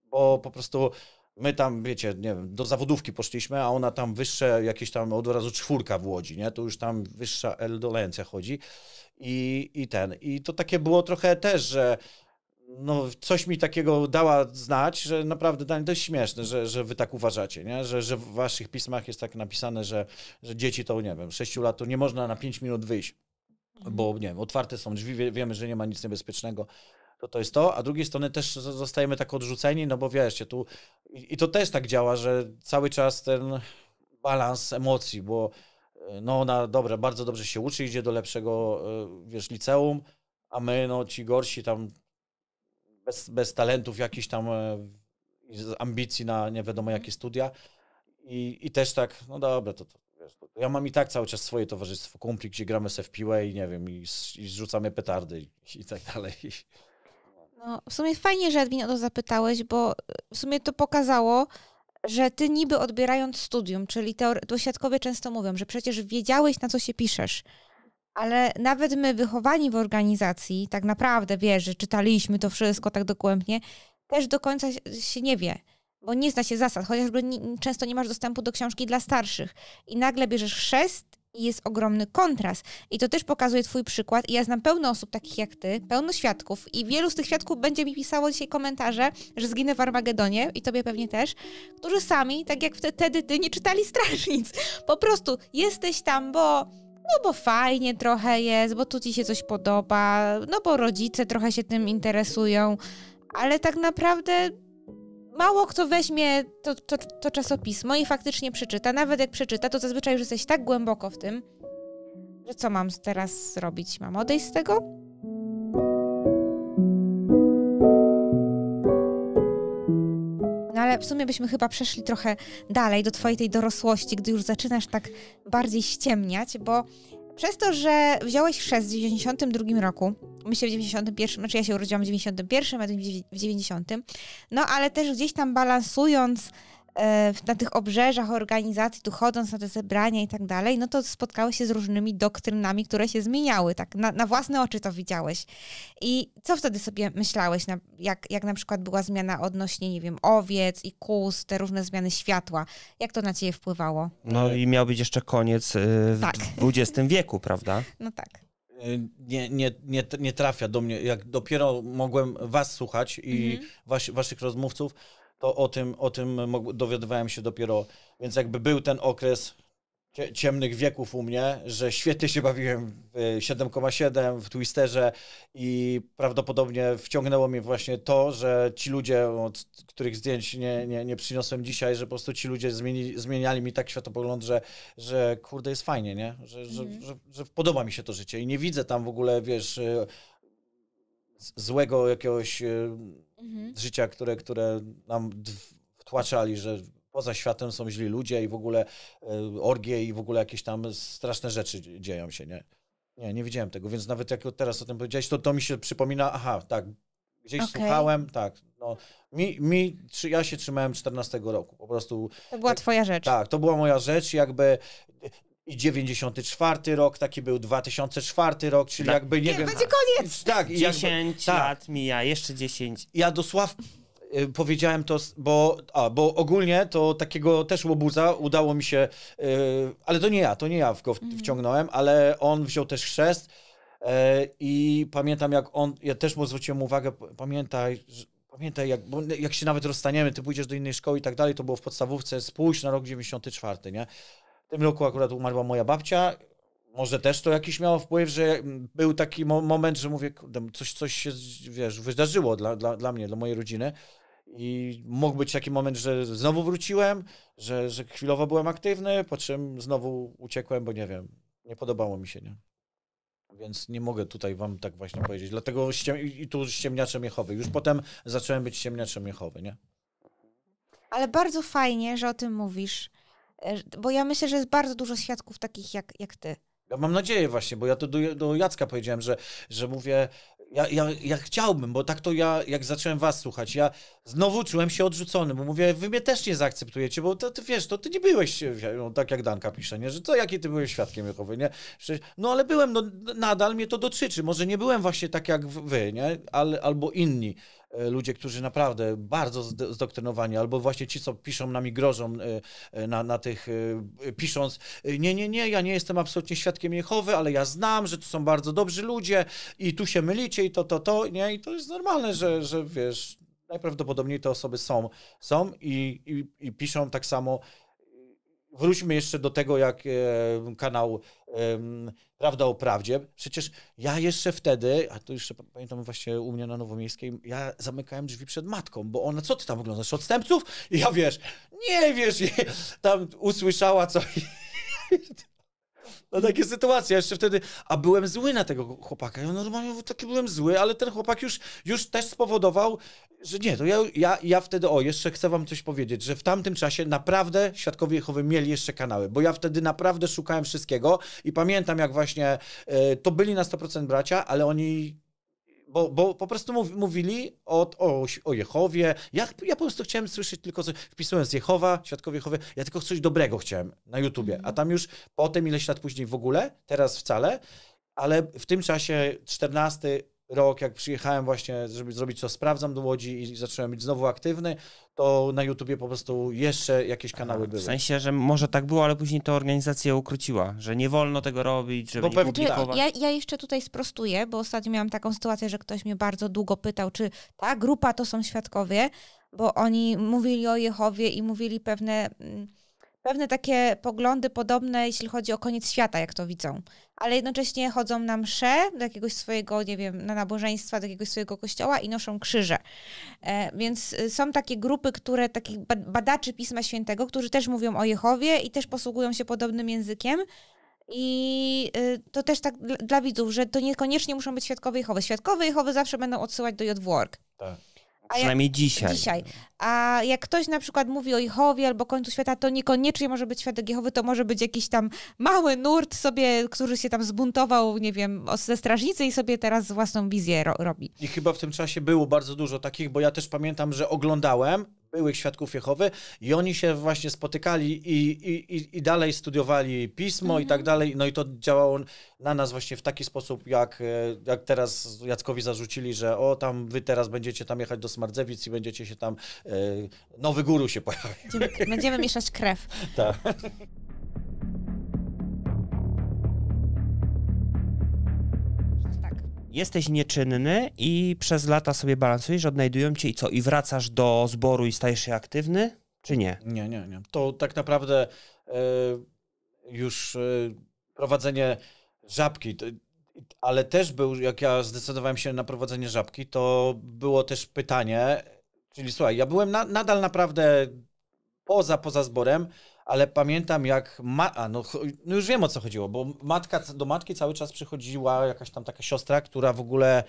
bo po prostu my tam, wiecie, nie wiem, do zawodówki poszliśmy, a ona tam wyższe, jakieś tam od razu 4 w Łodzi, nie? To już tam wyższa eldolencja chodzi i to takie było trochę też, że no coś mi takiego dała znać, że naprawdę to jest śmieszne, że wy tak uważacie, nie? Że w waszych pismach jest tak napisane, że dzieci to, nie wiem, 6 lat to nie można na 5 minut wyjść. Bo, nie wiem, otwarte są drzwi, wiemy, że nie ma nic niebezpiecznego, to jest to, a z drugiej strony też zostajemy tak odrzuceni, no bo wiesz, i to też tak działa, że cały czas ten balans emocji, bo no ona, dobra, bardzo dobrze się uczy, idzie do lepszego, wiesz, liceum, a my, no ci gorsi tam bez talentów jakichś tam, z ambicji na nie wiadomo jakie studia i też tak, no dobra, to ja mam i tak cały czas swoje towarzystwo kumpli, gdzie gramy sobie w piłę i nie wiem, i zrzucamy petardy i tak dalej. No, w sumie fajnie, że Edwin o to zapytałeś, bo w sumie to pokazało, że ty niby odbierając studium, czyli to świadkowie często mówią, że przecież wiedziałeś, na co się piszesz, ale nawet my wychowani w organizacji, tak naprawdę, wiesz, że czytaliśmy to wszystko tak dogłębnie, też do końca się nie wie, bo nie zna się zasad, chociażby często nie masz dostępu do książki dla starszych i nagle bierzesz chrzest i jest ogromny kontrast. I to też pokazuje twój przykład i ja znam pełno osób takich jak ty, pełno świadków i wielu z tych świadków będzie mi pisało dzisiaj komentarze, że zginę w Armagedonie i tobie pewnie też, którzy sami, tak jak wtedy ty, nie czytali strasznic. Po prostu jesteś tam, bo fajnie trochę jest, bo tu ci się coś podoba, no bo rodzice trochę się tym interesują, ale tak naprawdę mało kto weźmie to czasopismo i faktycznie przeczyta. Nawet jak przeczyta, to zazwyczaj już jesteś tak głęboko w tym, że co mam teraz zrobić? Mam odejść z tego? No ale ale w sumie byśmy chyba przeszli trochę dalej do twojej tej dorosłości, gdy już zaczynasz tak bardziej ściemniać, bo przez to, że wziąłeś chrzest w 92 roku, myślę w 91, znaczy ja się urodziłam w 91, a ty w 90, no ale też gdzieś tam balansując na tych obrzeżach organizacji, tu chodząc na te zebrania i tak dalej, no to spotkałeś się z różnymi doktrynami, które się zmieniały, tak na własne oczy to widziałeś. I co wtedy sobie myślałeś, jak na przykład była zmiana odnośnie, nie wiem, owiec i kóz, te różne zmiany światła, jak to na ciebie wpływało? No i miał być jeszcze koniec w XX wieku, prawda? No tak. Nie trafia do mnie, jak dopiero mogłem was słuchać i waszych rozmówców, to o tym dowiadywałem się dopiero, więc jakby był ten okres ciemnych wieków u mnie, że świetnie się bawiłem w 7,7, w Twisterze i prawdopodobnie wciągnęło mnie właśnie to, że ci ludzie, od których zdjęć nie przyniosłem dzisiaj, że po prostu ci ludzie zmieniali mi tak światopogląd, że kurde jest fajnie, nie? Że podoba mi się to życie i nie widzę tam w ogóle, wiesz, złego jakiegoś życia, które nam wtłaczali, że poza światem są źli ludzie i w ogóle orgie i w ogóle jakieś tam straszne rzeczy dzieją się, nie? Nie widziałem tego, więc nawet jak teraz o tym powiedziałeś, to mi się przypomina, aha, tak, gdzieś słuchałem, tak, no, ja się trzymałem 14 roku, po prostu. To była twoja rzecz. Tak, to była moja rzecz, jakby. I 94 rok, taki był 2004 rok, czyli jakby, nie wiem... Będzie koniec! Tak, 10 lat mija, jeszcze 10. Ja powiedziałem to, bo ogólnie to takiego też łobuza udało mi się, ale to nie ja go wciągnąłem, ale on wziął też chrzest i pamiętam ja też mu zwróciłem uwagę, pamiętaj, jak się nawet rozstaniemy, ty pójdziesz do innej szkoły i tak dalej, to było w podstawówce, spójrz na rok 94, nie? W tym roku akurat umarła moja babcia. Może też to jakiś miało wpływ, że był taki moment, że mówię, kurde, coś się, wiesz, wydarzyło dla mnie, dla mojej rodziny. I mógł być taki moment, że znowu wróciłem, że chwilowo byłem aktywny, po czym znowu uciekłem, bo nie wiem, nie podobało mi się, nie? Więc nie mogę tutaj wam tak właśnie powiedzieć. Dlatego i tu ściemniaczem Jehowy. Już potem zacząłem być ściemniaczem Jehowy, nie? Ale bardzo fajnie, że o tym mówisz. Bo ja myślę, że jest bardzo dużo świadków takich jak ty. Ja mam nadzieję właśnie, bo ja to do Jacka powiedziałem, że mówię, ja chciałbym, bo tak to ja, jak zacząłem was słuchać, ja znowu czułem się odrzucony, bo mówię, wy mnie też nie zaakceptujecie, bo ty wiesz, to ty nie byłeś, no, tak jak Danka pisze, nie, że jaki ty byłeś świadkiem Jehowy, nie? No ale byłem, no nadal mnie to dotyczy, może nie byłem właśnie tak jak wy, nie? Albo inni ludzie, którzy naprawdę bardzo zdoktrynowani, albo właśnie ci, co piszą nami, grożą na tych, pisząc, nie, ja nie jestem absolutnie świadkiem Jehowy, ale ja znam, że to są bardzo dobrzy ludzie i tu się mylicie i to, nie? I to jest normalne, że wiesz, najprawdopodobniej te osoby są i piszą tak samo. Wróćmy jeszcze do tego, jak kanał Prawda o Prawdzie. Przecież ja jeszcze wtedy, a to jeszcze pamiętam właśnie u mnie na Nowomiejskiej, ja zamykałem drzwi przed matką, bo ona, co ty tam oglądasz, odstępców? I ja nie wiesz, tam usłyszała coś. No takie sytuacje, jeszcze wtedy, a byłem zły na tego chłopaka. Ja normalnie taki byłem zły, ale ten chłopak już też spowodował, że nie, to ja wtedy, jeszcze chcę wam coś powiedzieć, że w tamtym czasie naprawdę Świadkowie Jehowy mieli jeszcze kanały, bo ja wtedy naprawdę szukałem wszystkiego i pamiętam, jak właśnie to byli na 100% bracia, ale oni... Bo po prostu mówili o Jehowie. Ja po prostu chciałem słyszeć tylko coś. Wpisując Jehowa, Świadkowie Jehowy, ja tylko coś dobrego chciałem na YouTubie. A tam już potem, ileś lat później w ogóle, teraz wcale, ale w tym czasie 14 rok, jak przyjechałem właśnie, żeby zrobić to, sprawdzam do Łodzi i zacząłem być znowu aktywny, to na YouTubie po prostu jeszcze jakieś kanały były. W sensie, że może tak było, ale później to organizacja ukróciła, że nie wolno tego robić, żeby nie publikować. Ja jeszcze tutaj sprostuję, bo ostatnio miałam taką sytuację, że ktoś mnie bardzo długo pytał, czy ta grupa to są świadkowie, bo oni mówili o Jehowie i mówili pewne takie poglądy podobne, jeśli chodzi o koniec świata, jak to widzą. Ale jednocześnie chodzą na msze do jakiegoś swojego, nie wiem, na nabożeństwa, do jakiegoś swojego kościoła i noszą krzyże. Więc są takie grupy, takich badaczy Pisma Świętego, którzy też mówią o Jehowie i też posługują się podobnym językiem. I to też tak dla widzów, że to niekoniecznie muszą być Świadkowie Jehowy. Świadkowie Jehowy zawsze będą odsyłać do JW.org. Tak. Przynajmniej dzisiaj. Dzisiaj. A jak ktoś na przykład mówi o Jehowie albo końcu świata, to niekoniecznie może być świadek Jehowy, to może być jakiś tam mały nurt sobie, który się tam zbuntował, nie wiem, ze strażnicy i sobie teraz własną wizję robi. I chyba w tym czasie było bardzo dużo takich, bo ja też pamiętam, że oglądałem byłych świadków Jehowy i oni się właśnie spotykali i dalej studiowali pismo i tak dalej. No i to działało na nas właśnie w taki sposób, jak teraz Jackowi zarzucili, że tam wy teraz będziecie tam jechać do Smardzewic i będziecie się tam, nowy guru się pojawi. Będziemy mieszać krew. Tak. Jesteś nieczynny i przez lata sobie balansujesz, odnajdują cię i co? I wracasz do zboru i stajesz się aktywny? Czy nie? Nie. To tak naprawdę już prowadzenie żabki, ale też jak ja zdecydowałem się na prowadzenie żabki, to było też pytanie, czyli słuchaj, ja byłem nadal naprawdę poza zborem, ale pamiętam jak, no już wiem o co chodziło, bo do matki cały czas przychodziła jakaś tam taka siostra, która w ogóle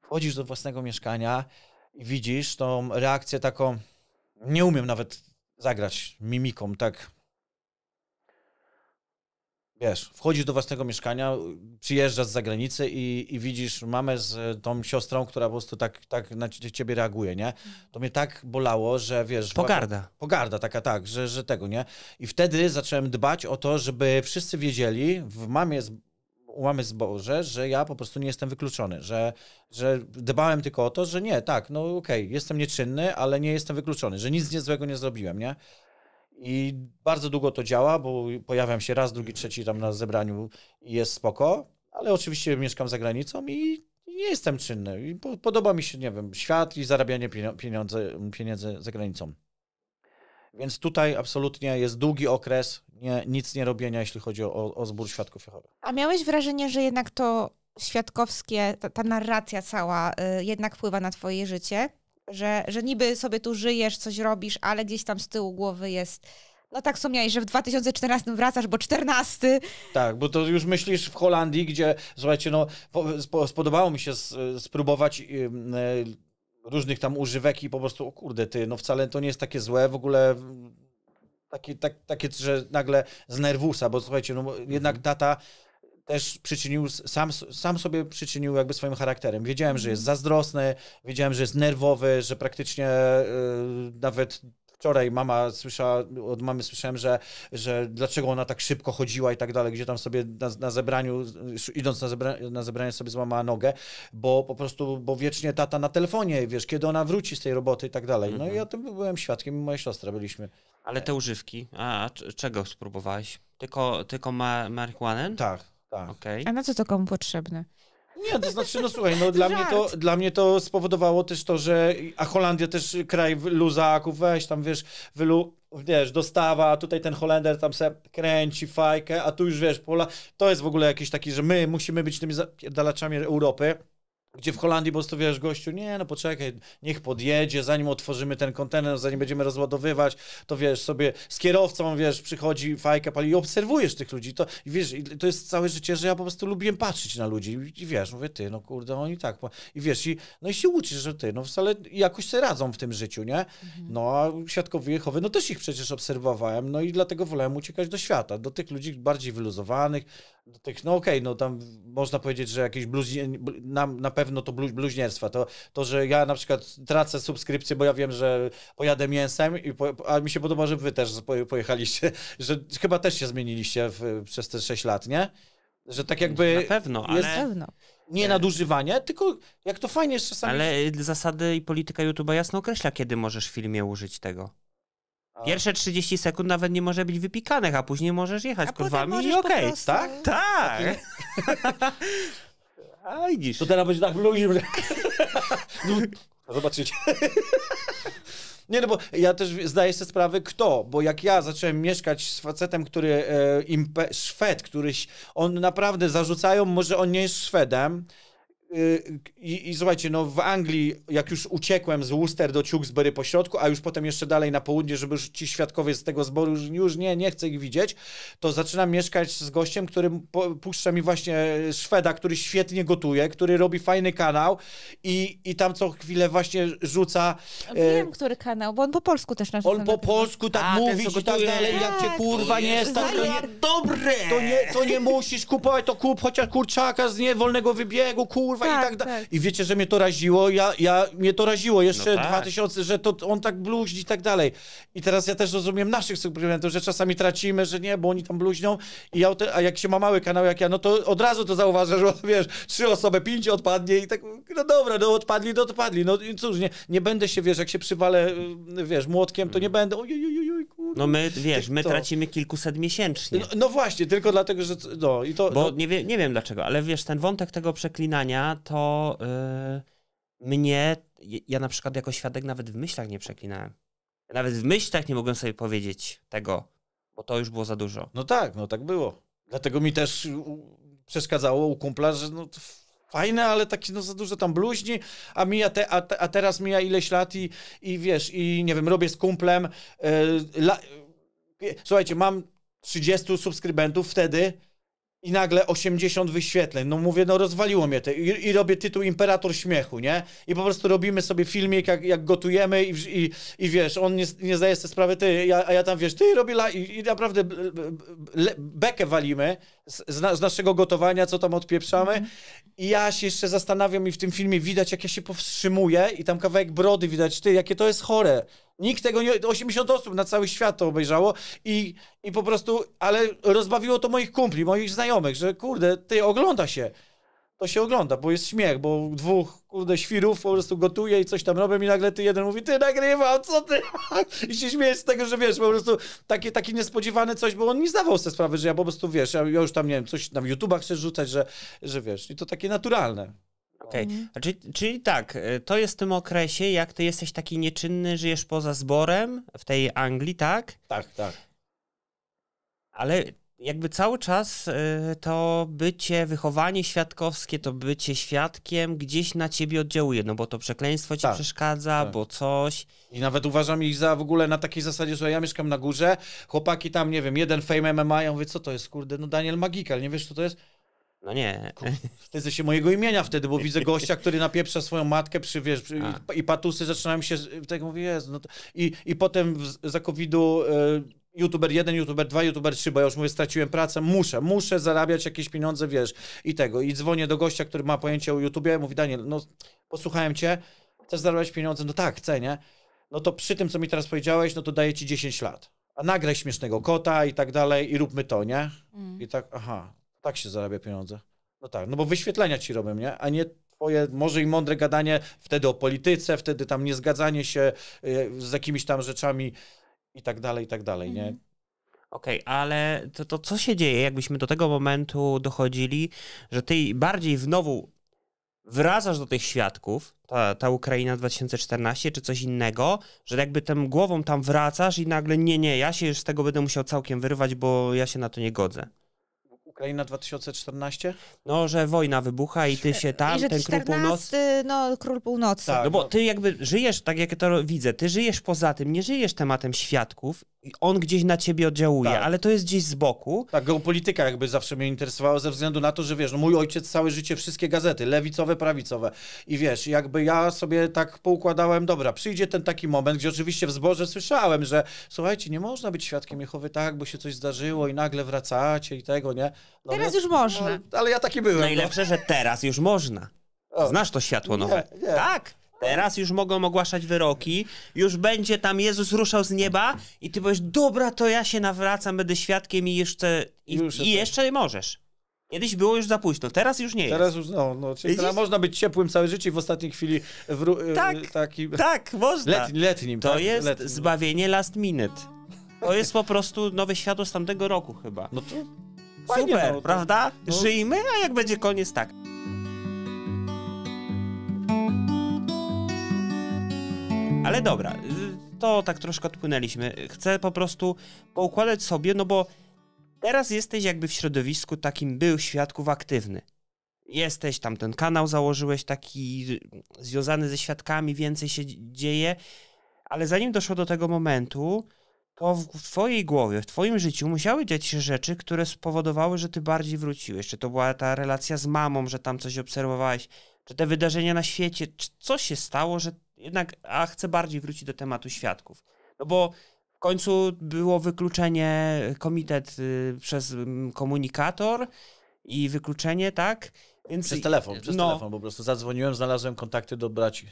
wchodzisz do własnego mieszkania i widzisz tą reakcję taką, nie umiem nawet zagrać mimiką, tak. Wiesz, wchodzisz do własnego mieszkania, przyjeżdżasz z zagranicy i widzisz mamę z tą siostrą, która po prostu tak na ciebie reaguje, nie? To mnie tak bolało, że wiesz... Pogarda taka, tak, że tego, nie? I wtedy zacząłem dbać o to, żeby wszyscy wiedzieli u mamy zborze, że ja po prostu nie jestem wykluczony, że dbałem tylko o to, że nie, tak, no okej, jestem nieczynny, ale nie jestem wykluczony, że nic złego nie zrobiłem, nie? I bardzo długo to działa, bo pojawiam się raz, drugi, trzeci tam na zebraniu i jest spoko, ale oczywiście mieszkam za granicą i nie jestem czynny. I podoba mi się, nie wiem, świat i zarabianie pieniędzy za granicą. Więc tutaj absolutnie jest długi okres nic nie robienia, jeśli chodzi o zbór Świadków Jehowy. A miałeś wrażenie, że jednak to świadkowskie, ta narracja cała jednak wpływa na twoje życie? Że niby sobie tu żyjesz, coś robisz, ale gdzieś tam z tyłu głowy jest... No tak wspomniałeś, że w 2014 wracasz, bo 14. Tak, bo to już myślisz w Holandii, gdzie, słuchajcie, no spodobało mi się spróbować różnych tam używek i po prostu, o kurde, no wcale to nie jest takie złe, w ogóle takie, że nagle z nerwusa, bo słuchajcie, no jednak tata też sam sobie przyczynił jakby swoim charakterem. Wiedziałem, że jest zazdrosny, wiedziałem, że jest nerwowy, że praktycznie nawet wczoraj od mamy słyszałem, że dlaczego ona tak szybko chodziła i tak dalej, gdzie tam sobie na zebraniu, idąc na zebranie sobie złamała nogę, bo wiecznie tata na telefonie, wiesz, kiedy ona wróci z tej roboty i tak dalej. No i o tym byłem świadkiem i moja siostra byliśmy. Ale te używki, czego spróbowałeś? Tylko marihuanę? Tak. Okay. A na co to komu potrzebne? Nie, to znaczy, no słuchaj, no dla mnie to spowodowało też to, że Holandia też kraj luzaków, weź tam, wiesz, dostawa, a tutaj ten Holender tam se kręci fajkę, a tu już, wiesz, to jest w ogóle jakiś taki, że my musimy być tymi zapierdalaczami Europy, gdzie w Holandii po prostu, wiesz, gościu, nie, no poczekaj, niech podjedzie, zanim otworzymy ten kontener, zanim będziemy rozładowywać, to wiesz, sobie z kierowcą, wiesz, przychodzi, fajkę pali i obserwujesz tych ludzi, i wiesz, to jest całe życie, że ja po prostu lubiłem patrzeć na ludzi i wiesz, mówię, ty, no kurde, oni tak, i wiesz, no i się uczysz, że ty, no wcale jakoś sobie radzą w tym życiu, nie? No, a Świadkowie Jehowy, no też ich przecież obserwowałem, no i dlatego wolałem uciekać do świata, do tych ludzi bardziej wyluzowanych, do tych, no okej, no tam można powiedzieć, że jakieś na pewno to bluźnierstwa, to, że ja na przykład tracę subskrypcję, bo ja wiem, że pojadę mięsem, a mi się podoba, że wy też pojechaliście, że chyba też się zmieniliście przez te 6 lat, nie? Że tak jakby... Na pewno, jest ale... Nie nadużywanie, tylko jak to fajnie jest czasami... Ale zasady i polityka YouTube'a jasno określa, kiedy możesz w filmie użyć tego. Pierwsze 30 sekund nawet nie może być wypikanych, a później możesz jechać kurwami i okej. Tak? Tak! A widzisz. To teraz będzie tak luźno, że... Zobaczycie. Nie, no bo ja też zdaję sobie sprawę, bo jak ja zacząłem mieszkać z facetem, który Szwed, on naprawdę zarzucają, może on nie jest Szwedem, I słuchajcie, no w Anglii, jak już uciekłem z Worcester do Tewkesbury po środku, a już potem jeszcze dalej na południe, żeby już ci świadkowie z tego zboru już nie chcę ich widzieć, to zaczynam mieszkać z gościem, który puszcza mi właśnie Szweda, który świetnie gotuje, który robi fajny kanał i tam co chwilę właśnie rzuca... Wiem, który kanał, bo on po polsku też narzuca. On po polsku tak mówi i tak dalej, jak cię kurwa nie stać, dobre! To nie musisz kupować, to kup chociaż kurczaka z wolnego wybiegu, kurwa i tak dalej. I wiecie, że mnie to raziło, mnie to raziło jeszcze 2000, że to on tak bluźni i tak dalej. I teraz ja też rozumiem naszych suplementów, że czasami tracimy, że nie, bo oni tam bluźnią, a jak się ma mały kanał jak ja, no to od razu to zauważasz, że wiesz, 3 osoby, 5 odpadnie i tak, no dobra, no odpadli, no cóż, nie będę się, wiesz, jak się przywalę, wiesz, młotkiem, to nie będę, ojej, kurwa. No my, wiesz, my tracimy kilkuset miesięcznie. No właśnie, tylko dlatego, że, no i to... Bo nie wiem dlaczego, ale wiesz, ten wątek tego przeklinania, to ja na przykład jako świadek nawet w myślach nie przeklinałem. Ja nawet w myślach nie mogłem sobie powiedzieć tego, bo to już było za dużo. No tak było. Dlatego mi też przeszkadzało u kumpla, że no fajne, ale takie no za dużo tam bluźni, a teraz mija ileś lat i wiesz, i nie wiem, robię z kumplem. Słuchajcie, mam 30 subskrybentów wtedy i nagle 80 wyświetleń. No mówię, no rozwaliło mnie to. I robię tytuł Imperator Śmiechu, nie? I po prostu robimy sobie filmik, jak gotujemy i wiesz, on nie zdaje sobie sprawy, a ja tam, wiesz, robię i naprawdę bekę walimy z naszego gotowania, co tam odpieprzamy. I ja się jeszcze zastanawiam i w tym filmie widać, jak ja się powstrzymuję i tam kawałek brody widać, jakie to jest chore. Nikt tego nie... 80 osób na cały świat to obejrzało i po prostu... Ale rozbawiło to moich kumpli, moich znajomych, że kurde, ogląda się. To się ogląda, bo jest śmiech, bo 2, kurde, świrów po prostu gotuje i coś tam robią i nagle jeden mówi, ty nagrywam, co ty? I się śmiejesz z tego, że wiesz, po prostu taki niespodziewany coś, bo on nie zdawał sobie sprawy, że ja po prostu, wiesz, ja już tam, nie wiem, coś na YouTubach chcę rzucać, że wiesz, i to takie naturalne. Okej. Czyli tak, to jest w tym okresie, jak ty jesteś taki nieczynny, żyjesz poza zborem w tej Anglii, tak? Tak. Ale jakby cały czas to wychowanie świadkowskie, to bycie świadkiem gdzieś na ciebie oddziałuje, no bo to przekleństwo ci przeszkadza, bo coś. I nawet uważam ich za w ogóle na takiej zasadzie, że ja mieszkam na górze, chłopaki tam, nie wiem, jeden Fame MMA, ja mówię, co to jest, kurde, no Daniel Magikal, nie wiesz, co to jest? No nie. Wstydzę się mojego imienia wtedy, bo widzę gościa, który napieprza swoją matkę i patusy zaczynają się, tak mówię, Jezu, no to, i potem za COVID-u YouTuber 1, YouTuber 2, YouTuber 3, bo ja już mówię, straciłem pracę, muszę zarabiać jakieś pieniądze, wiesz, i dzwonię do gościa, który ma pojęcie o YouTubie i mówi, Daniel, no posłuchałem cię, chcesz zarabiać pieniądze? No tak, chcę, nie? No to przy tym, co mi teraz powiedziałeś, no to daję ci 10 lat. A nagraj śmiesznego kota i tak dalej i róbmy to, nie? I tak, tak się zarabia pieniądze. No tak, no bo wyświetlenia ci robią, nie? A nie twoje może i mądre gadanie wtedy o polityce, wtedy tam niezgadzanie się z jakimiś tam rzeczami i tak dalej, nie? Okej, ale to co się dzieje, jakbyśmy do tego momentu dochodzili, że ty bardziej znowu wracasz do tych świadków, ta Ukraina 2014 czy coś innego, że jakby tym głową tam wracasz i nagle nie, ja się już z tego będę musiał całkiem wyrwać, bo ja się na to nie godzę. Ukraina 2014? No, że wojna wybucha i ty się tam, i że ten Król Północny. No, Król Północny. Tak, no bo ty jakby żyjesz, tak jak to widzę, ty żyjesz poza tym, nie żyjesz tematem świadków i on gdzieś na ciebie oddziałuje, ale to jest gdzieś z boku. Tak, geopolityka jakby zawsze mnie interesowała ze względu na to, że wiesz, no mój ojciec całe życie wszystkie gazety, lewicowe, prawicowe i wiesz, jakby ja sobie tak poukładałem, dobra, przyjdzie ten taki moment, gdzie oczywiście w zborze słyszałem, że słuchajcie, nie można być świadkiem Jehowy tak, bo się coś zdarzyło i nagle wracacie i tego, nie? No, teraz już można. Ale ja taki byłem. Najlepsze, że teraz już można. Znasz to światło nowe? Nie. Tak. Teraz już mogą ogłaszać wyroki, już będzie tam Jezus ruszał z nieba i ty powiesz, dobra, to ja się nawracam, będę świadkiem i jeszcze możesz. Kiedyś było już za późno, teraz już nie jest. Teraz już, czyli teraz można być ciepłym całe życie i w ostatniej chwili tak, można. Letnim. To jest zbawienie last minute. To jest po prostu nowe światło z tamtego roku chyba. No to fajnie, super, prawda? Żyjmy, a jak będzie koniec, tak. Ale dobra, to tak troszkę odpłynęliśmy. Chcę po prostu poukładać sobie, no bo teraz jesteś jakby w środowisku takim był świadków aktywny. jesteś, tam ten kanał założyłeś taki związany ze świadkami, więcej się dzieje, ale zanim doszło do tego momentu, to w twojej głowie, w twoim życiu musiały dziać się rzeczy, które spowodowały, że ty bardziej wróciłeś. Czy to była ta relacja z mamą, że tam coś obserwowałeś, czy te wydarzenia na świecie, czy coś się stało, że jednak chcę bardziej wrócić do tematu świadków. No bo w końcu było wykluczenie, komitet przez komunikator i wykluczenie, tak? Więc przez telefon po prostu zadzwoniłem, znalazłem kontakty do braci.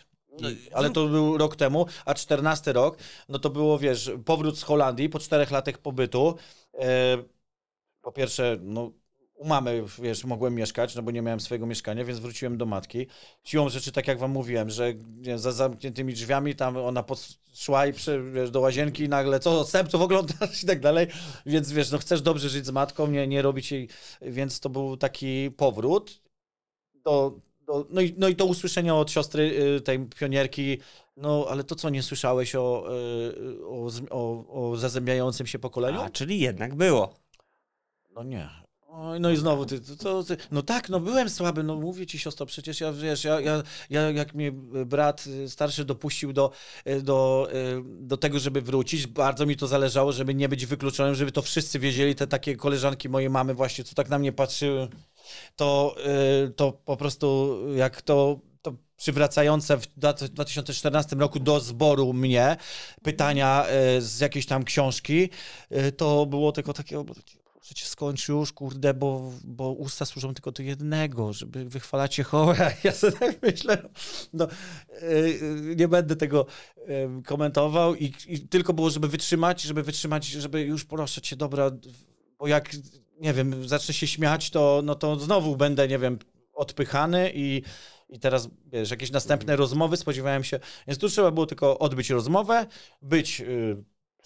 Ale to był rok temu, a 14 rok, no to było, wiesz, powrót z Holandii po 4 latach pobytu. Po pierwsze, no u mamy, wiesz, mogłem mieszkać, no bo nie miałem swojego mieszkania, więc wróciłem do matki. Siłą rzeczy, tak jak wam mówiłem, że za zamkniętymi drzwiami tam ona szła i wiesz, do łazienki i nagle co, odstępców oglądasz i tak dalej, więc wiesz, no chcesz dobrze żyć z matką, nie robić jej, więc to był taki powrót no i to usłyszenie od siostry tej pionierki, no ale to co, nie słyszałeś o zazębiającym się pokoleniu? Czyli jednak było. No nie. No i znowu no tak, no byłem słaby, no mówię ci, siostro, przecież ja jak mnie brat starszy dopuścił do tego, żeby wrócić, bardzo mi to zależało, żeby nie być wykluczonym, żeby to wszyscy wiedzieli, te takie koleżanki mojej mamy właśnie, co tak na mnie patrzyły, to po prostu jak to przywracające w 2014 roku do zboru mnie pytania z jakiejś tam książki, to było tylko takie... Przecież skończ już, kurde, bo usta służą tylko do jednego, żeby wychwalać Jehowę. Ja sobie tak myślę, no, nie będę tego komentował i tylko było, żeby wytrzymać, żeby już proszę cię, dobra, bo jak, nie wiem, zacznę się śmiać, to znowu będę, nie wiem, odpychany i teraz, wiesz, jakieś następne rozmowy spodziewałem się, więc tu trzeba było tylko odbyć rozmowę, być...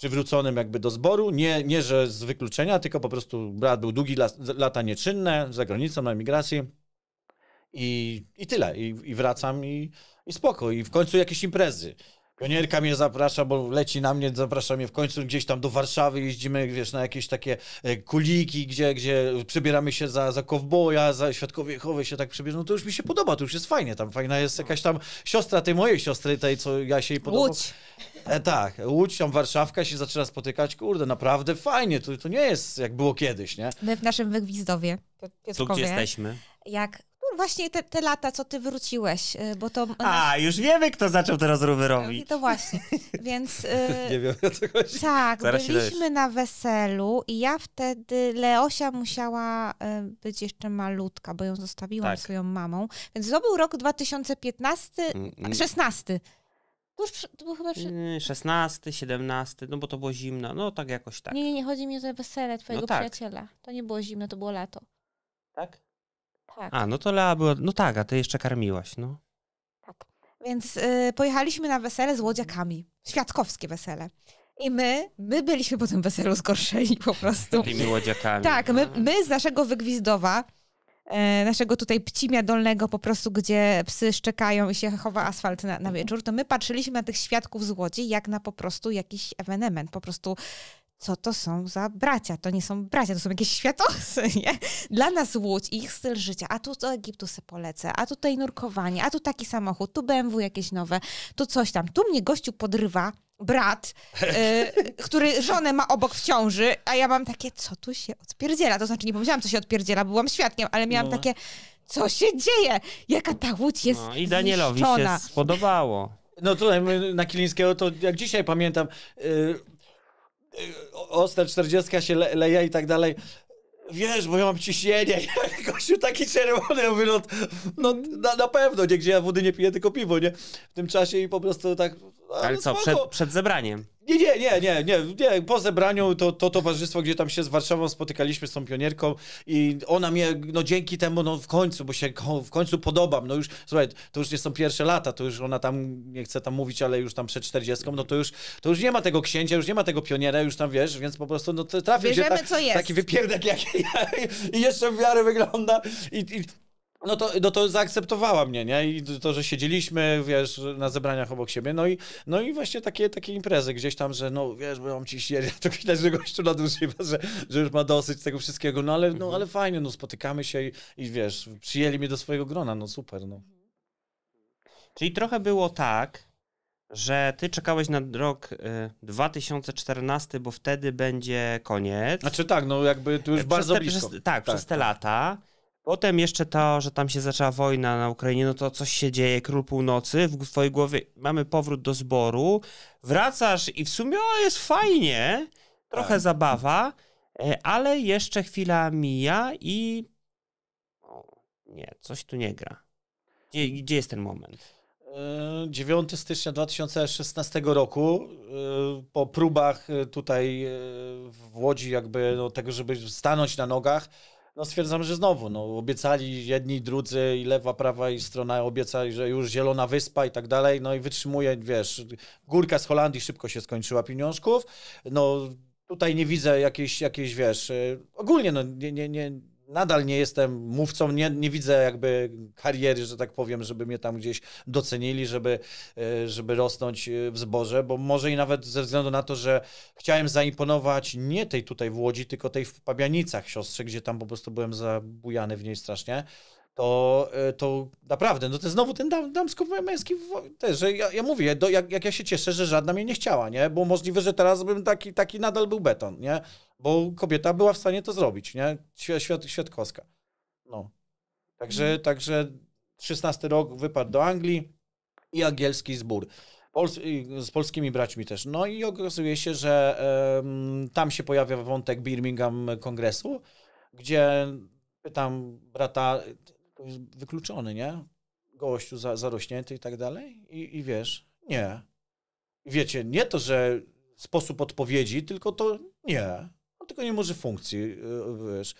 przywróconym jakby do zboru, nie że z wykluczenia, tylko po prostu brat był długi lata nieczynne, za granicą, na emigracji i tyle. I wracam i spoko. I w końcu jakieś imprezy. Pionierka mnie zaprasza, bo leci na mnie, zaprasza mnie w końcu gdzieś tam do Warszawy, jeździmy, wiesz, na jakieś takie kuliki, gdzie przebieramy się za kowboja, za świadkowie Jehowy się tak przebierzą, no to już mi się podoba, to już jest fajnie, tam fajna jest jakaś tam siostra tej mojej siostry, tej, co ja się jej podoba. Łódź. Tak, Łódź, tam Warszawka się zaczyna spotykać, kurde, naprawdę fajnie, to nie jest jak było kiedyś, nie? My w naszym Wygwizdowie, Tu gdzie jesteśmy? Właśnie te lata, co ty wróciłeś, bo to... już wiemy, kto zaczął te rozruby robić. To właśnie, więc... Nie wiem, o co chodzi. Tak, byliśmy na weselu i ja wtedy, Leosia musiała być jeszcze malutka, bo ją zostawiłam swoją mamą, więc to był rok 2015, 16. To był chyba... 16, 17, no bo to było zimno, no tak jakoś tak. Nie, chodzi mi o to wesele twojego przyjaciela. To nie było zimno, to było lato. Tak? Tak. No to Lea była, no tak, a ty jeszcze karmiłaś, no. Tak, więc pojechaliśmy na wesele z łodziakami, świadkowskie wesele. I my byliśmy po tym weselu zgorszeni po prostu. Tymi łodziakami. Tak, my z naszego Wygwizdowa, naszego tutaj Pcimia Dolnego po prostu, gdzie psy szczekają i się chowa asfalt na wieczór, to my patrzyliśmy na tych świadków z Łodzi jak na po prostu jakiś ewenement, po prostu co to są za bracia? To nie są bracia, to są jakieś światowcy, nie? Dla nas Łódź i ich styl życia, a tu do Egiptu se polecę, a tutaj nurkowanie, a tu taki samochód, tu BMW jakieś nowe, tu coś tam. Tu mnie gościu podrywa, brat, który żonę ma obok w ciąży, a ja mam takie, co tu się odpierdziela? To znaczy nie pomyślałam, co się odpierdziela, byłam świadkiem, ale miałam takie, co się dzieje? Jaka ta Łódź jest i Danielowi się spodobało. No tutaj na Kilińskiego, to jak dzisiaj pamiętam, ostre 40 się leje i tak dalej. Wiesz, bo ja mam ciśnienie. Gościu taki czerwony. Ja mówię, no na pewno, nie, gdzie ja wody nie piję, tylko piwo, nie? W tym czasie i po prostu tak... Ale co, przed zebraniem? Nie. Po zebraniu to towarzystwo, gdzie tam się z Warszawą spotykaliśmy z tą pionierką i ona mnie, no dzięki temu, no w końcu, bo się w końcu podobam, no już, słuchaj, to już nie są pierwsze lata, to już ona tam, nie chcę tam mówić, ale już tam przed 40, no to już nie ma tego księcia, już nie ma tego pioniera, już tam wiesz, więc po prostu, no trafił się taki wypierdek jak ja i jeszcze w miarę wygląda No to zaakceptowała mnie, nie? I to, że siedzieliśmy, wiesz, na zebraniach obok siebie, no i właśnie takie imprezy gdzieś tam, że no, wiesz, bo mam ciśnienie, to widać, że gościu nadużywa, że już ma dosyć tego wszystkiego, no ale fajnie, no spotykamy się i wiesz, przyjęli mnie do swojego grona, no super, no. Czyli trochę było tak, że ty czekałeś na rok 2014, bo wtedy będzie koniec. Znaczy tak, no jakby tu już bardzo blisko. Przez te lata. Potem jeszcze to, że tam się zaczęła wojna na Ukrainie, no to coś się dzieje, Król Północy, w twojej głowie mamy powrót do zboru, wracasz i w sumie jest fajnie, trochę zabawa, ale jeszcze chwila mija i nie, coś tu nie gra. Gdzie jest ten moment? 9 stycznia 2016 roku, po próbach tutaj w Łodzi jakby no, tego, żeby stanąć na nogach, no stwierdzam, że znowu, no obiecali jedni, drudzy i lewa, prawa i strona obiecali, że już zielona wyspa i tak dalej, no i wytrzymuje, wiesz, górka z Holandii szybko się skończyła pieniążków, no tutaj nie widzę jakiejś wiesz, ogólnie no nadal nie jestem mówcą, nie widzę jakby kariery, że tak powiem, żeby mnie tam gdzieś docenili, żeby rosnąć w zborze, bo może i nawet ze względu na to, że chciałem zaimponować nie tej tutaj w Łodzi, tylko tej w Pabianicach siostrze, gdzie tam po prostu byłem zabujany w niej strasznie, to naprawdę, no to jest znowu ten damsko-męski też, że ja mówię, jak ja się cieszę, że żadna mnie nie chciała, nie? Bo możliwe, że teraz bym taki nadal był beton, nie? Bo kobieta była w stanie to zrobić, nie? Świadkowska. No. Także 16 rok wypadł do Anglii i angielski zbór. Z polskimi braćmi też. No i okazuje się, że tam się pojawia wątek Birmingham kongresu, gdzie pytam brata, to jest wykluczony, nie? Gościu zarośnięty i tak dalej. I wiesz, nie. I wiecie, nie to, że sposób odpowiedzi, tylko to nie. On tylko nie może funkcji, wiesz.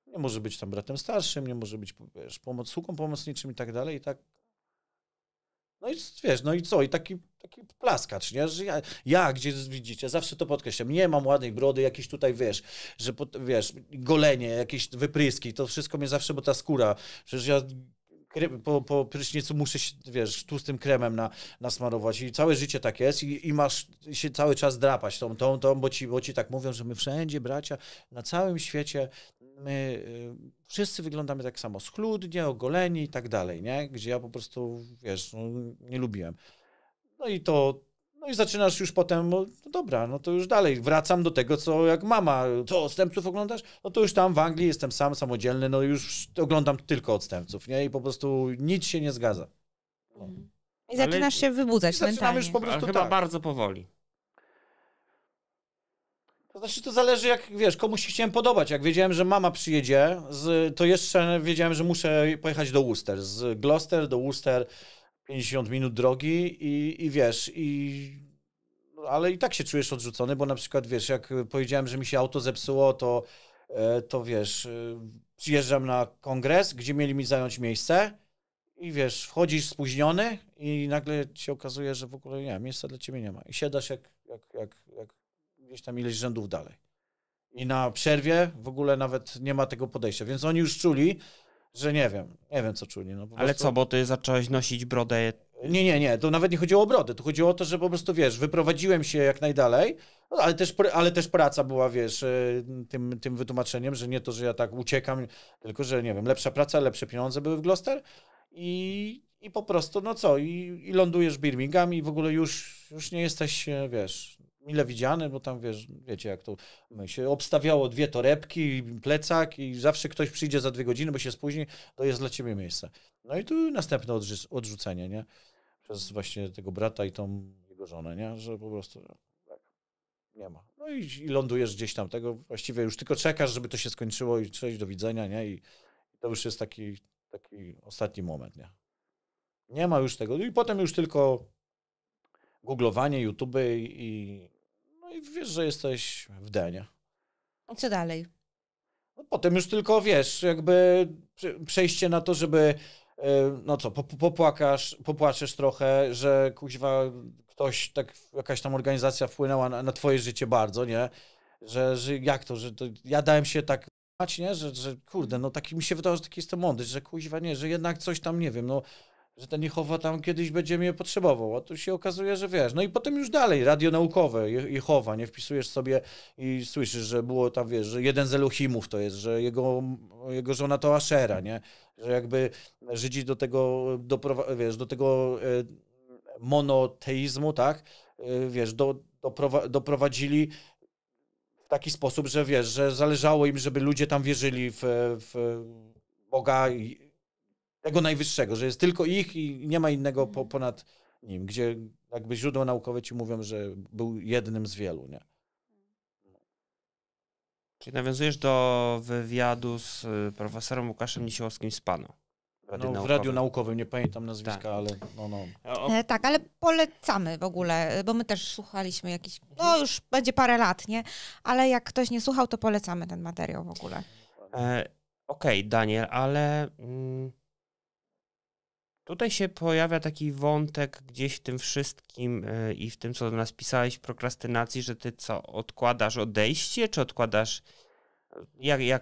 Nie może być tam bratem starszym, nie może być, wiesz, sługą pomocniczym i tak dalej. I tak. No i wiesz, no i co? I taki plaskacz, nie? Że ja, gdzie widzicie, zawsze to podkreślam, nie mam ładnej brody, jakieś tutaj, wiesz, że wiesz, golenie, jakieś wypryski, to wszystko mnie zawsze, bo ta skóra, przecież ja po prysznicu muszę się, wiesz, tłustym kremem nasmarować i całe życie tak jest i masz się cały czas drapać tą, bo ci tak mówią, że my wszędzie, bracia, na całym świecie, my wszyscy wyglądamy tak samo, schludnie, ogoleni i tak dalej, nie? Gdzie ja po prostu, wiesz, no, nie lubiłem. No i zaczynasz już potem, no dobra, no to już dalej, wracam do tego, co jak mama, co, odstępców oglądasz? No to już tam w Anglii jestem sam, samodzielny, no już oglądam tylko odstępców, nie? I po prostu nic się nie zgadza. No. I zaczynasz się wybudzać mentalnie. Już po prostu chyba bardzo powoli. To znaczy, to zależy jak, wiesz, komuś się chciałem podobać. Jak wiedziałem, że mama przyjedzie, to jeszcze wiedziałem, że muszę pojechać do Worcester. Z Gloucester do Worcester 50 minut drogi i wiesz, ale i tak się czujesz odrzucony, bo na przykład, wiesz, jak powiedziałem, że mi się auto zepsuło, to wiesz, przyjeżdżam na kongres, gdzie mieli mi zająć miejsce i wiesz, wchodzisz spóźniony i nagle się okazuje, że w ogóle nie, miejsca dla ciebie nie ma. I siadasz jak gdzieś tam ileś rzędów dalej. I na przerwie w ogóle nawet nie ma tego podejścia, więc oni już czuli, że nie wiem co czuli. No, ale co, bo ty zacząłeś nosić brodę? Nie, to nawet nie chodziło o brodę, to chodziło o to, że po prostu, wiesz, wyprowadziłem się jak najdalej, no, ale też praca była, wiesz, tym wytłumaczeniem, że nie to, że ja tak uciekam, tylko, że nie wiem, lepsza praca, lepsze pieniądze były w Gloucester i po prostu, no co, i lądujesz w Birmingham i w ogóle już nie jesteś, wiesz, mile widziany, bo tam, wiecie jak to się obstawiało 2 torebki, plecak i zawsze ktoś przyjdzie za 2 godziny, bo się spóźni, to jest dla ciebie miejsce. No i tu następne odrzucenie, nie? Przez właśnie tego brata i tą jego żonę, nie? Że po prostu tak, nie ma. No i lądujesz gdzieś tam tego, właściwie już tylko czekasz, żeby to się skończyło i cześć, do widzenia, nie? I to już jest taki ostatni moment, nie? Nie ma już tego. I potem już tylko googlowanie, YouTube i wiesz, że jesteś w denie. I co dalej? No, potem już tylko, wiesz, jakby przejście na to, żeby no co, popłaczesz trochę, że kuźwa ktoś, tak jakaś tam organizacja wpłynęła na twoje życie bardzo, nie? Że jak to, że to ja dałem się tak nie? Że kurde, no taki mi się wydało, że taki jestem mądry, że kuźwa nie, że jednak coś tam, nie wiem, no, że ten Jehowa tam kiedyś będzie mnie potrzebował, a tu się okazuje, że wiesz, no i potem już dalej, radio naukowe, Jehowa, nie, wpisujesz sobie i słyszysz, że było tam, wiesz, że jeden z Elohimów to jest, że jego żona to Ashera, nie, że jakby Żydzi do tego, wiesz, do tego monoteizmu, tak, wiesz, doprowadzili w taki sposób, że wiesz, że zależało im, żeby ludzie tam wierzyli w Boga tego najwyższego, że jest tylko ich i nie ma innego ponad nim, gdzie jakby źródła naukowe ci mówią, że był jednym z wielu, nie? Czyli nawiązujesz do wywiadu z profesorem Łukaszem Niesiołowskim z PANO. W radiu naukowym, nie pamiętam nazwiska, tak. Ale no. Tak, ale polecamy w ogóle, bo my też słuchaliśmy jakiś, no już będzie parę lat, nie? Ale jak ktoś nie słuchał, to polecamy ten materiał w ogóle. Okej, Daniel, ale tutaj się pojawia taki wątek gdzieś w tym wszystkim i w tym, co do nas pisałeś, prokrastynacji, że ty co, odkładasz odejście, czy odkładasz...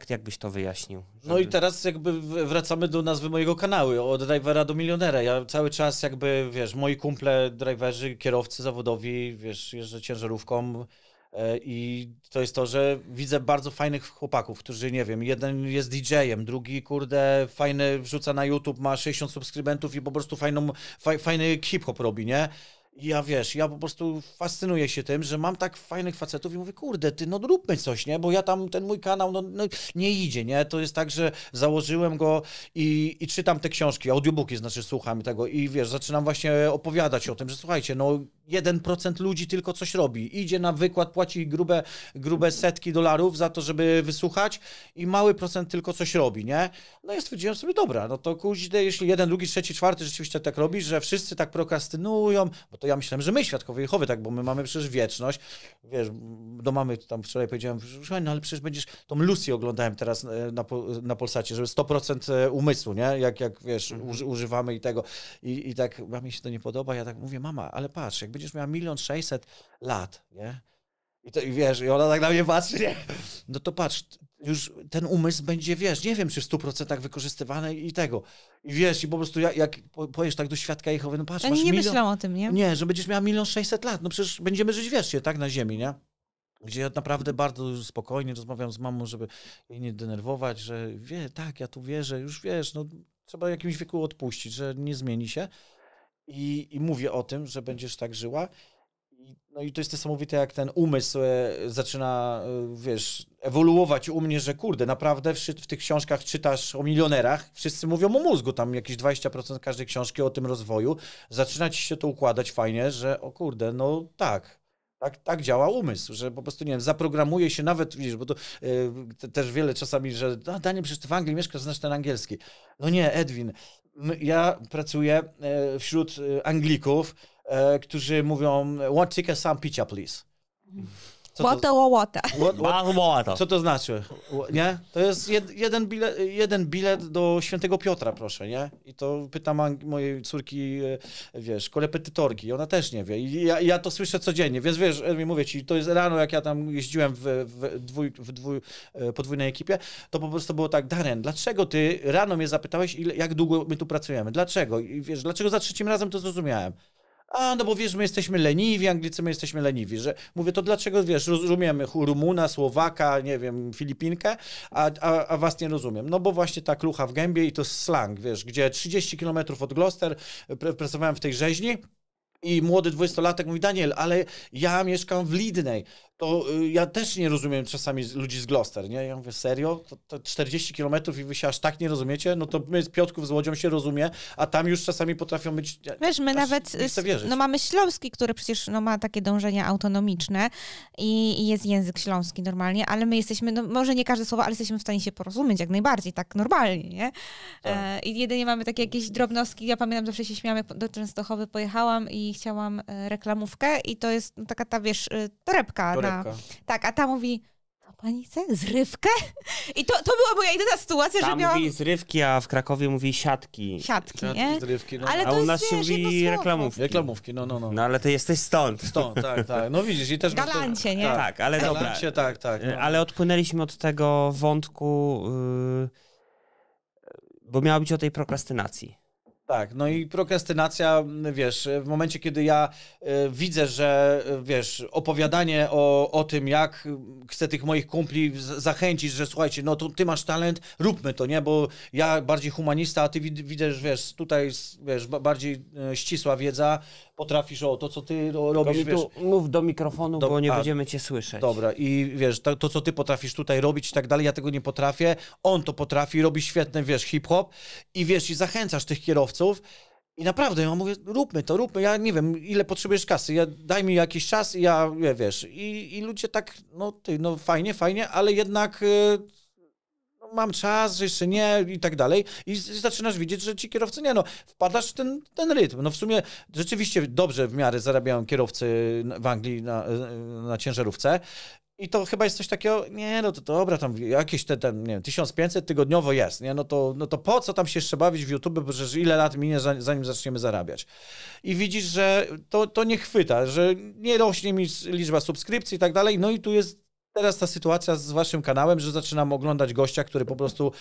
Jak byś to wyjaśnił? Żeby... No i teraz jakby wracamy do nazwy mojego kanału, od drivera do milionera. Ja cały czas jakby, wiesz, moi kumple, driverzy, kierowcy zawodowi, wiesz, jeżdżę ciężarówką i to jest to, że widzę bardzo fajnych chłopaków, którzy, nie wiem, jeden jest DJ-em, drugi, kurde, fajny, wrzuca na YouTube, ma 60 subskrybentów i po prostu fajny hip-hop robi, nie? I ja, wiesz, ja po prostu fascynuję się tym, że mam tak fajnych facetów i mówię, kurde, ty, no róbmy coś, nie? Bo ja tam, ten mój kanał, no nie idzie, nie? To jest tak, że założyłem go i czytam te książki, audiobooki, znaczy słucham tego i wiesz, zaczynam właśnie opowiadać o tym, że słuchajcie, no 1% ludzi tylko coś robi. Idzie na wykład, płaci grube setki dolarów za to, żeby wysłuchać i mały procent tylko coś robi, nie? No i stwierdziłem sobie, dobra, no to kuźde, jeśli 1, 2, 3, 4 rzeczywiście tak robi, że wszyscy tak prokrastynują, bo to ja myślałem, że my, Świadkowie Jehowy, tak, bo my mamy przecież wieczność. Wiesz, do mamy tam wczoraj powiedziałem, słuchaj, no ale przecież będziesz, tą Lucy oglądałem teraz na Polsacie, żeby 100% umysłu, nie? Jak wiesz, używamy i tego. I tak, mamie się to nie podoba, ja tak mówię, mama, ale patrz, jak będziesz miała 1 600 000 lat, nie? I wiesz, i ona tak na mnie patrzy, nie? No to patrz, już ten umysł będzie, wiesz, nie wiem, czy w 100% wykorzystywany i tego. I wiesz, i po prostu jak powiesz tak do Świadka Jehowy, no patrz, Oni masz nie myślą o tym, nie? Nie, że będziesz miała 1 600 000 lat, no przecież będziemy żyć wiecznie, tak, na ziemi, nie? Gdzie ja naprawdę bardzo spokojnie rozmawiam z mamą, żeby jej nie denerwować, że tak, ja tu wierzę, już wiesz, no trzeba w jakimś wieku odpuścić, że nie zmieni się. I mówię o tym, że będziesz tak żyła. No i to jest niesamowite, jak ten umysł zaczyna, wiesz, ewoluować u mnie, że kurde, naprawdę w tych książkach czytasz o milionerach, wszyscy mówią o mózgu, tam jakieś 20% każdej książki o tym rozwoju. Zaczyna ci się to układać fajnie, że o kurde, no tak działa umysł, że po prostu, nie wiem, zaprogramuje się nawet, widzisz, bo to też wiele czasami, że Daniel, przecież ty w Anglii mieszkasz, znasz ten angielski. No nie, Edwin, ja pracuję wśród Anglików, którzy mówią want to take some picture, please. Co to znaczy? Nie? To jest jeden bilet do Świętego Piotra, proszę, nie? I to pytam mojej córki, wiesz, korepetytorki, i ona też nie wie. I ja to słyszę codziennie, więc wiesz, mówię ci, to jest rano, jak ja tam jeździłem w podwójnej ekipie, to po prostu było tak, Darren, dlaczego ty rano mnie zapytałeś, jak długo my tu pracujemy? Dlaczego? I wiesz, dlaczego za 3 razem to zrozumiałem? No bo wiesz, my jesteśmy leniwi, Anglicy, my jesteśmy leniwi, że mówię, to dlaczego, wiesz, rozumiemy Rumuna, Słowaka, nie wiem, Filipinkę, a was nie rozumiem. No bo właśnie ta klucha w gębie i to slang, wiesz, gdzie 30 km od Gloucester pracowałem w tej rzeźni i młody 20-latek mówi, Daniel, ale ja mieszkam w Lidnej, to ja też nie rozumiem czasami ludzi z Gloucester, nie? Ja mówię, serio? To 40 km i wy się aż tak nie rozumiecie? No to my z Piotrków z Łodzią się rozumie, a tam już czasami potrafią być... Wiesz, my nawet mamy Śląski, który przecież ma takie dążenia autonomiczne i jest język śląski normalnie, ale my jesteśmy, no może nie każde słowo, ale jesteśmy w stanie się porozumieć jak najbardziej, tak normalnie, nie? Tak. I jedynie mamy takie jakieś drobnostki. Ja pamiętam, zawsze się śmiałam, jak do Częstochowy pojechałam i chciałam reklamówkę i to jest taka ta, wiesz, torebka. Tak, a ta mówi, pani chce? Zrywkę? I to była moja jedyna sytuacja, Tam że miałam... mówi zrywki, a w Krakowie mówi siatki. Siatki, nie? Zrywki, no. Ale A to u jest, nas się wiesz, mówi jedno słowo. reklamówki. Reklamówki, no. No ale ty jesteś stąd. Stąd, tak. No widzisz, i też... Galancie, nie? Tak, ale dobra. Galancie, tak. No. Ale odpłynęliśmy od tego wątku, bo miała być o tej prokrastynacji. Tak, no i prokrastynacja, wiesz, w momencie, kiedy ja widzę, że, wiesz, opowiadanie o tym, jak chcę tych moich kumpli zachęcić, że słuchajcie, no to ty masz talent, róbmy to, nie, bo ja bardziej humanista, a ty widzę, wiesz, tutaj, wiesz, bardziej ścisła wiedza, potrafisz to, co ty robisz, wiesz. Mów do mikrofonu, bo nie będziemy cię słyszeć. Dobra, i wiesz, to, co ty potrafisz tutaj robić i tak dalej, ja tego nie potrafię, on to potrafi, robi świetny, wiesz, hip-hop i wiesz, i zachęcasz tych kierowców i naprawdę, ja mówię, róbmy, ja nie wiem, ile potrzebujesz kasy, daj mi jakiś czas i ja, wiesz, i ludzie tak, no fajnie, ale jednak... mam czas, że jeszcze nie i tak dalej i zaczynasz widzieć, że ci kierowcy wpadasz w ten rytm. No w sumie rzeczywiście dobrze w miarę zarabiają kierowcy w Anglii na ciężarówce i to chyba jest coś takiego, to dobra, tam jakieś nie wiem, 1500 tygodniowo jest, nie? No to po co tam się jeszcze bawić w YouTube, bo przecież ile lat minie, zanim zaczniemy zarabiać. I widzisz, że to nie chwyta, że nie rośnie mi liczba subskrypcji i tak dalej, no i tu jest teraz ta sytuacja z waszym kanałem, że zaczynam oglądać gościa, który po prostu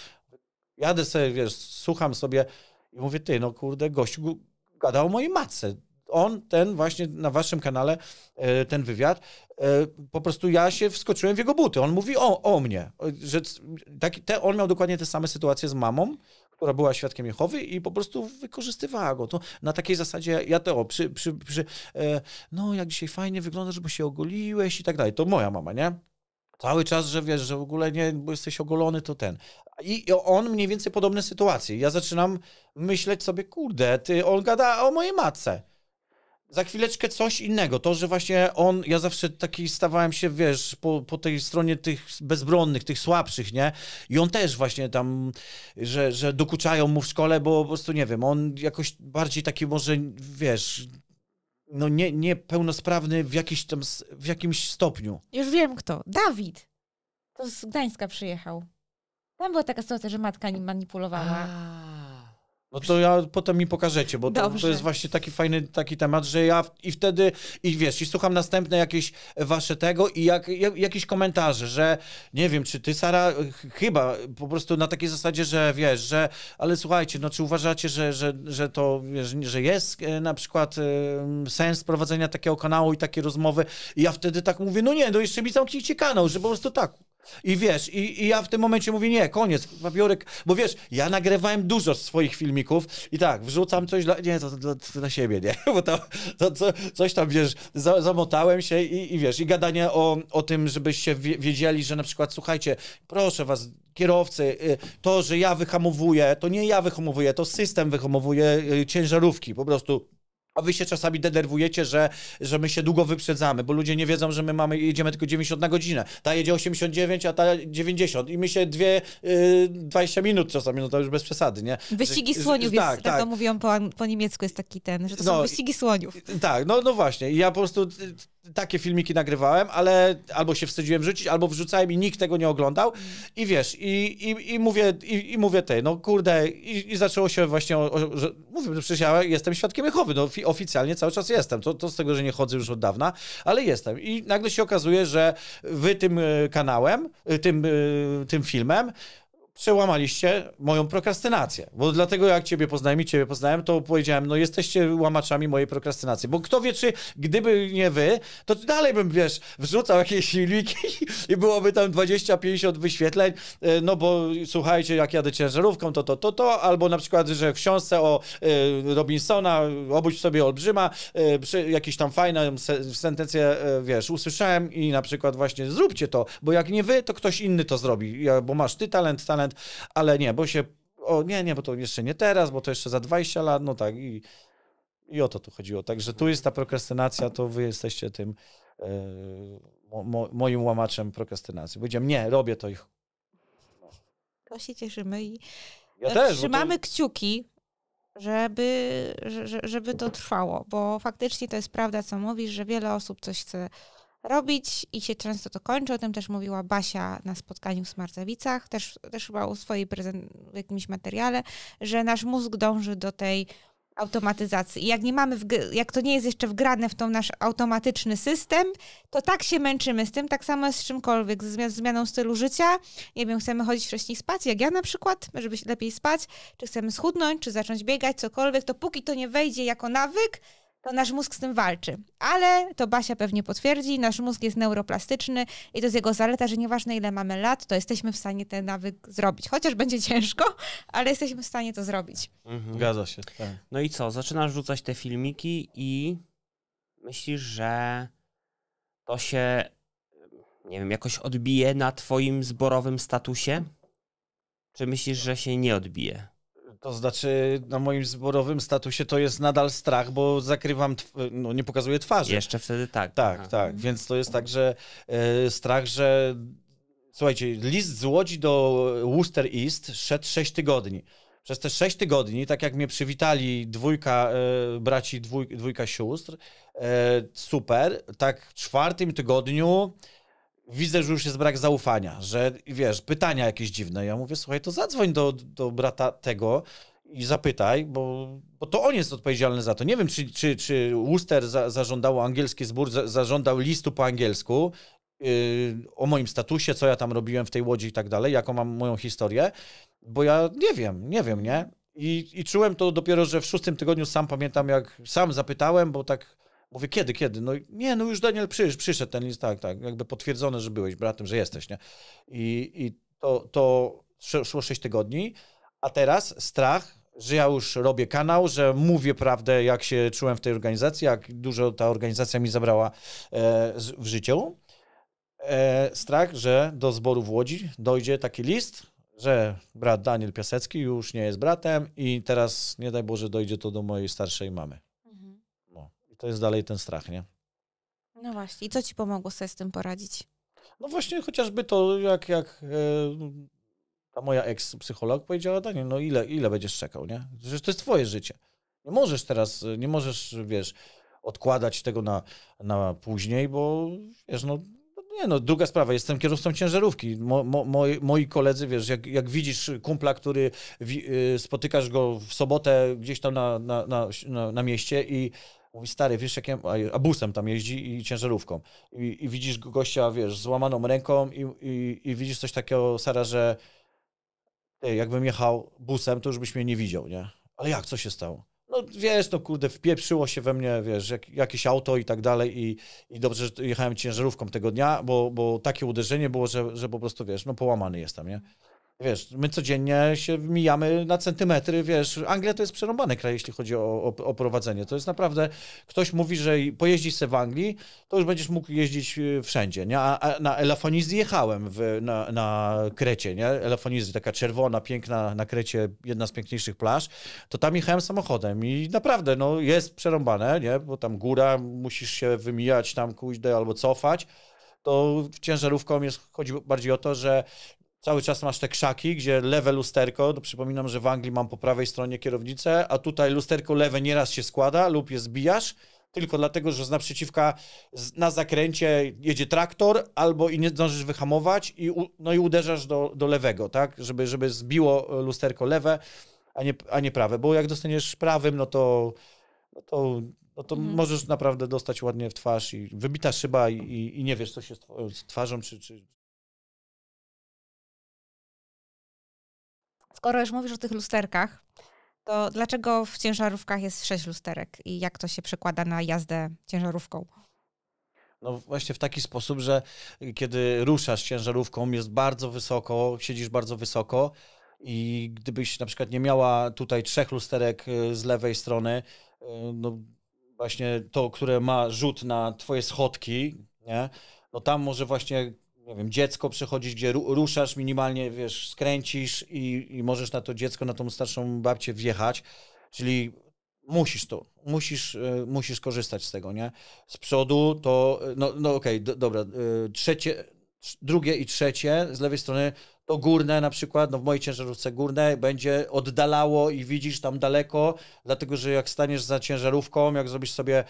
jadę sobie, wiesz, słucham sobie i mówię, no kurde, gościu gada o mojej matce. Ten właśnie na waszym kanale, ten wywiad, po prostu ja się wskoczyłem w jego buty. On mówi o mnie, że on miał dokładnie te same sytuacje z mamą, która była świadkiem Jehowy i po prostu wykorzystywała go. To na takiej zasadzie, no jak dzisiaj fajnie wyglądasz, bo się ogoliłeś i tak dalej. To moja mama, nie? Cały czas, że wiesz, że w ogóle nie, bo jesteś ogolony, to ten. I on mniej więcej podobne sytuacje. Ja zaczynam myśleć sobie, kurde, on gada o mojej matce. Za chwileczkę coś innego. To, że właśnie ja zawsze taki stawałem się, wiesz, po tej stronie tych bezbronnych, tych słabszych, nie? I on też właśnie tam, że dokuczają mu w szkole, bo po prostu, nie wiem, on jakoś bardziej taki może, wiesz... no niepełnosprawny w jakimś stopniu. Już wiem kto. Dawid. To z Gdańska przyjechał. Tam była taka sytuacja, że matka nim manipulowała. No to potem mi pokażecie, bo to jest właśnie taki fajny temat, że ja i wtedy, i wiesz, i słucham następne jakieś wasze tego i jakieś komentarze, że nie wiem, czy ty, Sara, chyba po prostu na takiej zasadzie, że wiesz, że ale słuchajcie, no czy uważacie, że to, wiesz, że jest na przykład sens prowadzenia takiego kanału i takie rozmowy i ja wtedy tak mówię, no nie, no jeszcze mi zamknijcie kanał, że po prostu tak. I wiesz, i ja w tym momencie mówię, nie, koniec, papiorek, bo wiesz, ja nagrywałem dużo swoich filmików i tak, wrzucam coś to dla siebie, nie, bo coś tam, wiesz, zamotałem się i wiesz, i gadanie o tym, żebyście wiedzieli, że na przykład, słuchajcie, proszę was, kierowcy, to, że ja wyhamowuję, to nie ja wyhamowuję, to system wyhamowuje ciężarówki, po prostu. A wy się czasami denerwujecie, że my się długo wyprzedzamy, bo ludzie nie wiedzą, że my jedziemy tylko 90 na godzinę. Ta jedzie 89, a ta 90 i my się 20 minut czasami, no to już bez przesady, nie? Wyścigi słoniów jest, tak to mówią po niemiecku jest taki że to są wyścigi słoniów. Tak, no właśnie. I ja po prostu takie filmiki nagrywałem, ale albo się wstydziłem wrzucić, albo wrzucałem i nikt tego nie oglądał. I wiesz, i mówię no kurde, i zaczęło się właśnie, że mówię, że przecież ja jestem świadkiem Jehowy, no oficjalnie cały czas jestem, to z tego, że nie chodzę już od dawna, ale jestem. I nagle się okazuje, że wy tym kanałem, tym filmem przełamaliście moją prokrastynację. Bo dlatego jak ciebie poznałem, to powiedziałem, no jesteście łamaczami mojej prokrastynacji. Bo kto wie, czy gdyby nie wy, to dalej bym, wiesz, wrzucał jakieś filmiki i byłoby tam 20-50 wyświetleń, no bo słuchajcie, jak jadę ciężarówką, to, albo na przykład, że w książce o Robinsona, obudź sobie olbrzyma, jakieś tam fajne sentencje, wiesz, usłyszałem i na przykład właśnie zróbcie to, bo jak nie wy, to ktoś inny to zrobi, bo masz ty talent, ale nie, bo się, bo to jeszcze nie teraz, bo to jeszcze za 20 lat, no tak i o to tu chodziło. Także tu jest ta prokrastynacja, to wy jesteście tym moim łamaczem prokrastynacji. Powiedziałem, nie, robię to ich. To się cieszymy i ja też, trzymamy kciuki, żeby to trwało, bo faktycznie to jest prawda, co mówisz, że wiele osób coś chce robić i się często to kończy. O tym też mówiła Basia na spotkaniu w Smarcewicach, też chyba u swojej w jakimś materiale, że nasz mózg dąży do tej automatyzacji. I jak nie mamy, jak to nie jest jeszcze wgrane w tą nasz automatyczny system, to tak się męczymy z tym, tak samo jest z czymkolwiek, z zmianą stylu życia. Nie wiem, chcemy chodzić wcześniej spać, jak ja na przykład, żeby lepiej spać, czy chcemy schudnąć, czy zacząć biegać, cokolwiek, to póki to nie wejdzie jako nawyk, to nasz mózg z tym walczy. Ale to Basia pewnie potwierdzi, nasz mózg jest neuroplastyczny i to jest jego zaleta, że nieważne ile mamy lat, to jesteśmy w stanie ten nawyk zrobić. Chociaż będzie ciężko, ale jesteśmy w stanie to zrobić. Zgadza się. Tak. No i co? Zaczynasz rzucać te filmiki i myślisz, że to się, nie wiem, jakoś odbije na twoim zborowym statusie? Czy myślisz, że się nie odbije? To znaczy, na moim zborowym statusie to jest nadal strach, bo zakrywam, no nie pokazuję twarzy. Jeszcze wtedy tak. Tak, tak. Więc to jest tak, że strach, że... Słuchajcie, list z Łodzi do Worcester East szedł 6 tygodni. Przez te 6 tygodni, tak jak mnie przywitali dwójka braci, dwójka sióstr, super, tak w 4. tygodniu widzę, że już jest brak zaufania, że wiesz, pytania jakieś dziwne. Ja mówię, słuchaj, to zadzwoń do brata tego i zapytaj, bo to on jest odpowiedzialny za to. Nie wiem, czy Worcester zażądało, angielski zbór zażądał listu po angielsku o moim statusie, co ja tam robiłem w tej Łodzi i tak dalej, jaką mam moją historię, bo ja nie wiem, nie? I czułem to dopiero, że w 6. tygodniu sam pamiętam, jak sam zapytałem, bo tak mówię, kiedy? No nie, no już Daniel przyszedł ten list, tak, jakby potwierdzone, że byłeś bratem, że jesteś, nie? I to szło 6 tygodni, a teraz strach, że ja już robię kanał, że mówię prawdę, jak się czułem w tej organizacji, jak dużo ta organizacja mi zabrała w życiu. Strach, że do zboru w Łodzi dojdzie taki list, że brat Daniel Piasecki już nie jest bratem i teraz, nie daj Boże, dojdzie to do mojej starszej mamy. No. I to jest dalej ten strach, nie? No właśnie. I co ci pomogło sobie z tym poradzić? No właśnie chociażby to, jak ta moja ex-psycholog powiedziała, Daniel, no ile będziesz czekał, nie? Przecież to jest twoje życie. Nie możesz, wiesz, odkładać tego na później, bo wiesz, druga sprawa, jestem kierowcą ciężarówki. Moi koledzy, wiesz, jak widzisz kumpla, który spotykasz go w sobotę gdzieś tam na mieście i mówi, stary, wiesz, a busem tam jeździ i ciężarówką. I widzisz gościa, wiesz, z złamaną ręką i widzisz coś takiego, Sara, że jakbym jechał busem, to już byś mnie nie widział, nie? Ale jak, co się stało? No wiesz, no kurde, wpieprzyło się we mnie, wiesz, jakieś auto i tak dalej i dobrze, że jechałem ciężarówką tego dnia, bo takie uderzenie było, że po prostu, wiesz, no połamany jestem, nie? Wiesz, my codziennie się mijamy na centymetry, wiesz, Anglia to jest przerąbany kraj, jeśli chodzi o prowadzenie. To jest naprawdę, ktoś mówi, że pojeździsz sobie w Anglii, to już będziesz mógł jeździć wszędzie, nie? A na Elafonizji jechałem na Krecie, nie? Elafonizji, taka czerwona, piękna na Krecie, jedna z piękniejszych plaż, to tam jechałem samochodem i naprawdę, no, jest przerąbane, nie? Bo tam góra, musisz się wymijać tam kuźdę albo cofać, to ciężarówką chodzi bardziej o to, że cały czas masz te krzaki, gdzie lewe lusterko, to przypominam, że w Anglii mam po prawej stronie kierownicę, a tutaj lusterko lewe nieraz się składa lub je zbijasz, tylko dlatego, że z naprzeciwka na zakręcie jedzie traktor albo i nie zdążysz wyhamować i uderzasz do lewego, tak? Żeby zbiło lusterko lewe, a nie prawe, bo jak dostaniesz prawym, no to możesz naprawdę dostać ładnie w twarz i wybita szyba i nie wiesz, co się z twarzą, czy... Skoro już mówisz o tych lusterkach, to dlaczego w ciężarówkach jest 6 lusterek i jak to się przekłada na jazdę ciężarówką? No właśnie w taki sposób, że kiedy ruszasz ciężarówką, jest bardzo wysoko, siedzisz bardzo wysoko i gdybyś na przykład nie miała tutaj 3 lusterek z lewej strony, no właśnie to, które ma rzut na twoje schodki, nie? No tam może właśnie, nie wiem, dziecko przechodzić, gdzie ruszasz minimalnie, wiesz, skręcisz i możesz na to dziecko, na tą starszą babcię wjechać, czyli musisz korzystać z tego, nie? Z przodu to, no okej, dobra, drugie i trzecie z lewej strony, to górne na przykład, no w mojej ciężarówce górne będzie oddalało i widzisz tam daleko, dlatego że jak staniesz za ciężarówką, jak zrobisz sobie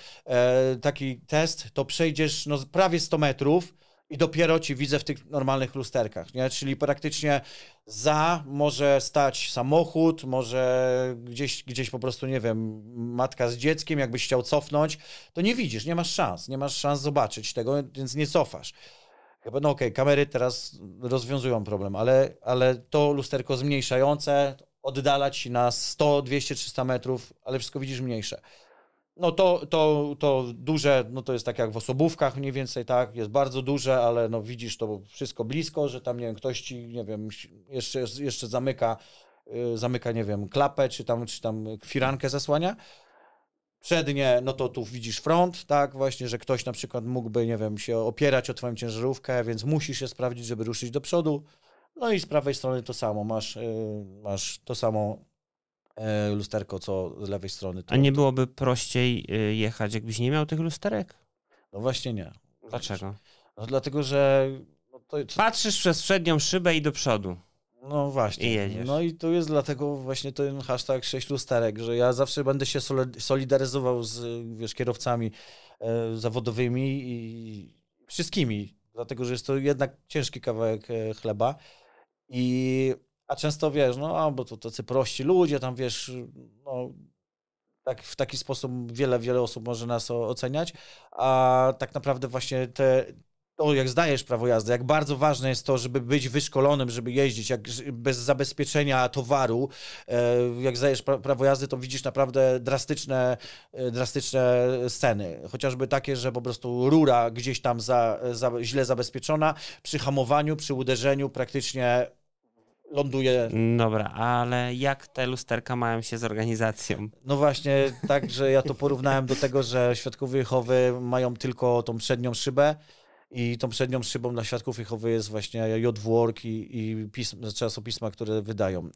taki test, to przejdziesz no, prawie 100 metrów i dopiero ci widzę w tych normalnych lusterkach, nie? Czyli praktycznie może stać samochód, może gdzieś po prostu, nie wiem, matka z dzieckiem, jakbyś chciał cofnąć, to nie widzisz, nie masz szans zobaczyć tego, więc nie cofasz. Chyba, no okej, kamery teraz rozwiązują problem, ale to lusterko zmniejszające oddala ci na 100, 200, 300 metrów, ale wszystko widzisz mniejsze. No to duże, no to jest tak jak w osobówkach mniej więcej, tak, jest bardzo duże, ale no widzisz to wszystko blisko, że tam, nie wiem, ktoś ci, nie wiem, jeszcze zamyka, nie wiem, klapę, czy tam firankę zasłania. Przednie, no to tu widzisz front, tak, właśnie, że ktoś na przykład mógłby, nie wiem, się opierać o twoją ciężarówkę, więc musisz się sprawdzić, żeby ruszyć do przodu. No i z prawej strony to samo, masz to samo lusterko, co z lewej strony. A nie byłoby prościej jechać, jakbyś nie miał tych lusterek? No właśnie nie. Dlaczego? No dlatego, że... No patrzysz przez przednią szybę i do przodu. No właśnie. I jedziesz. No i to jest dlatego właśnie ten hashtag 6 lusterek, że ja zawsze będę się solidaryzował z, wiesz, kierowcami zawodowymi i wszystkimi, dlatego, że jest to jednak ciężki kawałek chleba. A często, wiesz, no, bo to tacy prości ludzie, tam, wiesz, no, tak, w taki sposób wiele osób może nas oceniać, a tak naprawdę właśnie to, jak zdajesz prawo jazdy, jak bardzo ważne jest to, żeby być wyszkolonym, żeby jeździć, jak bez zabezpieczenia towaru, jak zdajesz prawo jazdy, to widzisz naprawdę drastyczne sceny. Chociażby takie, że po prostu rura gdzieś tam źle zabezpieczona, przy hamowaniu, przy uderzeniu praktycznie ląduje. Dobra, ale jak te lusterka mają się z organizacją? No właśnie, tak, że ja to porównałem do tego, że świadkowie Jehowy mają tylko tą przednią szybę i tą przednią szybą dla świadków Jehowy jest właśnie JWORK i czasopisma, które wydają.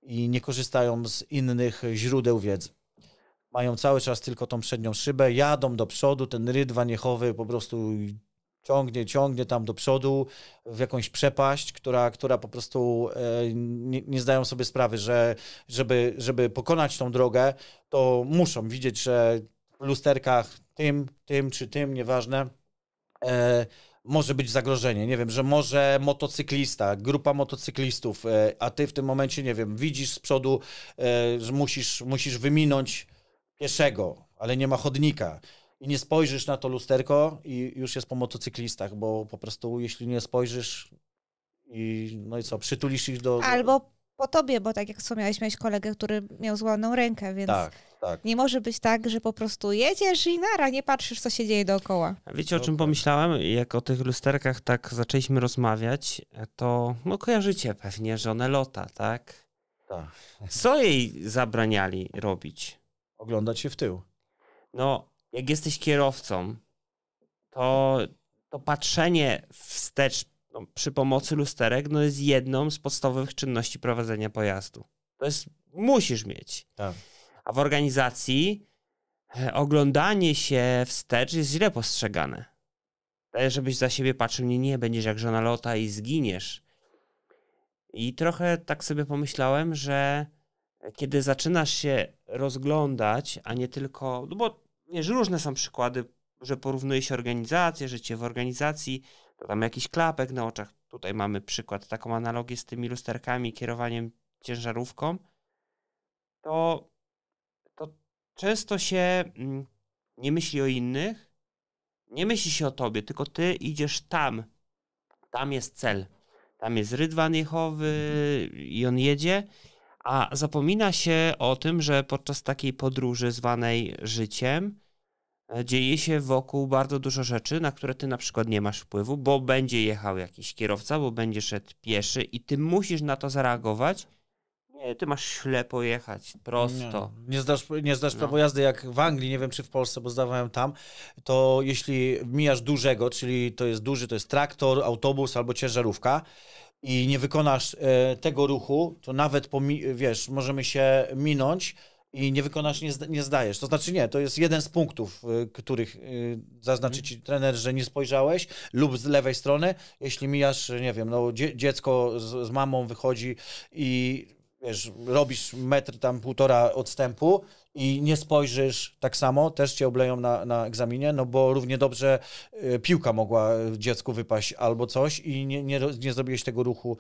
I nie korzystają z innych źródeł wiedzy. Mają cały czas tylko tą przednią szybę, jadą do przodu, ten rydwan Jehowy po prostu ciągnie tam do przodu w jakąś przepaść, która po prostu nie zdają sobie sprawy, że żeby pokonać tą drogę, to muszą widzieć, że w lusterkach tym czy tym, nieważne, może być zagrożenie. Nie wiem, że może motocyklista, grupa motocyklistów, a ty w tym momencie, nie wiem, widzisz z przodu, że musisz wyminąć pieszego, ale nie ma chodnika. I nie spojrzysz na to lusterko i już jest po motocyklistach, bo po prostu jeśli nie spojrzysz no i co, przytulisz ich do... Albo po tobie, bo tak jak wspomniałeś, miałeś kolegę, który miał złamaną rękę, więc tak. Nie może być tak, że po prostu jedziesz i nie patrzysz, co się dzieje dookoła. A wiecie, o czym pomyślałem? Jak o tych lusterkach tak zaczęliśmy rozmawiać, to kojarzycie pewnie żonę Lota, tak? Tak. Co jej zabraniali robić? Oglądać się w tył. No, jak jesteś kierowcą, to patrzenie wstecz przy pomocy lusterek jest jedną z podstawowych czynności prowadzenia pojazdu. Musisz mieć. Tak. A w organizacji oglądanie się wstecz jest źle postrzegane. Żebyś za siebie patrzył, nie, będziesz jak żona Lota i zginiesz. I trochę tak sobie pomyślałem, że kiedy zaczynasz się rozglądać, a nie tylko, no bo wiesz, różne są przykłady, że porównuje się organizację, życie w organizacji, to tam jakiś klapek na oczach. Tutaj mamy przykład, taką analogię z tymi lusterkami, kierowaniem ciężarówką. To często się nie myśli o innych, nie myśli się o tobie, tylko ty idziesz tam. Tam jest cel. Tam jest rydwan Jehowy i on jedzie, a zapomina się o tym, że podczas takiej podróży zwanej życiem dzieje się wokół bardzo dużo rzeczy, na które ty na przykład nie masz wpływu, bo będzie jechał jakiś kierowca, bo będzie szedł pieszy i ty musisz na to zareagować. Nie, ty masz ślepo jechać, prosto. Nie zdasz prawo jazdy jak w Anglii, nie wiem czy w Polsce, bo zdawałem tam, to jeśli mijasz dużego, czyli to jest duży, to jest traktor, autobus albo ciężarówka i nie wykonasz tego ruchu, to nawet, możemy się minąć i nie wykonasz, nie zdajesz. To znaczy nie, to jest jeden z punktów, których zaznaczy ci trener, że nie spojrzałeś, lub z lewej strony, jeśli mijasz, nie wiem, no dziecko z mamą wychodzi i wiesz, robisz metr tam 1,5 odstępu i nie spojrzysz tak samo, też cię obleją na egzaminie, no bo równie dobrze piłka mogła dziecku wypaść albo coś i nie zrobiłeś tego ruchu,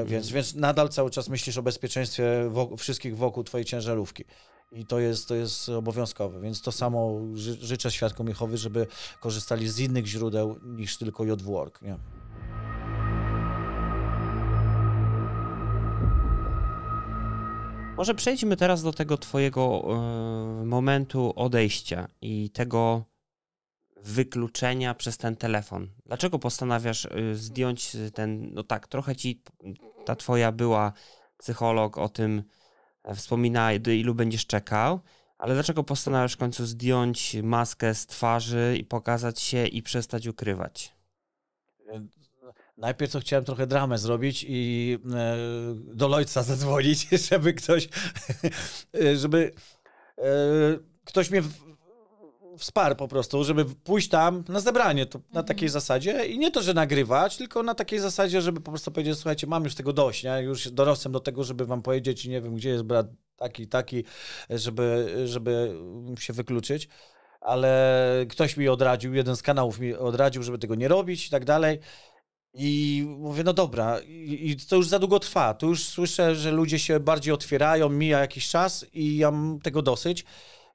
więc nadal cały czas myślisz o bezpieczeństwie wszystkich wokół twojej ciężarówki. I to jest obowiązkowe, więc to samo życzę świadkom Jehowy, żeby korzystali z innych źródeł niż tylko JWork, nie? Może przejdźmy teraz do tego twojego momentu odejścia i tego wykluczenia przez ten telefon. Dlaczego postanawiasz zdjąć ten, no tak, trochę ci ta twoja była psycholog o tym wspomina, do ilu będziesz czekał, ale dlaczego postanawiasz w końcu zdjąć maskę z twarzy i pokazać się i przestać ukrywać? Najpierw to chciałem trochę dramę zrobić i do Lloydsa zadzwonić, żeby ktoś mnie wsparł po prostu, żeby pójść tam na zebranie na takiej zasadzie i nie to, że nagrywać, tylko na takiej zasadzie, żeby po prostu powiedzieć, słuchajcie, mam już tego dość, nie? Już dorosłem do tego, żeby wam powiedzieć i nie wiem, gdzie jest brat taki, żeby się wykluczyć, ale ktoś mi odradził, jeden z kanałów mi odradził, żeby tego nie robić i tak dalej. I mówię, no dobra, i to już za długo trwa. Tu już słyszę, że ludzie się bardziej otwierają, mija jakiś czas i ja mam tego dosyć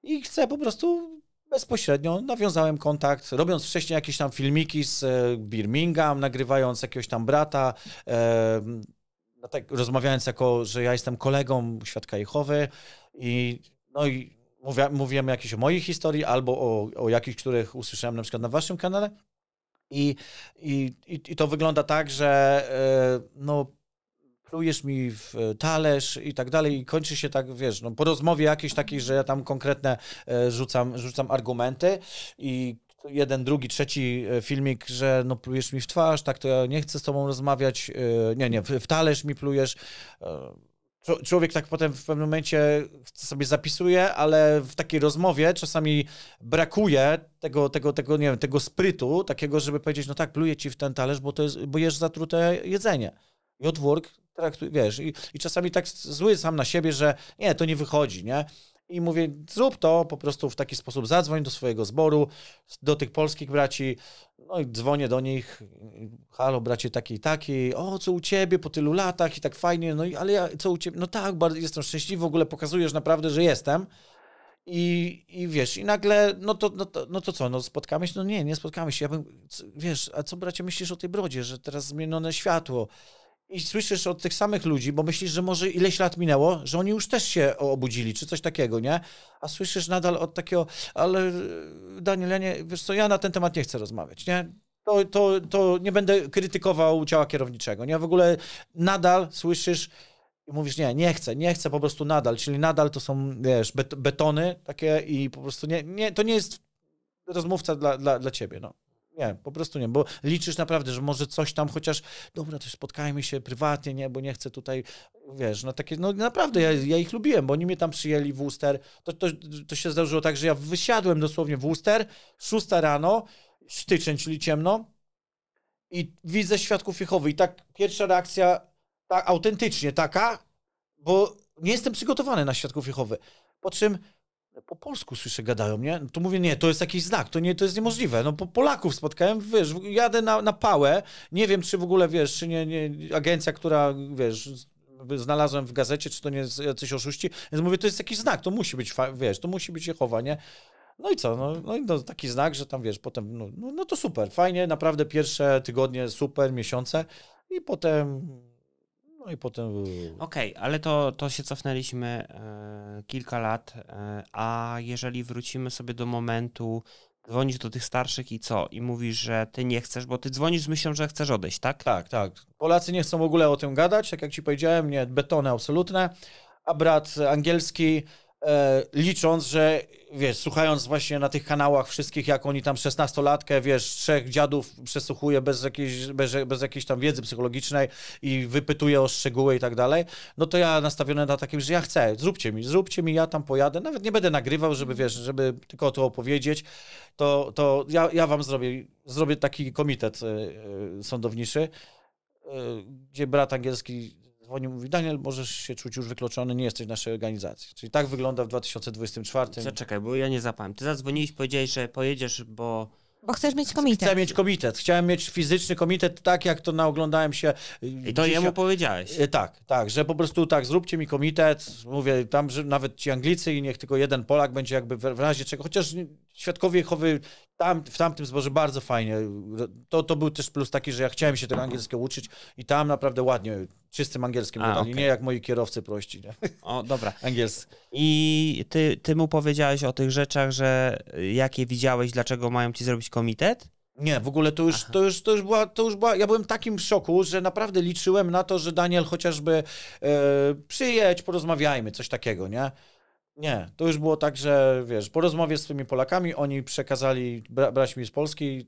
i chcę po prostu bezpośrednio, nawiązałem kontakt, robiąc wcześniej jakieś tam filmiki z Birmingham, nagrywając jakiegoś tam brata, tak, rozmawiając że ja jestem kolegą Świadka Jehowy i mówiłem jakieś o mojej historii albo o jakichś, których usłyszałem na przykład na waszym kanale. I to wygląda tak, że no, plujesz mi w talerz i tak dalej i kończy się tak, wiesz, no, po rozmowie jakiejś takiej, że ja tam konkretne rzucam argumenty i jeden, drugi, trzeci filmik, że no plujesz mi w twarz, tak to ja nie chcę z tobą rozmawiać, nie, w talerz mi plujesz. Człowiek tak potem w pewnym momencie sobie zapisuje, ale w takiej rozmowie czasami brakuje tego, nie wiem, tego sprytu, takiego, żeby powiedzieć, no tak, pluję ci w ten talerz, bo jesz zatrute jedzenie. JWork, wiesz, i czasami tak zły sam na siebie, że nie, to nie wychodzi, nie? I mówię, zrób to po prostu w taki sposób, zadzwoń do swojego zboru, do tych polskich braci, no i dzwonię do nich, halo bracie taki i taki, o co u ciebie po tylu latach i tak fajnie, no i ale ja, co u ciebie, no tak, bardzo jestem szczęśliwy, w ogóle pokazujesz naprawdę, że jestem i wiesz, i nagle, no to co, no spotkamy się, no nie spotkamy się, wiesz, a co bracie myślisz o tej brodzie, że teraz zmienione światło, i słyszysz od tych samych ludzi, bo myślisz, że może ileś lat minęło, że oni już też się obudzili, czy coś takiego, nie? A słyszysz nadal od takiego, ale Daniel, wiesz co, ja na ten temat nie chcę rozmawiać, nie? To nie będę krytykował ciała kierowniczego, nie? W ogóle nadal słyszysz i mówisz, nie chcę po prostu nadal, czyli nadal to są, wiesz, betony takie i po prostu to nie jest rozmówca dla ciebie, no. Nie, po prostu nie, bo liczysz naprawdę, że może coś tam, chociaż dobra, to spotkajmy się prywatnie, nie, bo nie chcę tutaj, wiesz, no takie, no naprawdę, ja ich lubiłem, bo oni mnie tam przyjęli w Worcester, to się zdarzyło tak, że ja wysiadłem dosłownie w Worcester, 6 rano, styczeń, czyli ciemno i widzę Świadków Jehowy i tak pierwsza reakcja, tak autentycznie taka, bo nie jestem przygotowany na Świadków Jehowy, po czym po polsku słyszę, gadają, nie? No to mówię, nie, to jest jakiś znak, to jest niemożliwe. No Polaków spotkałem, wiesz, jadę na pałę, nie wiem, czy w ogóle, wiesz, czy nie agencja, która, wiesz, znalazłem w gazecie, czy to nie jest jacyś oszuści, więc mówię, to jest jakiś znak, to musi być, wiesz, to musi być Jehowa, nie? No i co, no taki znak, że tam, wiesz, potem, no to super, fajnie, naprawdę pierwsze tygodnie super, miesiące i potem... No i potem... Okej, ale to się cofnęliśmy kilka lat, a jeżeli wrócimy sobie do momentu, dzwonisz do tych starszych i co? I mówisz, że ty nie chcesz, bo ty dzwonisz z myślą, że chcesz odejść, tak? Tak. Polacy nie chcą w ogóle o tym gadać, tak jak ci powiedziałem, nie, betony absolutne, a brat angielski licząc, że wiesz, słuchając właśnie na tych kanałach wszystkich, jak oni tam 16-latkę, wiesz, 3 dziadów przesłuchuje bez jakiejś tam wiedzy psychologicznej i wypytuje o szczegóły i tak dalej, no to ja nastawiony na takim, że ja chcę, zróbcie mi, ja tam pojadę, nawet nie będę nagrywał, żeby wiesz, żeby tylko o to opowiedzieć, to ja wam zrobię taki komitet sądowniczy, gdzie brat angielski dzwonił, mówi, Daniel, możesz się czuć już wykluczony, nie jesteś w naszej organizacji. Czyli tak wygląda w 2024. Zaczekaj, bo ja nie zapałem. Ty zadzwoniłeś, powiedziałeś, że pojedziesz, bo chcesz mieć komitet. Chcę mieć komitet. Chciałem mieć fizyczny komitet, tak jak to naoglądałem się. I to jemu powiedziałeś. Tak, że po prostu tak, zróbcie mi komitet. Mówię tam, że nawet ci Anglicy i niech tylko jeden Polak będzie jakby w razie czego. Chociaż świadkowie Jehowy w tamtym zborze bardzo fajnie. To był też plus taki, że ja chciałem się tego angielskiego uczyć i tam naprawdę ładnie, czystym angielskim gadali, nie jak moi kierowcy prości. Nie? O, dobra. Angielscy. I ty mu powiedziałeś o tych rzeczach, że jakie widziałeś, dlaczego mają ci zrobić komitet? Nie, w ogóle to już była, ja byłem w takim szoku, że naprawdę liczyłem na to, że Daniel chociażby przyjedź, porozmawiajmy, coś takiego, nie? Nie, to już było tak, że wiesz, po rozmowie z tymi Polakami oni przekazali braćmi z Polski,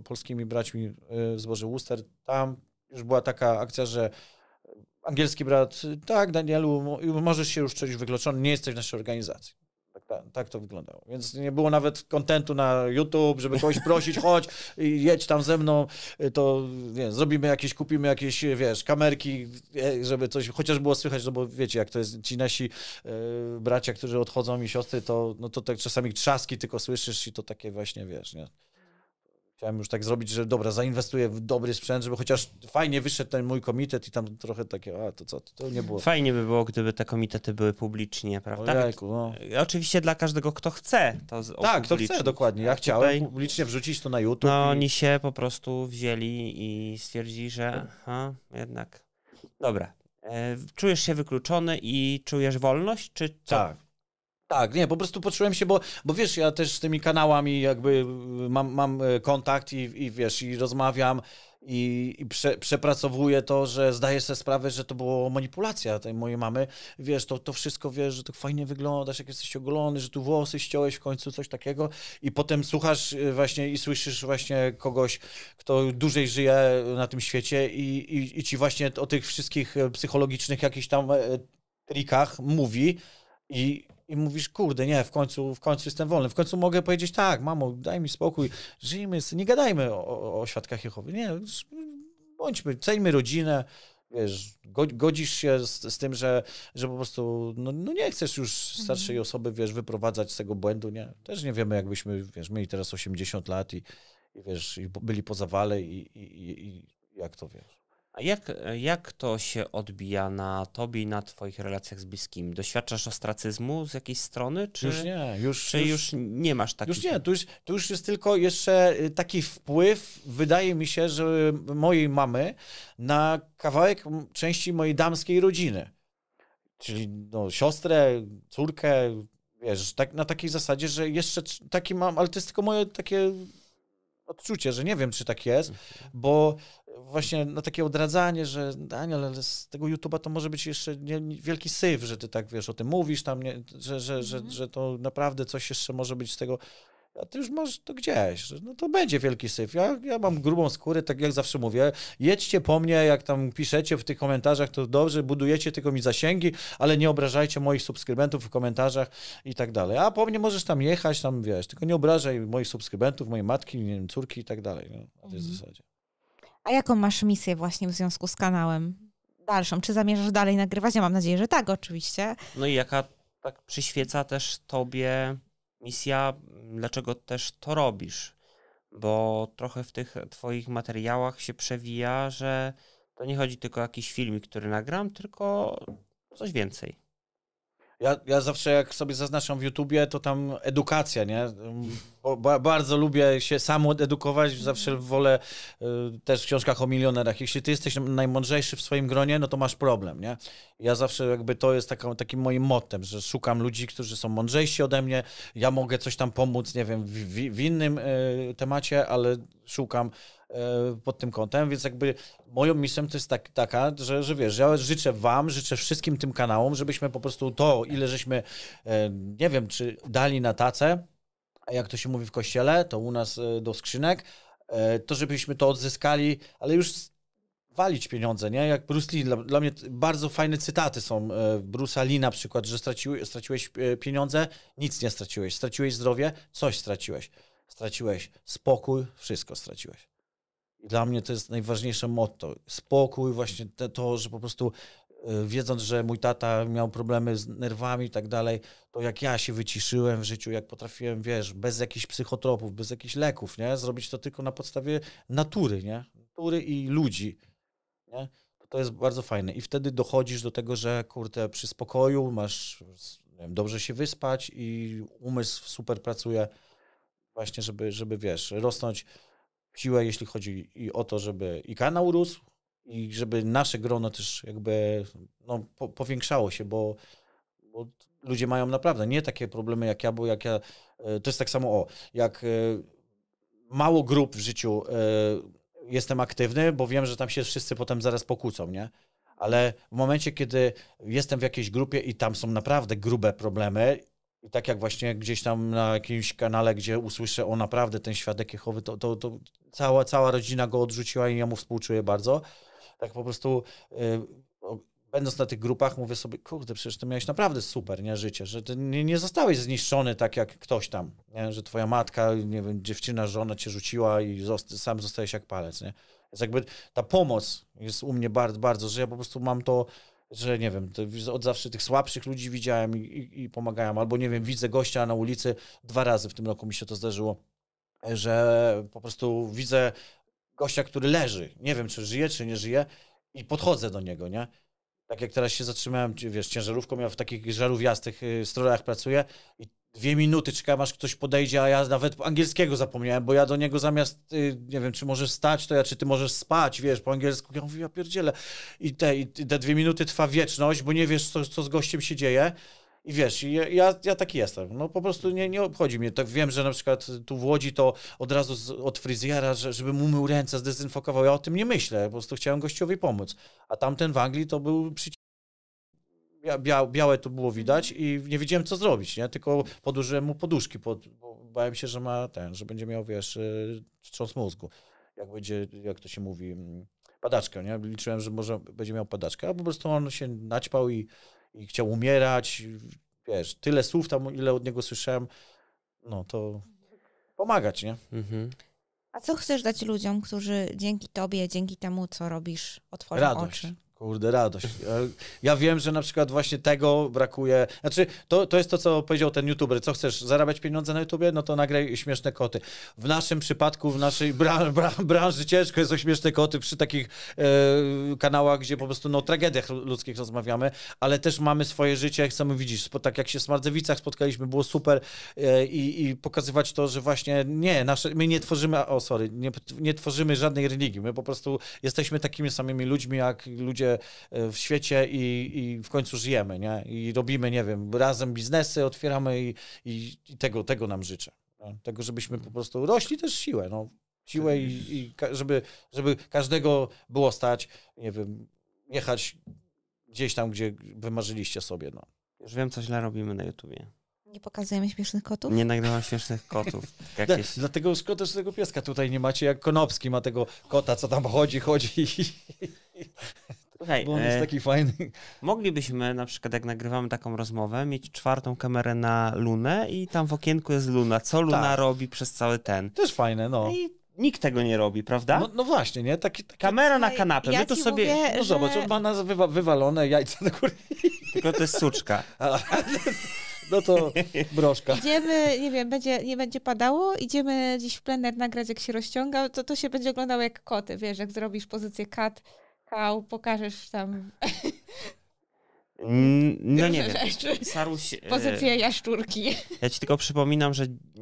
polskimi braćmi w zborze Worcester, tam już była taka akcja, że angielski brat, tak Danielu, możesz się już czuć wykluczony, nie jesteś w naszej organizacji. Tak to wyglądało. Więc nie było nawet kontentu na YouTube, żeby kogoś prosić, chodź i jedź tam ze mną, to nie, kupimy jakieś, wiesz, kamerki, żeby coś chociaż było słychać, no bo wiecie, jak to jest, ci nasi bracia, którzy odchodzą i siostry, to tak czasami trzaski tylko słyszysz i to takie właśnie, wiesz, nie? Chciałem już tak zrobić, że dobra, zainwestuję w dobry sprzęt, żeby chociaż fajnie wyszedł ten mój komitet i tam trochę takie, to nie było. Fajnie by było, gdyby te komitety były publicznie, prawda? Ojejku, no. Oczywiście dla każdego, kto chce to tak, kto chce, dokładnie. Ja chciałem publicznie wrzucić to na YouTube. No oni się po prostu wzięli i stwierdzili, że jednak. Dobra. Czujesz się wykluczony i czujesz wolność, czy co? Tak, nie, po prostu poczułem się, bo wiesz, ja też z tymi kanałami jakby mam kontakt i wiesz, i rozmawiam i przepracowuję to, że zdaję sobie sprawę, że to była manipulacja tej mojej mamy. Wiesz, to wszystko, wiesz, że tak fajnie wyglądasz, jak jesteś ogolony, że tu włosy ściąłeś w końcu, coś takiego i potem słuchasz właśnie i słyszysz właśnie kogoś, kto dłużej żyje na tym świecie i ci właśnie o tych wszystkich psychologicznych jakichś tam trikach mówi i mówisz, kurde, nie, w końcu jestem wolny, w końcu mogę powiedzieć, tak, mamo, daj mi spokój, żyjmy, nie gadajmy o świadkach Jehowy, nie, bądźmy, ceńmy rodzinę, wiesz, godzisz się z tym, że po prostu, no nie chcesz już starszej osoby, wiesz, wyprowadzać z tego błędu, nie, też nie wiemy, jakbyśmy, wiesz, mieli teraz 80 lat i wiesz, i byli po zawale i jak to, wiesz. A jak to się odbija na tobie i na twoich relacjach z bliskimi? Doświadczasz ostracyzmu z jakiejś strony? Czy już nie. Już nie masz takich... Już nie. To już jest tylko jeszcze taki wpływ, wydaje mi się, że mojej mamy na kawałek części mojej damskiej rodziny. Czyli no, siostrę, córkę, wiesz, tak, na takiej zasadzie, że jeszcze taki mam, ale to jest tylko moje takie odczucie, że nie wiem, czy tak jest, bo właśnie na takie odradzanie, że Daniel, ale z tego YouTube'a to może być jeszcze wielki syf, że ty tak, wiesz, o tym mówisz tam, nie, że to naprawdę coś jeszcze może być z tego, a ty już masz to gdzieś, że no to będzie wielki syf. Ja mam grubą skórę, tak jak zawsze mówię, jedźcie po mnie, jak tam piszecie w tych komentarzach, to dobrze, budujecie tylko mi zasięgi, ale nie obrażajcie moich subskrybentów w komentarzach i tak dalej. A po mnie możesz tam jechać, tam wiesz, tylko nie obrażaj moich subskrybentów, mojej matki, nie wiem, córki i tak dalej. No, na tej zasadzie. A jaką masz misję właśnie w związku z kanałem? Dalszą? Czy zamierzasz dalej nagrywać? Ja mam nadzieję, że tak, oczywiście. No i jaka tak przyświeca też tobie misja, dlaczego też to robisz? Bo trochę w tych twoich materiałach się przewija, że to nie chodzi tylko o jakiś filmik, który nagram, tylko coś więcej. Ja zawsze jak sobie zaznaczam w YouTubie, to tam edukacja, nie? Bardzo lubię się sam edukować, zawsze wolę też w książkach o milionerach. Jeśli ty jesteś najmądrzejszy w swoim gronie, no to masz problem, nie? Ja zawsze jakby to jest takim moim mottem, że szukam ludzi, którzy są mądrzejsi ode mnie, ja mogę coś tam pomóc, nie wiem, w innym temacie, ale szukam pod tym kątem, więc jakby moją misją to jest taka, że wiesz, ja życzę wam, życzę wszystkim tym kanałom, żebyśmy po prostu to, ile żeśmy, nie wiem, czy dali na tacę, jak to się mówi w kościele, to u nas do skrzynek, to żebyśmy to odzyskali, ale już walić pieniądze, nie? Jak Bruce Lee, dla mnie bardzo fajne cytaty są Bruce'a Lee na przykład, że straciłeś pieniądze, nic nie straciłeś. Straciłeś zdrowie, coś straciłeś. Straciłeś spokój, wszystko straciłeś. I dla mnie to jest najważniejsze motto. Spokój, właśnie to, że po prostu wiedząc, że mój tata miał problemy z nerwami i tak dalej, to jak ja się wyciszyłem w życiu, jak potrafiłem, wiesz, bez jakichś psychotropów, bez jakichś leków, nie? Zrobić to tylko na podstawie natury, nie? Natury i ludzi, nie? To jest bardzo fajne. I wtedy dochodzisz do tego, że kurde, przy spokoju masz, nie wiem, dobrze się wyspać i umysł super pracuje właśnie, żeby wiesz, rosnąć w siłę, jeśli chodzi i o to, żeby i kanał rósł, i żeby nasze grono też jakby powiększało się, bo ludzie mają naprawdę nie takie problemy jak ja, bo jak ja, to jest tak samo jak mało grup w życiu jestem aktywny, bo wiem, że tam się wszyscy potem zaraz pokłócą, nie? Ale w momencie, kiedy jestem w jakiejś grupie i tam są naprawdę grube problemy, i tak jak właśnie gdzieś tam na jakimś kanale, gdzie usłyszę o naprawdę ten świadek Jehowy, to cała rodzina go odrzuciła i ja mu współczuję bardzo. Tak po prostu będąc na tych grupach mówię sobie, kurde, przecież ty miałeś naprawdę super, nie, życie, że ty nie zostałeś zniszczony tak jak ktoś tam, nie? Że twoja matka, nie wiem, dziewczyna, żona cię rzuciła i sam zostałeś jak palec, nie? Więc jakby ta pomoc jest u mnie bardzo, bardzo, że ja po prostu mam to, że nie wiem, od zawsze tych słabszych ludzi widziałem i pomagałem, albo nie wiem, widzę gościa na ulicy, 2 razy w tym roku mi się to zdarzyło, że po prostu widzę gościa, który leży, nie wiem, czy żyje, czy nie żyje i podchodzę do niego, nie? Tak jak teraz się zatrzymałem, wiesz, ciężarówką, ja w takich żarówiastych strojach pracuję i 2 minuty czekałem, aż ktoś podejdzie, a ja nawet angielskiego zapomniałem, bo ja do niego zamiast, nie wiem, czy możesz stać, to ja, czy ty możesz spać, wiesz, po angielsku. Ja mówię, ja pierdzielę. I te 2 minuty trwa wieczność, bo nie wiesz, co z gościem się dzieje. I wiesz, ja taki jestem. No po prostu nie obchodzi mnie. Tak wiem, że na przykład tu w Łodzi to od razu od fryzjera, żeby mu mył ręce, zdezynfekował. Ja o tym nie myślę, po prostu chciałem gościowi pomóc. A tamten w Anglii to był białe to było widać i nie wiedziałem, co zrobić, nie? Tylko podłożyłem mu poduszki, bo bałem się, że że będzie miał, wiesz, wstrząs mózgu. Jak to się mówi, padaczkę, nie? Liczyłem, że może będzie miał padaczkę, a po prostu on się naćpał i chciał umierać, wiesz, tyle słów tam, ile od niego słyszałem, no to pomagać, nie? Mhm. A co chcesz dać ludziom, którzy dzięki tobie, dzięki temu, co robisz, otworzą oczy? Kurde, radość. Ja wiem, że na przykład właśnie tego brakuje. Znaczy, to jest to, co powiedział ten youtuber. Co chcesz, zarabiać pieniądze na YouTubie? No to nagraj śmieszne koty. W naszym przypadku, w naszej branży ciężko jest o śmieszne koty przy takich kanałach, gdzie po prostu o tragediach ludzkich rozmawiamy, ale też mamy swoje życie, jak sami widzisz. Tak jak się w Smardzewicach spotkaliśmy, było super i pokazywać to, że właśnie my nie tworzymy, nie tworzymy żadnej religii. My po prostu jesteśmy takimi samymi ludźmi, jak ludzie w świecie i w końcu żyjemy, nie? I robimy, nie wiem, razem biznesy otwieramy i tego nam życzę. Nie? Tego, żebyśmy po prostu rośli też siłę, no. Siłę i żeby każdego było stać, nie wiem, jechać gdzieś tam, gdzie wymarzyliście sobie, no. Już wiem, co źle robimy na YouTubie. Nie pokazujemy śmiesznych kotów? Nie nagrywam śmiesznych kotów. Dlatego szkoda, że tego pieska tutaj nie macie, jak Konopski ma tego kota, co tam chodzi Słuchaj, bo on jest taki fajny. Moglibyśmy na przykład, jak nagrywamy taką rozmowę, mieć 4. kamerę na Lunę i tam w okienku jest Luna. Co Luna robi przez cały ten. Też fajne, no. I nikt tego nie robi, prawda? No właśnie, nie? Kamera na kanapę. Ja My tu ci sobie... mówię, No zobacz, on ma nas wywalone jajca do góry. Tylko to jest suczka. No to broszka. Idziemy, nie wiem, nie będzie padało, idziemy gdzieś w plener nagrać, jak się rozciąga, to się będzie oglądało jak koty, wiesz, jak zrobisz pozycję cat, cow, pokażesz tam. No nie wiem. rzeczy. Saruś, Pozycja jaszczurki. ja ci tylko przypominam,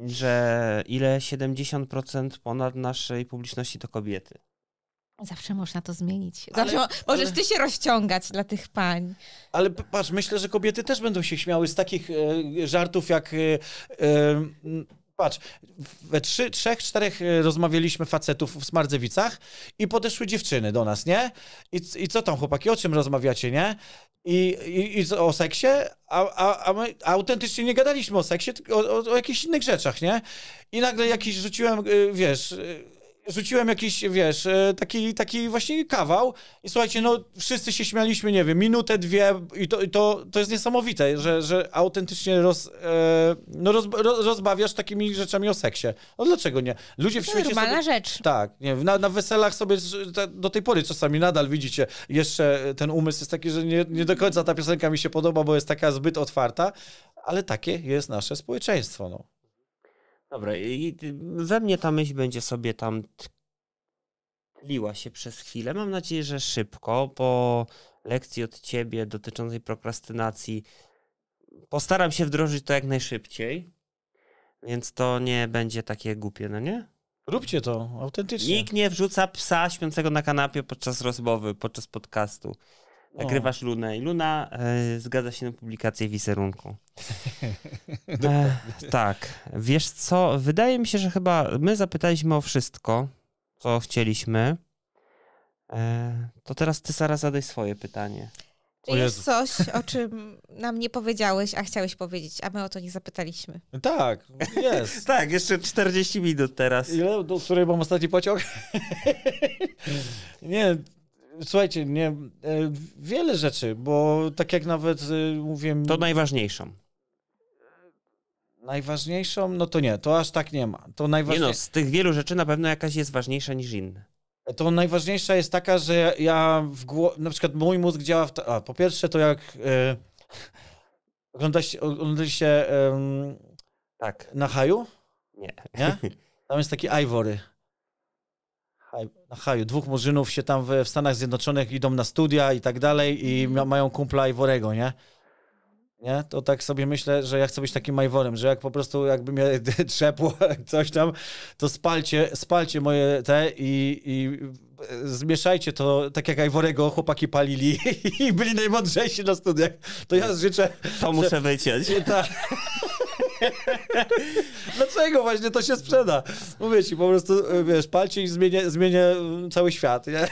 że ile 70% ponad naszej publiczności to kobiety. Zawsze można to zmienić. Zawsze możesz ty się rozciągać dla tych pań. Ale patrz, myślę, że kobiety też będą się śmiały z takich żartów jak... Patrz, we 3-4 rozmawialiśmy facetów w Smardzewicach i podeszły dziewczyny do nas, nie? I co tam, chłopaki, o czym rozmawiacie, nie? I o seksie, a my autentycznie nie gadaliśmy o seksie, tylko o jakichś innych rzeczach, nie? I nagle jakiś rzuciłem jakiś, taki właśnie kawał i słuchajcie, no wszyscy się śmialiśmy, nie wiem, minutę, dwie i to jest niesamowite, że autentycznie rozbawiasz takimi rzeczami o seksie. No dlaczego nie? Ludzie w świecie normalna rzecz. Tak, nie, na weselach sobie do tej pory czasami nadal widzicie, jeszcze ten umysł jest taki, że nie do końca ta piosenka mi się podoba, bo jest taka zbyt otwarta, ale takie jest nasze społeczeństwo, no. Dobra, i we mnie ta myśl będzie sobie tam tliła się przez chwilę. Mam nadzieję, że szybko, po lekcji od ciebie dotyczącej prokrastynacji postaram się wdrożyć to jak najszybciej, więc to nie będzie takie głupie, no nie? Róbcie to, autentycznie. Nikt nie wrzuca psa śpiącego na kanapie podczas rozmowy, podczas podcastu. Nagrywasz Lunę i Luna zgadza się na publikację wizerunku. Tak. Wiesz co? Wydaje mi się, że chyba my zapytaliśmy o wszystko, co chcieliśmy. To teraz ty, Sara, zadaj swoje pytanie. Czy jest coś, o czym nam nie powiedziałeś, a chciałeś powiedzieć, a my o to nie zapytaliśmy? Tak, jest. Tak, jeszcze 40 minut teraz. Ile? Do której mam ostatni pociąg? Nie, słuchajcie, wiele rzeczy, bo tak jak nawet mówiłem... To najważniejszą. Najważniejszą? No to nie, to aż tak nie ma. To Nie no, z tych wielu rzeczy na pewno jakaś jest ważniejsza niż inne. To najważniejsza jest taka, że ja na przykład mój mózg działa po pierwsze to jak oglądaliście tak. na Haju? Nie. Tam jest taki Ivory. Na Haju. 2 murzynów się tam w Stanach Zjednoczonych idą na studia i tak dalej i mają kumpla Ivorego, nie? Nie? To tak sobie myślę, że ja chcę być takim Ivorem, że jak po prostu jakby mnie trzepło coś tam, to spalcie moje te i zmieszajcie to, tak jak Ivorego chłopaki palili i byli najmądrzejsi na studiach. To ja życzę... To muszę wyciąć. Tak. Dlaczego właśnie to się sprzeda? Mówię ci, po prostu, wiesz, palcie i zmienię cały świat, nie?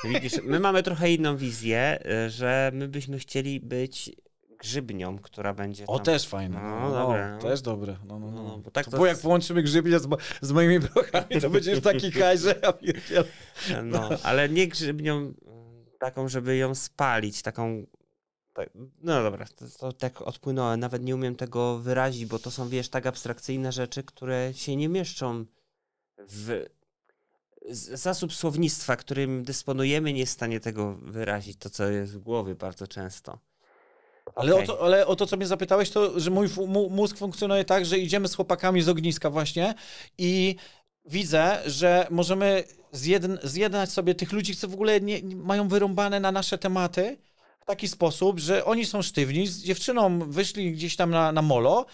Widzisz, my mamy trochę inną wizję, że my byśmy chcieli być grzybnią, która będzie tam... O, też fajne. No, dobre. Też dobre. No. Bo tak Bo jak połączymy grzybnię z moimi prochami, to będziesz taki haj, że ja pierdzielę. No, ale nie grzybnią taką, żeby ją spalić, taką... No dobra, to tak odpłynąłem. Nawet nie umiem tego wyrazić, bo to są, wiesz, tak abstrakcyjne rzeczy, które się nie mieszczą w... Zasób słownictwa, którym dysponujemy, nie jest w stanie tego wyrazić, to co jest w głowie bardzo często. Ale o to, co mnie zapytałeś, to, że mój mózg funkcjonuje tak, że idziemy z chłopakami z ogniska właśnie i widzę, że możemy zjednać sobie tych ludzi, którzy w ogóle nie mają wyrąbane na nasze tematy w taki sposób, że oni są sztywni, z dziewczyną wyszli gdzieś tam na molo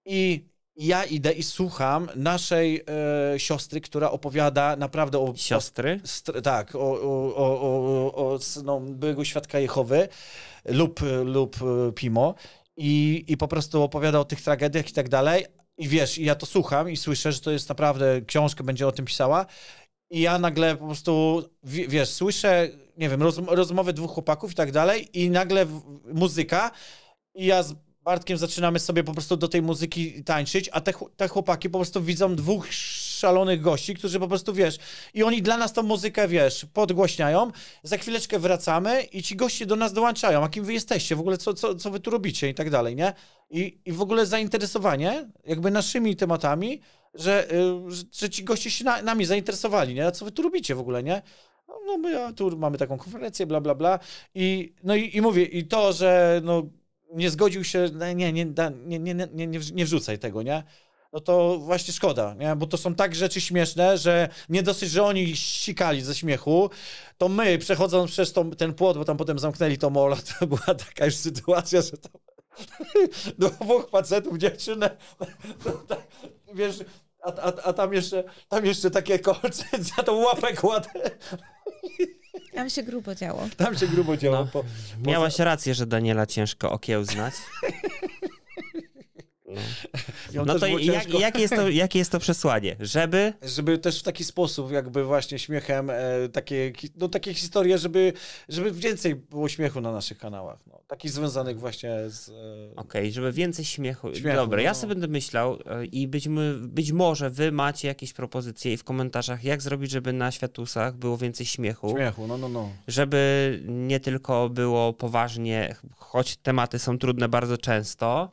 i ja idę i słucham naszej siostry, która opowiada naprawdę o... Siostry? Tak, o byłego świadka Jehowy lub Pimo i po prostu opowiada o tych tragediach i tak dalej. I wiesz, ja to słucham i słyszę, że to jest naprawdę, książkę będzie o tym pisała i ja nagle po prostu, wiesz, słyszę, nie wiem, rozmowy 2 chłopaków i tak dalej i nagle muzyka i ja z Bartkiem zaczynamy sobie po prostu do tej muzyki tańczyć, a te chłopaki po prostu widzą 2 szalonych gości, którzy po prostu, wiesz, i oni dla nas tą muzykę, wiesz, podgłośniają, za chwileczkę wracamy i ci goście do nas dołączają, a kim wy jesteście, w ogóle co wy tu robicie i tak dalej, nie? I w ogóle zainteresowanie jakby naszymi tematami, że ci goście się nami zainteresowali, nie? A co wy tu robicie w ogóle, nie? No my tu mamy taką konferencję, bla, bla, bla. I mówię, i to, że nie zgodził się, nie wrzucaj tego, nie? no to właśnie szkoda, nie? Bo to są tak rzeczy śmieszne, że nie dosyć, że oni sikali ze śmiechu, to my, przechodząc przez ten płot, bo tam potem zamknęli to molo, to była taka już sytuacja, że tam dwóch facetów, dziewczynę, tak, wiesz, a tam jeszcze takie kolce za tą łapę kładę. Tam się grubo działo. Tam się grubo działo. No, miałaś rację, że Daniela ciężko okiełznać. No to jakie jest to przesłanie? Żeby też w taki sposób jakby właśnie śmiechem takie historie, żeby więcej było śmiechu na naszych kanałach. No. Takich związanych właśnie z... Okej, żeby więcej śmiechu. Dobra, ja sobie będę myślał i być może wy macie jakieś propozycje i w komentarzach, jak zrobić, żeby na Światusach było więcej śmiechu. No. Żeby nie tylko było poważnie, choć tematy są trudne bardzo często.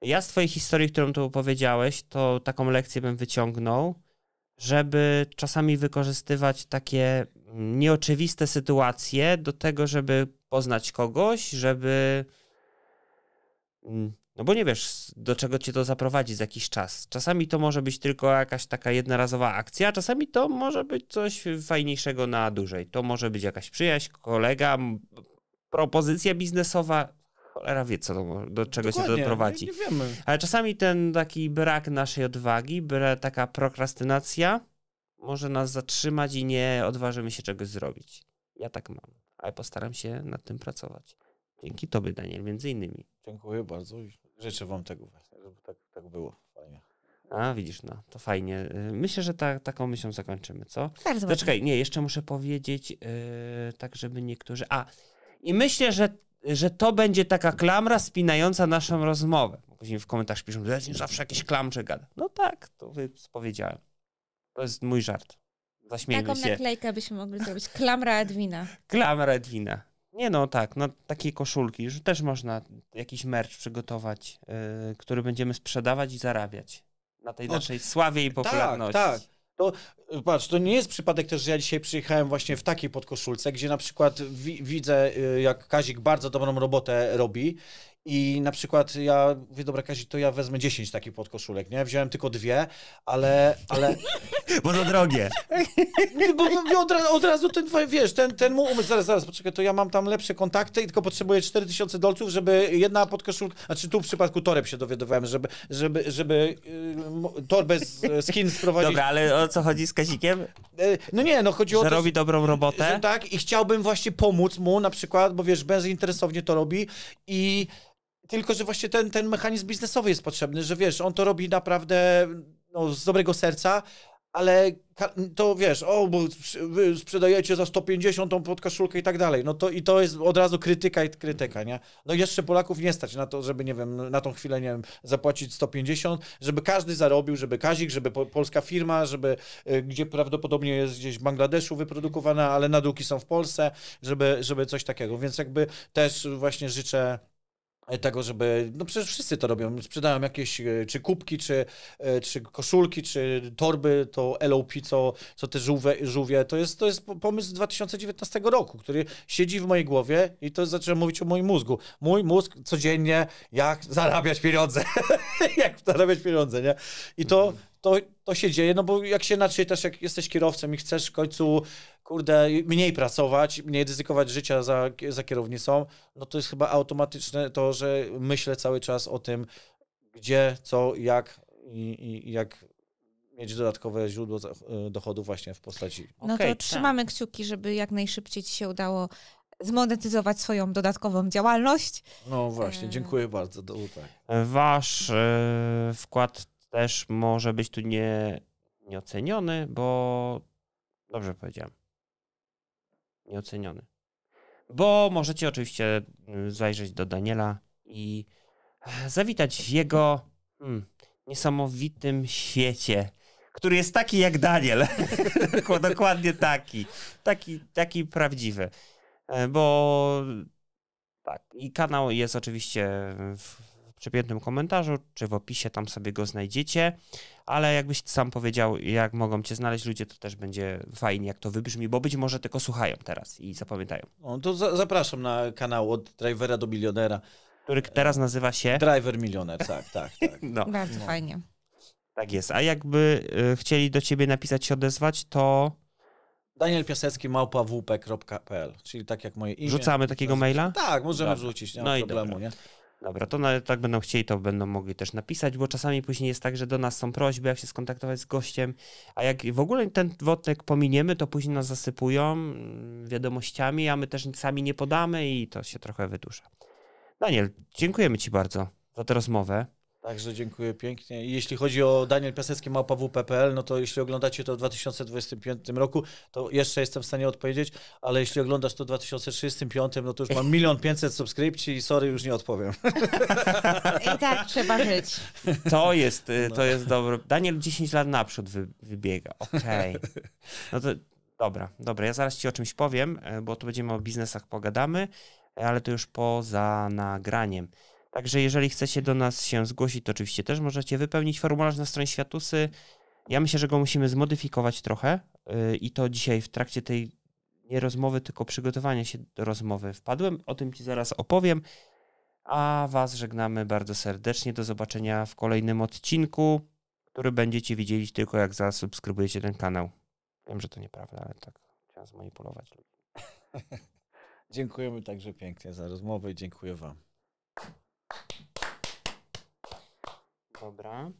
Ja z twojej historii, którą tu opowiedziałeś, to taką lekcję bym wyciągnął, żeby czasami wykorzystywać takie nieoczywiste sytuacje do tego, żeby poznać kogoś, żeby... No bo nie wiesz, do czego cię to zaprowadzi za jakiś czas. Czasami to może być tylko jakaś taka jednorazowa akcja, a czasami to może być coś fajniejszego na dłużej. To może być jakaś przyjaźń, kolega, propozycja biznesowa. Cholera wie, do czego się to doprowadzi. Nie wiemy. Ale czasami ten taki brak naszej odwagi, taka prokrastynacja może nas zatrzymać i nie odważymy się czegoś zrobić. Ja tak mam, ale postaram się nad tym pracować. Dzięki tobie, Daniel, między innymi. Dziękuję bardzo i życzę wam tego właśnie, żeby tak było. Fajnie. A, widzisz, no, to fajnie. Myślę, że taką myślą zakończymy, co? Bardzo. Czekaj, nie, jeszcze muszę powiedzieć, tak żeby niektórzy... I myślę, że to będzie taka klamra spinająca naszą rozmowę. Później w komentarzach piszą, że zawsze jakieś klamcze gada. No tak, to powiedziałem. To jest mój żart. Zaśmiejmy Taką się. naklejkę byśmy mogli zrobić. Klamra Edwina. Klamra Edwina. Nie no, tak, no takie koszulki, że też można jakiś merch przygotować, który będziemy sprzedawać i zarabiać na tej naszej sławie i popularności. Tak. To, patrz, to nie jest przypadek też, że ja dzisiaj przyjechałem właśnie w takiej podkoszulce, gdzie na przykład widzę, jak Kazik bardzo dobrą robotę robi i na przykład ja mówię, dobra Kazik, to ja wezmę 10 takich podkoszulek, nie? Wziąłem tylko 2, ale... Bo to drogie. Bo od razu ten mój umysł, zaraz, poczekaj, to ja mam tam lepsze kontakty i tylko potrzebuję $4000, żeby jedna podkoszulka, znaczy tu w przypadku toreb się dowiadywałem, żeby torbę z Chin sprowadzić. Dobra, ale o co chodzi z Kazikiem? No nie, no chodzi o to, że robi dobrą robotę? Że tak, i chciałbym właśnie pomóc mu na przykład, bo wiesz, bezinteresownie to robi i tylko, że właśnie ten mechanizm biznesowy jest potrzebny, że wiesz, on to robi naprawdę z dobrego serca, ale to wiesz, bo wy sprzedajecie za 150 tą podkoszulkę i tak dalej, no to jest od razu krytyka, nie? No jeszcze Polaków nie stać na to, żeby, nie wiem, na tą chwilę, nie wiem, zapłacić 150, żeby każdy zarobił, żeby Kazik, żeby polska firma, gdzie prawdopodobnie jest gdzieś w Bangladeszu wyprodukowana, ale nadruki są w Polsce, żeby coś takiego, więc jakby też właśnie życzę tego, żeby, no przecież wszyscy to robią, sprzedają jakieś czy kubki, czy koszulki, czy torby, to LOP, co te żółwie, to jest pomysł z 2019 roku, który siedzi w mojej głowie i to zacząłem mówić o moim mózgu. Mój mózg codziennie, jak zarabiać pieniądze, nie? I to się dzieje, no bo jak się naczytasz, jak jesteś kierowcą i chcesz w końcu, kurde, mniej pracować, mniej ryzykować życia za kierownicą, no to jest chyba automatyczne to, że myślę cały czas o tym, gdzie, co, jak i jak mieć dodatkowe źródło dochodu właśnie w postaci. No to trzymamy kciuki, żeby jak najszybciej ci się udało zmonetyzować swoją dodatkową działalność. No właśnie, dziękuję bardzo. Wasz wkład też może być tu nieoceniony, bo dobrze powiedziałem. Nieoceniony. Bo możecie oczywiście zajrzeć do Daniela i zawitać w jego niesamowitym świecie, który jest taki jak Daniel. Dokładnie taki prawdziwy. Bo tak, i kanał jest oczywiście w przypiętym komentarzu, czy w opisie, tam sobie go znajdziecie, ale jakbyś sam powiedział, jak mogą cię znaleźć ludzie, to też będzie fajnie, jak to wybrzmi, bo być może tylko słuchają teraz i zapamiętają. No to zapraszam na kanał Od Drivera do Milionera. Który teraz nazywa się... Driver Milioner, tak. No. Bardzo fajnie. Tak jest. A jakby chcieli do ciebie napisać, się odezwać, to Daniel Piasecki @wp.pl, czyli tak jak moje imię. wrzucamy takiego maila? Tak, możemy Dobra. wrzucić, nie No ma i problemu, dobra. nie? Dobra, to nawet tak będą chcieli, to będą mogli też napisać, bo czasami później jest tak, że do nas są prośby, jak się skontaktować z gościem, a jak w ogóle ten wątek pominiemy, to później nas zasypują wiadomościami, a my też sami nie podamy i to się trochę wydłuża. Daniel, dziękujemy ci bardzo za tę rozmowę. Także dziękuję pięknie. I jeśli chodzi o Daniel Piasecki @wp.pl, no to jeśli oglądacie to w 2025 roku, to jeszcze jestem w stanie odpowiedzieć, ale jeśli oglądasz to w 2035, no to już mam 1 500 000 subskrypcji i sorry, już nie odpowiem. I tak trzeba żyć. To jest dobre. Daniel 10 lat naprzód wybiega. Okej. No to dobra. Ja zaraz ci o czymś powiem, bo tu będziemy o biznesach pogadamy, ale to już poza nagraniem. Także jeżeli chcecie do nas się zgłosić, to oczywiście też możecie wypełnić formularz na stronie Światusy. Ja myślę, że go musimy zmodyfikować trochę i to dzisiaj w trakcie tej nie rozmowy, tylko przygotowania się do rozmowy wpadłem. O tym ci zaraz opowiem. A was żegnamy bardzo serdecznie. Do zobaczenia w kolejnym odcinku, który będziecie widzieli tylko jak zasubskrybujecie ten kanał. Wiem, że to nieprawda, ale tak chciałem zmanipulować ludzi. Dziękujemy także pięknie za rozmowę i dziękuję wam. Dobra.